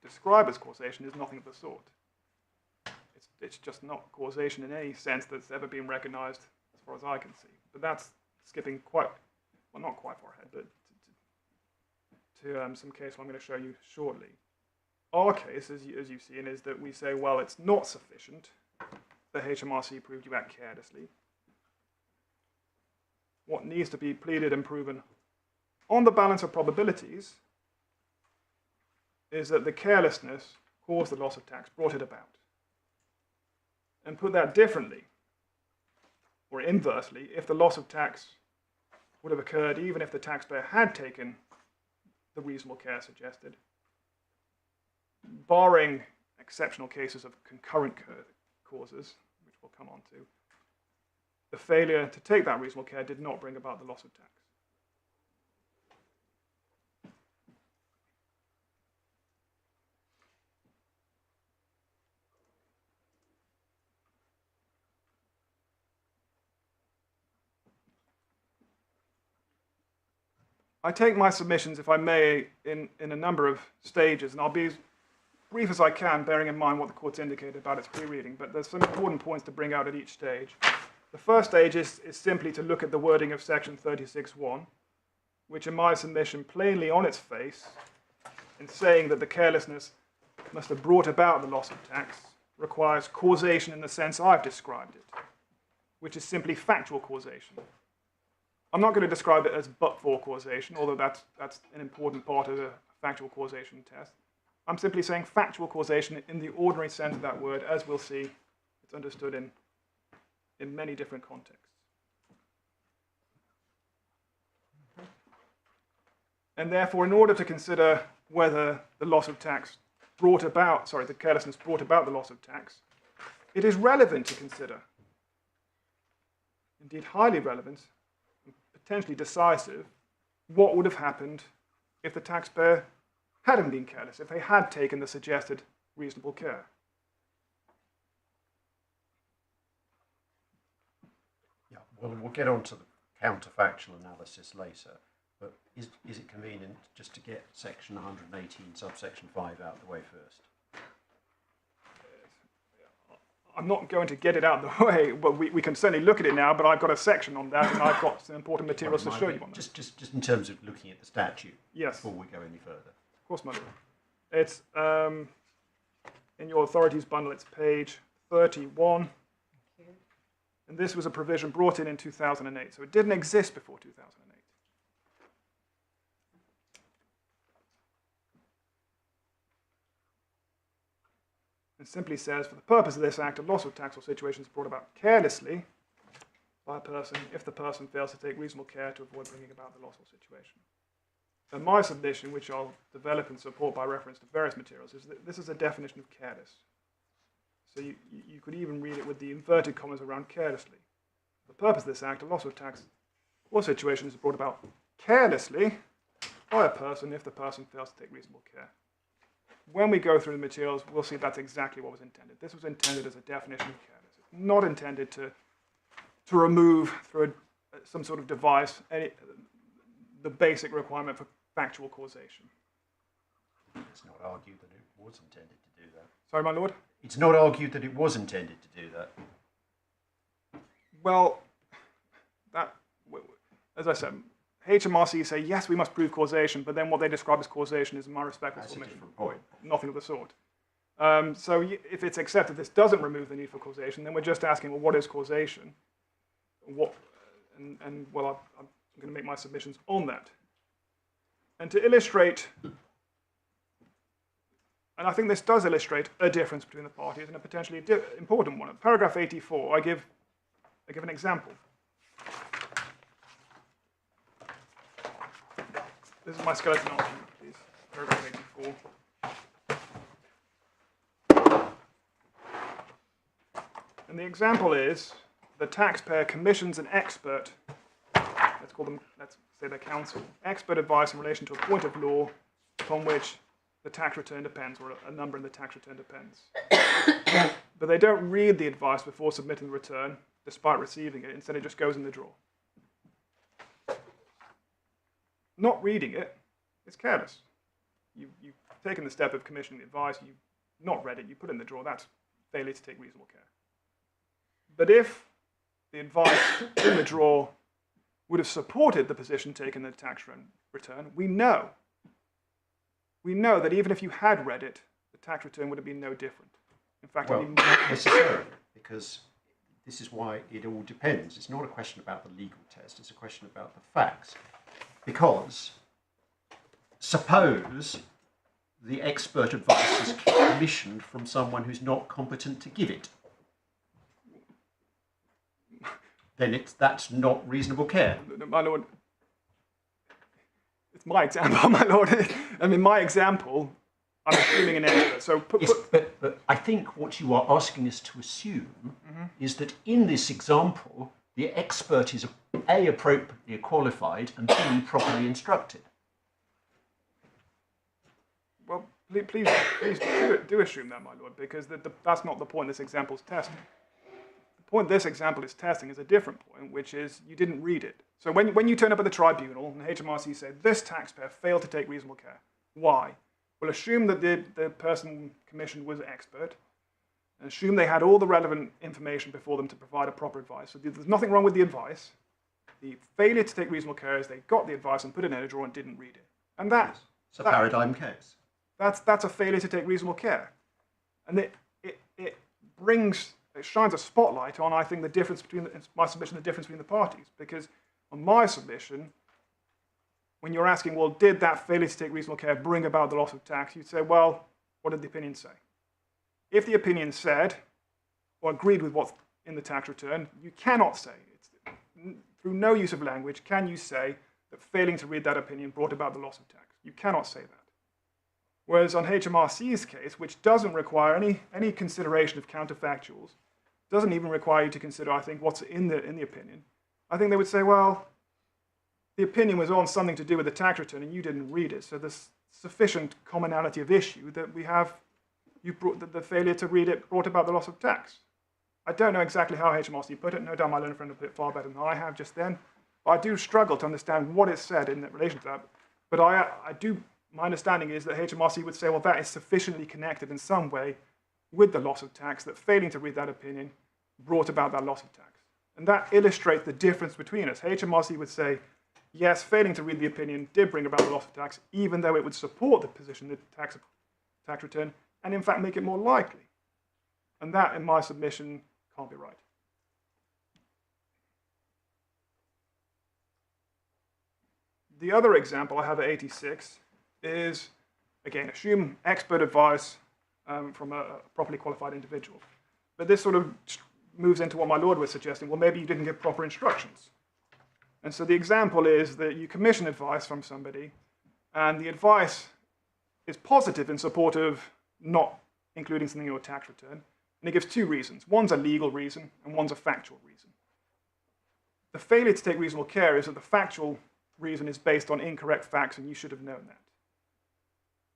describe as causation is nothing of the sort. It's just not causation in any sense that's ever been recognised, as far as I can see. But that's skipping quite, well, not quite far ahead, but to some case I'm going to show you shortly. Our case, as you've seen, is that we say, well, it's not sufficient that HMRC proved you act carelessly. What needs to be pleaded and proven on the balance of probabilities is that the carelessness caused the loss of tax, brought it about. And put that differently, or inversely, if the loss of tax would have occurred even if the taxpayer had taken the reasonable care suggested, barring exceptional cases of concurrent causes, which we'll come on to, the failure to take that reasonable care did not bring about the loss of tax. I take my submissions, if I may, in a number of stages, and I'll be as brief as I can, bearing in mind what the court's indicated about its pre-reading, but there's some important points to bring out at each stage. The first stage is simply to look at the wording of section 36(1), which in my submission, plainly on its face, in saying that the carelessness must have brought about the loss of tax, requires causation in the sense I've described it, which is simply factual causation. I'm not going to describe it as but-for causation, although that's an important part of the factual causation test. I'm simply saying factual causation in the ordinary sense of that word. As we'll see, it's understood in many different contexts. And therefore, in order to consider whether the loss of tax brought about, the carelessness brought about the loss of tax, it is relevant to consider, indeed highly relevant, potentially decisive, what would have happened if the taxpayer hadn't been careless, if they had taken the suggested reasonable care. Yeah, well, we'll get on to the counterfactual analysis later, but is it convenient just to get section 118, subsection 5 out of the way first? I'm not going to get it out of the way, but we can certainly look at it now, but I've got a section on that, and I've got some important materials to show you on that. Just in terms of looking at the statute, yes, before we go any further. Of course, my lord. It's in your authorities bundle, it's page 31. And this was a provision brought in 2008, so it didn't exist before 2008. It simply says, for the purpose of this act, a loss of tax or situation is brought about carelessly by a person if the person fails to take reasonable care to avoid bringing about the loss or situation. And my submission, which I'll develop and support by reference to various materials, is that this is a definition of careless. So you could even read it with the inverted commas around carelessly. For the purpose of this act, a loss of tax or situation is brought about carelessly by a person if the person fails to take reasonable care. When we go through the materials, we'll see that's exactly what was intended. This was intended as a definition of careless. It's not intended to remove through some sort of device the basic requirement for factual causation. It's not argued that it was intended to do that. Sorry, my lord? It's not argued that it was intended to do that. Well, as I said, HMRC say, yes, we must prove causation, but then what they describe as causation is, in my respectful That's a submission, different point. nothing of the sort. So if it's accepted this doesn't remove the need for causation, then we're just asking, well, what is causation? And well, I'm going to make my submissions on that. And to illustrate, and I think this does illustrate a difference between the parties and a potentially important one. At paragraph 84, I give an example. This is my skeleton argument, please. Paragraph 84. And the example is the taxpayer commissions an expert, let's say the counsel, expert advice in relation to a point of law upon which the tax return depends, or a number in the tax return depends. But they don't read the advice before submitting the return, despite receiving it. Instead, it just goes in the drawer. Not reading it is careless. You've taken the step of commissioning the advice, you've not read it, you put it in the drawer. That's failure to take reasonable care. But if the advice in the drawer would have supported the position taken in the tax return, we know that even if you had read it, the tax return would have been no different. In fact, Well, not necessarily, because this is why it all depends. It's not a question about the legal test, it's a question about the facts. Because suppose the expert advice is commissioned from someone who's not competent to give it. Then that's not reasonable care. My lord, it's my example, my lord. I mean, my example, I'm assuming an expert. So Yes, but I think what you are asking us to assume is that in this example, the expert is A, appropriately qualified, and B, properly instructed. well, please do assume that, my lord, because that's not the point this example's testing. The point this example is testing is a different point, which is you didn't read it. So when you turn up at the tribunal and HMRC say, this taxpayer failed to take reasonable care, why? Well, assume that the person commissioned was an expert, and assume they had all the relevant information before them to provide a proper advice. So there's nothing wrong with the advice. The failure to take reasonable care is they got the advice and put it in a drawer and didn't read it. And It's a paradigm case. that's a failure to take reasonable care. And it shines a spotlight on, I think, the difference between, my submission, the difference between the parties. Because on my submission, when you're asking, well, did that failure to take reasonable care bring about the loss of tax? You'd say, well, what did the opinion say? If the opinion said, or agreed with what's in the tax return, you cannot say, through no use of language, can you say that failing to read that opinion brought about the loss of tax. You cannot say that. Whereas on HMRC's case, which doesn't require any consideration of counterfactuals, doesn't even require you to consider, I think, what's in the opinion, I think they would say, well, the opinion was on something to do with the tax return and you didn't read it, so there's sufficient commonality of issue that we have, the failure to read it brought about the loss of tax. I don't know exactly how HMRC put it, no doubt my learned friend will put it far better than I have just then, but I do struggle to understand what it said in relation to that. But my understanding is that HMRC would say, well, that is sufficiently connected in some way with the loss of tax that failing to read that opinion brought about that loss of tax. And that illustrates the difference between us. HMRC would say, yes, failing to read the opinion did bring about the loss of tax, even though it would support the position of the tax return, and in fact make it more likely. And that, in my submission, can't be right. The other example I have at 86 is, again, assume expert advice from a properly qualified individual. But this sort of moves into what my lord was suggesting. Well, maybe you didn't give proper instructions. And so the example is that you commission advice from somebody, and the advice is positive in support of not including something in your tax return. And it gives two reasons. One's a legal reason, and one's a factual reason. The failure to take reasonable care is that the factual reason is based on incorrect facts, and you should have known that.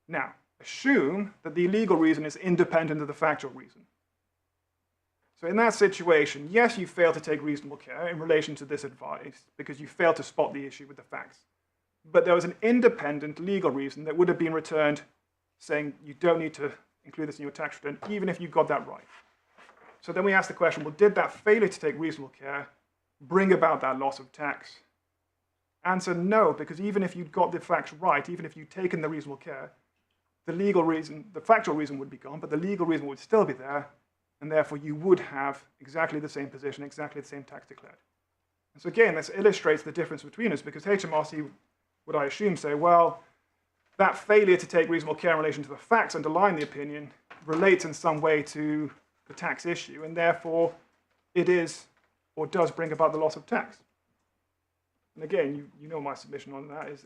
Now, assume that the legal reason is independent of the factual reason. So in that situation, yes, you fail to take reasonable care in relation to this advice because you failed to spot the issue with the facts. But there was an independent legal reason that would have been returned saying you don't need to include this in your tax return, even if you got that right. So then we ask the question, well, did that failure to take reasonable care bring about that loss of tax? Answer, no, because even if you'd got the facts right, even if you'd taken the reasonable care, the legal reason, the factual reason would be gone, but the legal reason would still be there, and therefore you would have exactly the same position, exactly the same tax declared. And so again, this illustrates the difference between us, because HMRC would, I assume, say, well, that failure to take reasonable care in relation to the facts underlying the opinion relates in some way to the tax issue, and therefore it is or does bring about the loss of tax. And again, you know my submission on that is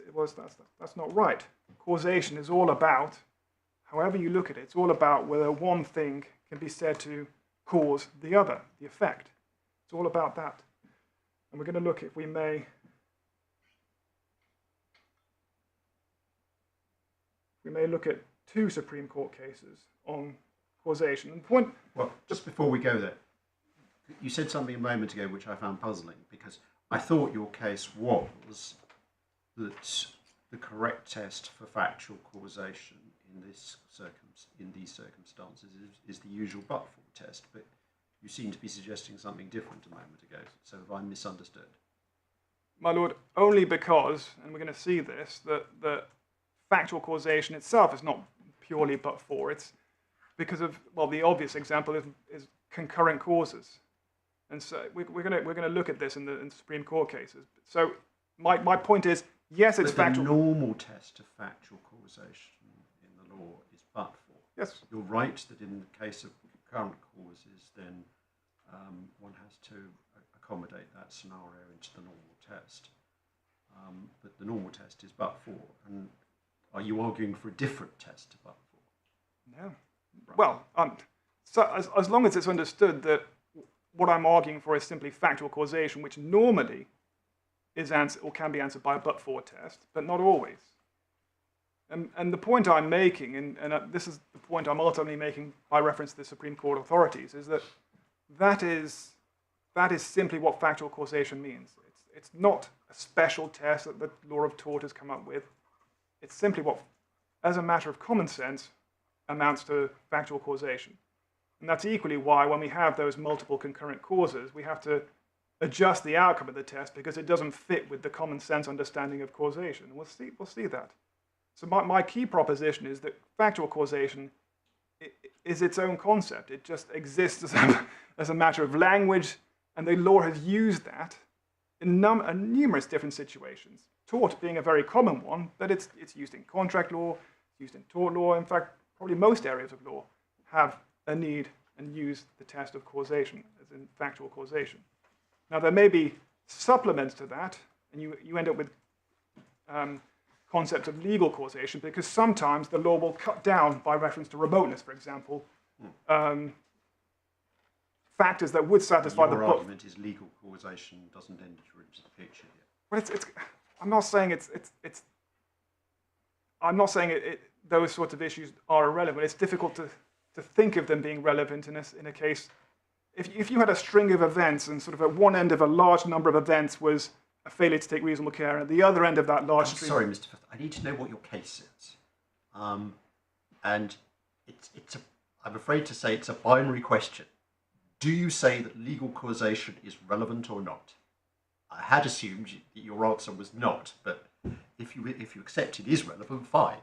that's not right. Causation is all about, however you look at it, it's all about whether one thing can be said to cause the other, the effect. It's all about that. And we're going to look, if we may, look at two Supreme Court cases on causation. And point. Well, just before we go there, you said something a moment ago which I found puzzling, because I thought your case was that the correct test for factual causation in these circumstances is the usual but-for test, but you seem to be suggesting something different a moment ago. So have I misunderstood? My Lord, only because, and we're going to see this, that factual causation itself is not purely but-for. It's because of, well, the obvious example is concurrent causes. And so we're going to look at this in the Supreme Court cases. So my point is, yes, it's but factual. The normal test of factual causation in the law is but-for. Yes. You're right that in the case of concurrent causes, then one has to accommodate that scenario into the normal test. But the normal test is but-for. And are you arguing for a different test to but-for? No. Right. Well, so as long as it's understood that what I'm arguing for is simply factual causation, which normally is answered or can be answered by a but-for test, but not always. And the point I'm making, and this is the point I'm ultimately making by reference to the Supreme Court authorities, is that is simply what factual causation means. It's not a special test that the law of tort has come up with. It's simply what, as a matter of common sense, amounts to factual causation. And that's equally why when we have those multiple concurrent causes, we have to adjust the outcome of the test because it doesn't fit with the common sense understanding of causation. We'll see that. So my key proposition is that factual causation is its own concept. It just exists as a matter of language, and the law has used that in numerous different situations. Tort being a very common one, but it's used in contract law, it's used in tort law. In fact, probably most areas of law have a need and use the test of causation, as in factual causation. Now, there may be supplements to that, and you end up with concepts of legal causation, because sometimes the law will cut down, by reference to remoteness, for example, factors that would satisfy Your argument is legal causation doesn't enter into the picture here. Well, I'm not saying I'm not saying those sorts of issues are irrelevant. It's difficult to think of them being relevant in a case. If you had a string of events and sort of at one end of a large number of events was a failure to take reasonable care, and at the other end of that large string... Sorry, Mr. Firth, I need to know what your case is. And I'm afraid to say it's a binary question. Do you say that legal causation is relevant or not? I had assumed that your answer was not, but if you accept it is relevant, fine.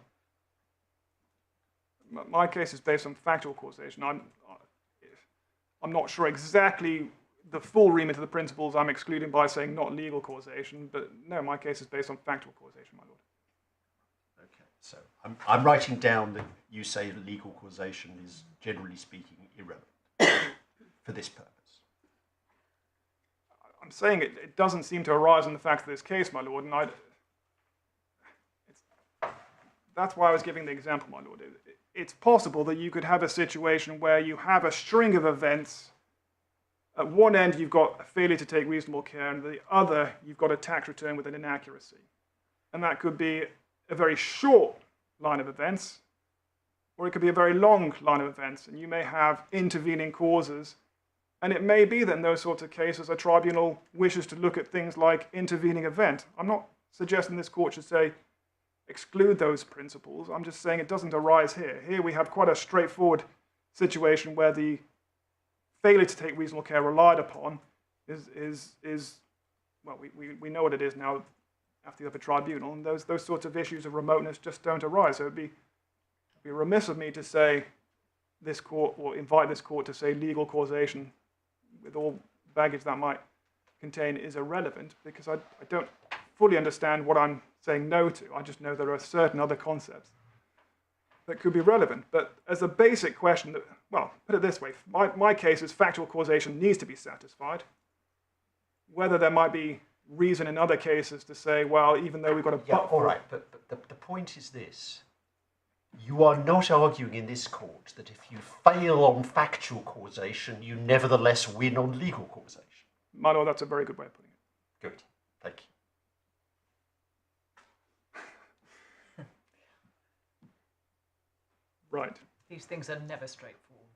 My case is based on factual causation. I'm not sure exactly the full remit of the principles I'm excluding by saying not legal causation, but no, my case is based on factual causation, my lord. Okay, so I'm writing down that you say that legal causation is, generally speaking, irrelevant for this purpose. I'm saying it doesn't seem to arise in the facts of this case, my lord, and that's why I was giving the example, my lord. It's possible that you could have a situation where you have a string of events. At one end, you've got a failure to take reasonable care, and at the other, you've got a tax return with an inaccuracy. And that could be a very short line of events, or it could be a very long line of events, and you may have intervening causes. And it may be that in those sorts of cases, a tribunal wishes to look at things like intervening event. I'm not suggesting this court should say, exclude those principles. I'm just saying it doesn't arise here. Here we have quite a straightforward situation where the failure to take reasonable care relied upon is well, we know what it is now after the Upper Tribunal, and those sorts of issues of remoteness just don't arise. So it'd be be remiss of me to say this court, or invite this court to say legal causation, with all baggage that might contain, is irrelevant, because I don't fully understand what I'm saying no to. I just know there are certain other concepts that could be relevant. But as a basic question, that, well, put it this way, my case is factual causation needs to be satisfied. Whether there might be reason in other cases to say, well, even though we've got a Yeah, but all right, but the point is this. You are not arguing in this court that if you fail on factual causation, you nevertheless win on legal causation. My lord, that's a very good way of putting it. Good, thank you. Right. These things are never straightforward.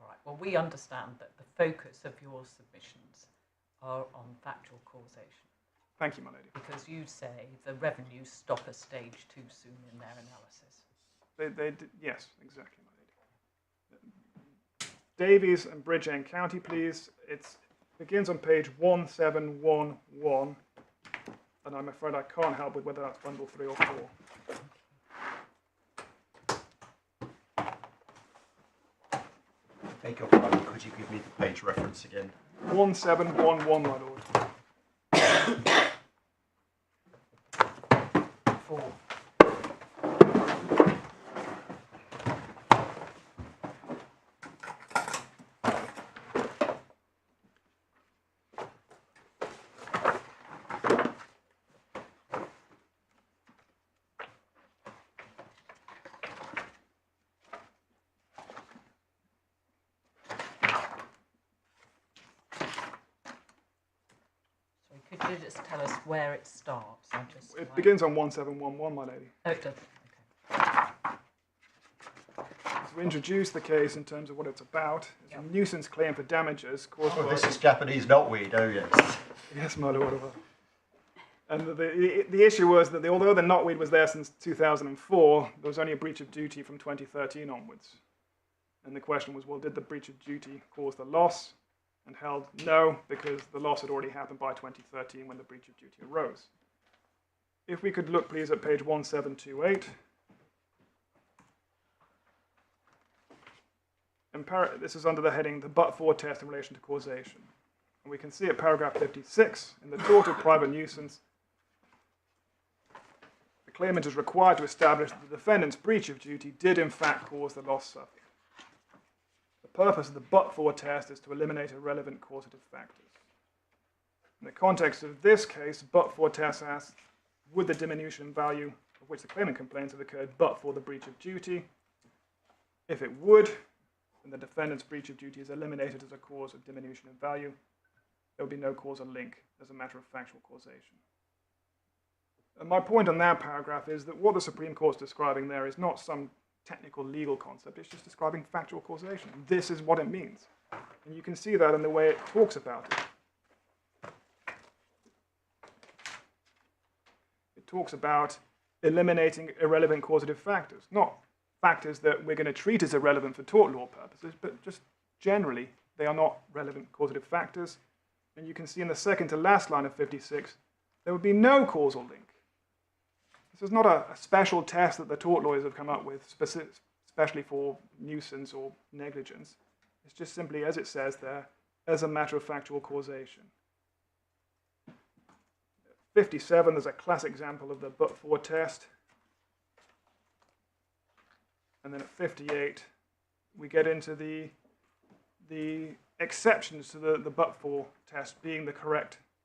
All right. Well, we understand that the focus of your submissions are on factual causation. Thank you, my lady. Because you say the revenues stop a stage too soon in their analysis. Yes, exactly, my lady. Davies and Bridge End County, please. It begins on page 1711, and I'm afraid I can't help with whether that's bundle 3 or 4. Beg your pardon, could you give me the page reference again? 1711, my lord. 4. Could you just tell us where it starts? It begins on 1711, my lady. Oh, it does. Okay. So we introduce the case in terms of what it's about. It's a nuisance claim for damages caused by... This is Japanese knotweed, oh yes. Yes, my lord. And the issue was that although the knotweed was there since 2004, there was only a breach of duty from 2013 onwards. And the question was, well, did the breach of duty cause the loss? And held no, because the loss had already happened by 2013 when the breach of duty arose. If we could look, please, at page 1728. And this is under the heading, the but-for test in relation to causation. And we can see at paragraph 56, in the tort of private nuisance, the claimant is required to establish that the defendant's breach of duty did in fact cause the loss suffered. The purpose of the but-for test is to eliminate irrelevant causative factors. In the context of this case, but-for test asks, would the diminution in value of which the claimant complains have occurred but for the breach of duty? If it would, then the defendant's breach of duty is eliminated as a cause of diminution in value. There would be no causal link as a matter of factual causation. And my point on that paragraph is that what the Supreme Court's describing there is not some technical legal concept, it's just describing factual causation. This is what it means. And you can see that in the way it talks about it. It talks about eliminating irrelevant causative factors, not factors that we're going to treat as irrelevant for tort law purposes, but just generally they are not relevant causative factors. And you can see in the second to last line of 56, there would be no causal link. This is not a special test that the tort lawyers have come up with, especially for nuisance or negligence. It's just simply, as it says there, as a matter of factual causation. 57, there's a classic example of the but-for test. And then at 58, we get into the exceptions to the but-for test being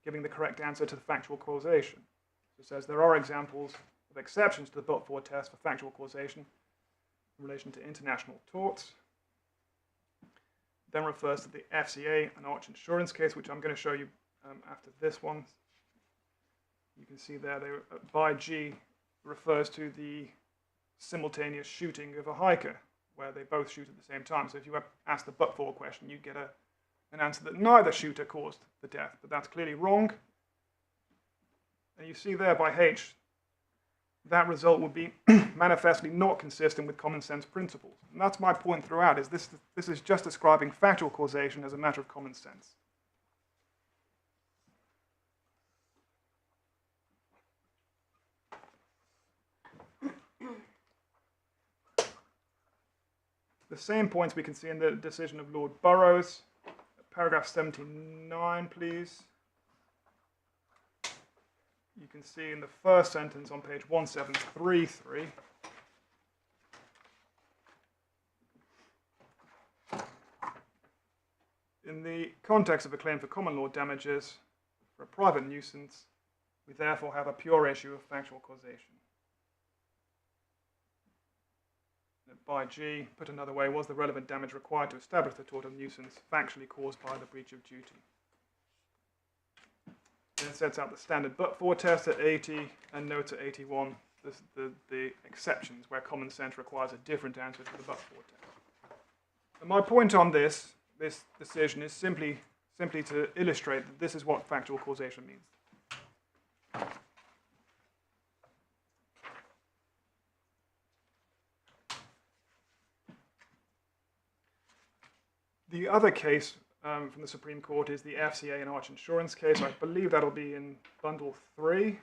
giving the correct answer to the factual causation. So it says there are examples of exceptions to the but-for test for factual causation in relation to international torts. Then refers to the FCA and Arch insurance case, which I'm going to show you after this one. You can see there, by G refers to the simultaneous shooting of a hiker, where they both shoot at the same time. So if you ask the but-for question, you get an answer that neither shooter caused the death, but that's clearly wrong. And you see there by H, that result would be manifestly not consistent with common sense principles. And that's my point throughout, is this is just describing factual causation as a matter of common sense. The same points we can see in the decision of Lord Burrows. Paragraph 79, please. You can see in the first sentence on page 1733. In the context of a claim for common law damages for a private nuisance, we therefore have a pure issue of factual causation. By G, put another way, was the relevant damage required to establish the tort of nuisance factually caused by the breach of duty? Then it sets out the standard but-for test at 80 and notes at 81 the exceptions where common sense requires a different answer to the but-for test. And my point on this decision is simply to illustrate that this is what factual causation means. The other case from the Supreme Court is the FCA and Arch Insurance case. I believe that'll be in Bundle 3.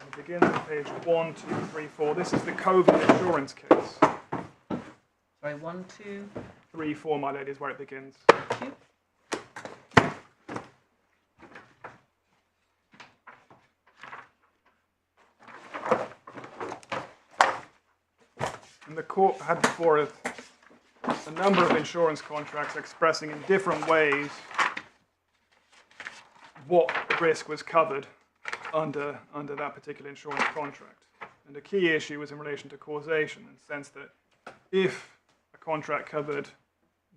It begins on page 1, 2, 3, 4. This is the COVID insurance case. Sorry, 1, 2, 3, 4, my lady, is where it begins. 2. And the court had before it a number of insurance contracts expressing in different ways what risk was covered under that particular insurance contract. And the key issue was in relation to causation, in the sense that if a contract covered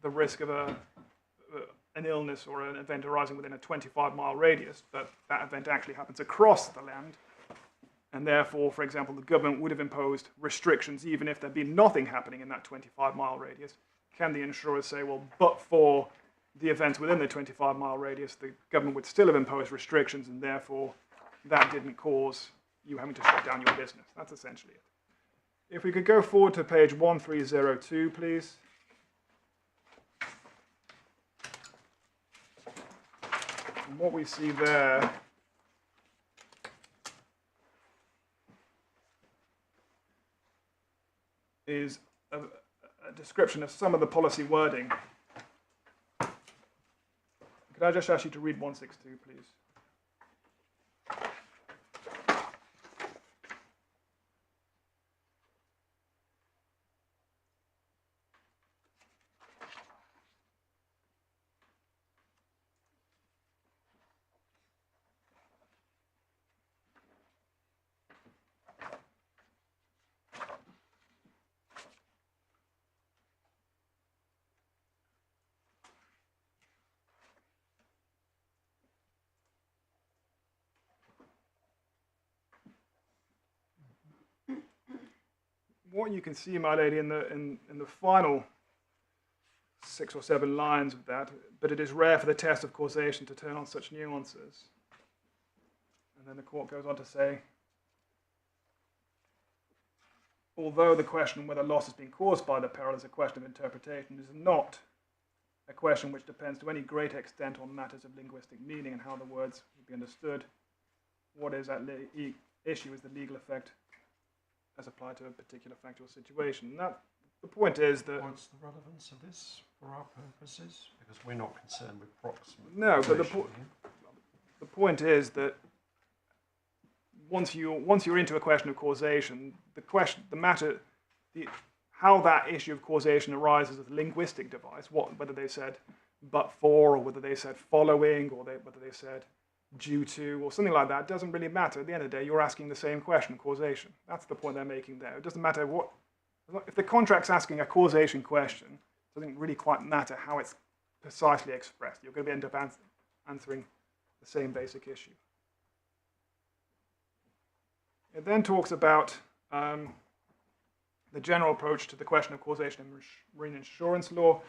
the risk of an illness or an event arising within a 25-mile radius, but that event actually happens across the land, and therefore, for example, the government would have imposed restrictions even if there'd been nothing happening in that 25-mile radius, can the insurer say, well, but for the events within the 25-mile radius, the government would still have imposed restrictions, and therefore that didn't cause you having to shut down your business. That's essentially it. If we could go forward to page 1302, please. And what we see there is a description of some of the policy wording. Could I just ask you to read 162, please? What you can see, my lady, in the final 6 or 7 lines of that, but it is rare for the test of causation to turn on such nuances. And then the court goes on to say, although the question whether loss has been caused by the peril is a question of interpretation, it is not a question which depends to any great extent on matters of linguistic meaning and how the words will be understood. What is at issue is the legal effect as applied to a particular factual situation. Now, the point is that... What's the relevance of this for our purposes? Because we're not concerned with proximate. No, but the point is that once you're into a question of causation, how that issue of causation arises as a linguistic device, whether they said but for, or whether they said following, or whether they said due to, or something like that, doesn't really matter. At the end of the day, you're asking the same question, causation. That's the point they're making there. It doesn't matter what, if the contract's asking a causation question, it doesn't really quite matter how it's precisely expressed. You're going to end up answering the same basic issue. It then talks about the general approach to the question of causation in marine insurance law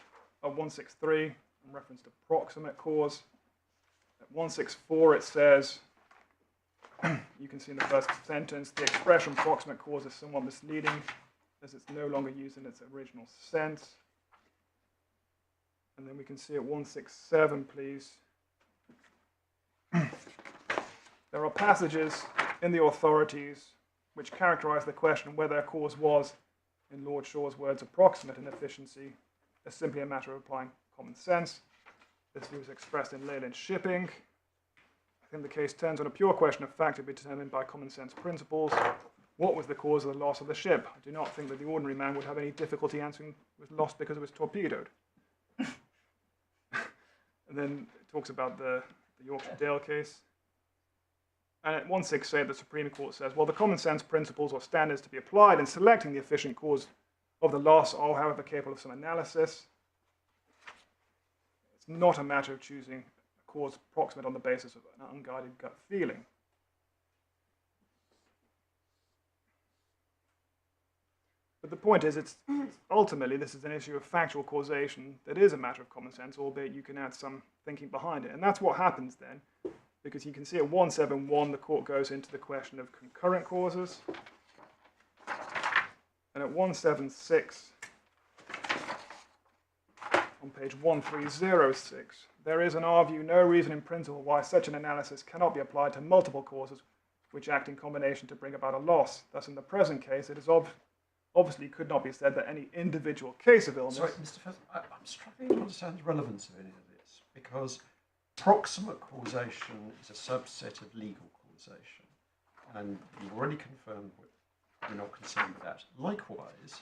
at 163 in reference to proximate cause. At 164 it says, you can see in the first sentence, the expression proximate cause is somewhat misleading as it's no longer used in its original sense. And then then we can see at 167, please. There are passages in the authorities which characterise the question whether a cause was, in Lord Shaw's words, approximate in efficiency, as simply a matter of applying common sense. This view is expressed in Leyland Shipping. I think the case turns on a pure question of fact to be determined by common sense principles. What was the cause of the loss of the ship? I do not think that the ordinary man would have any difficulty answering it was lost because it was torpedoed. And then it talks about the Yorkshire Dale case. And at 168, the Supreme Court says, well, the common sense principles or standards to be applied in selecting the efficient cause of the loss are, however, capable of some analysis. It's not a matter of choosing a cause approximate on the basis of an unguided gut feeling. But the point is, it's ultimately, this is an issue of factual causation that is a matter of common sense, albeit you can add some thinking behind it. And that's what happens then, because you can see at 171, the court goes into the question of concurrent causes. And at 176, on page 1306, there is, in our view, no reason in principle why such an analysis cannot be applied to multiple causes which act in combination to bring about a loss. Thus, in the present case, it is obviously could not be said that any individual case of illness... Sorry, Mr. Firth, I'm struggling to understand the relevance of any of this, because proximate causation is a subset of legal causation, and you've already confirmed we're not concerned with that. Likewise,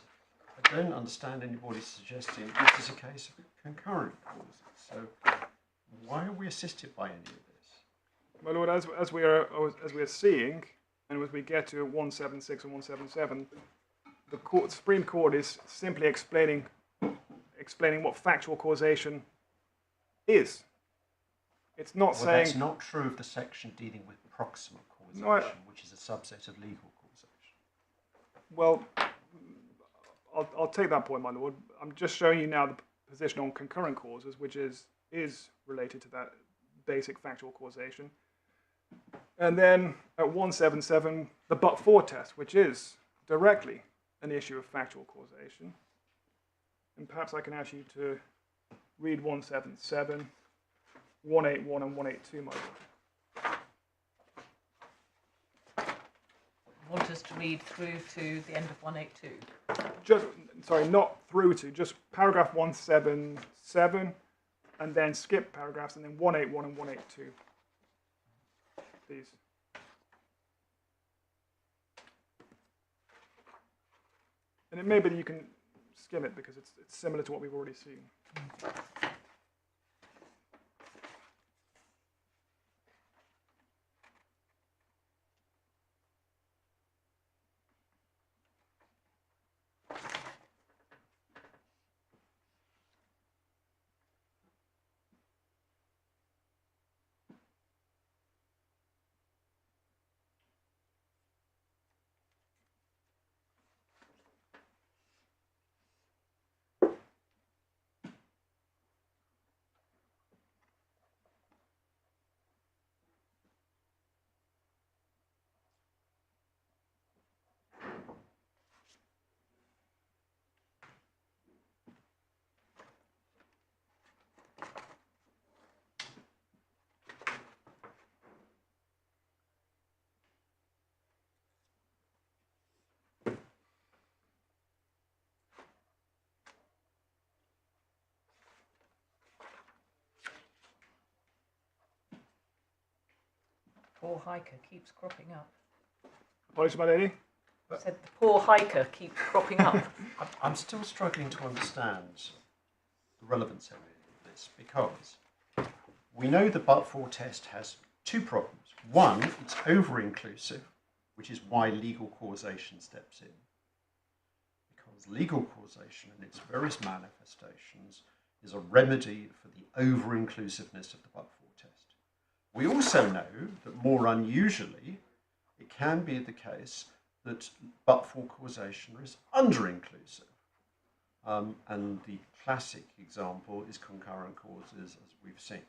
I don't understand anybody suggesting this is a case of concurrent causes. So why are we assisted by any of this? My Lord, as we are seeing, and as we get to 176 and 177, the Supreme Court is simply explaining what factual causation is. It's not saying... That's not true of the section dealing with proximate causation, No, which is a subset of legal causation. Well, I'll take that point, my Lord. I'm just showing you now the position on concurrent causes, which is related to that basic factual causation. And then at 177, the but-for test, which is directly an issue of factual causation. And perhaps I can ask you to read 177, 181 and 182, my Lord. Want us to read through to the end of 182? Sorry, not through to, just paragraph 177, and then skip paragraphs, and then 181 and 182. Please. And it may be that you can skim it because it's similar to what we've already seen. Poor hiker keeps cropping up. Apologies, my lady. I said the poor hiker keeps cropping up. I'm still struggling to understand the relevance of this, because we know the but-for test has two problems. One, it's over-inclusive, which is why legal causation steps in. Because legal causation in its various manifestations is a remedy for the over-inclusiveness of the but-for test. We also know that more unusually, it can be the case that but-for causation is under-inclusive. And the classic example is concurrent causes, as we've seen.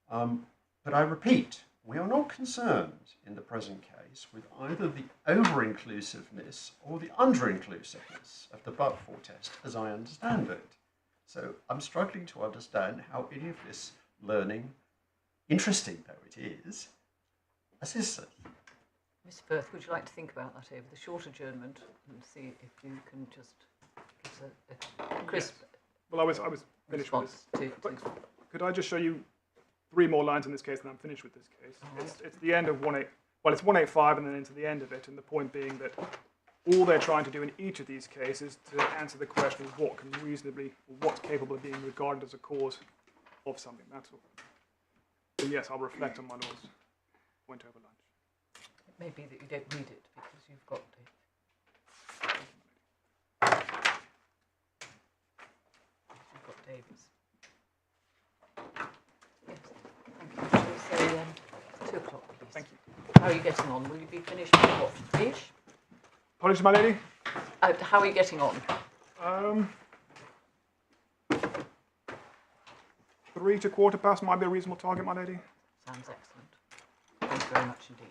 But I repeat, we are not concerned in the present case with either the over-inclusiveness or the under-inclusiveness of the but-for test, as I understand it. So I'm struggling to understand how any of this learning, interesting though it is, assists us. Ms. Firth, would you like to think about that over the short adjournment and see if you can just give us a crisp Well, I was finished with response this. to Could I just show you 3 more lines in this case, and I'm finished with this case? Alright. It's the end of 185 and then into the end of it, and the point being that all they're trying to do in each of these cases to answer the question of what can reasonably, or what's capable of being regarded as a cause of something, that's all. So yes, I'll reflect on my law's point over lunch. It may be that you don't need it because you've got it. You've got Davis. Yes, thank you. Shall we say 2 o'clock, please? Thank you. How are you getting on? Will you be finished by what, 3-ish? Apologies, my lady. How are you getting on? 3 to 1:15 might be a reasonable target, my lady. Sounds excellent. Thank you very much indeed.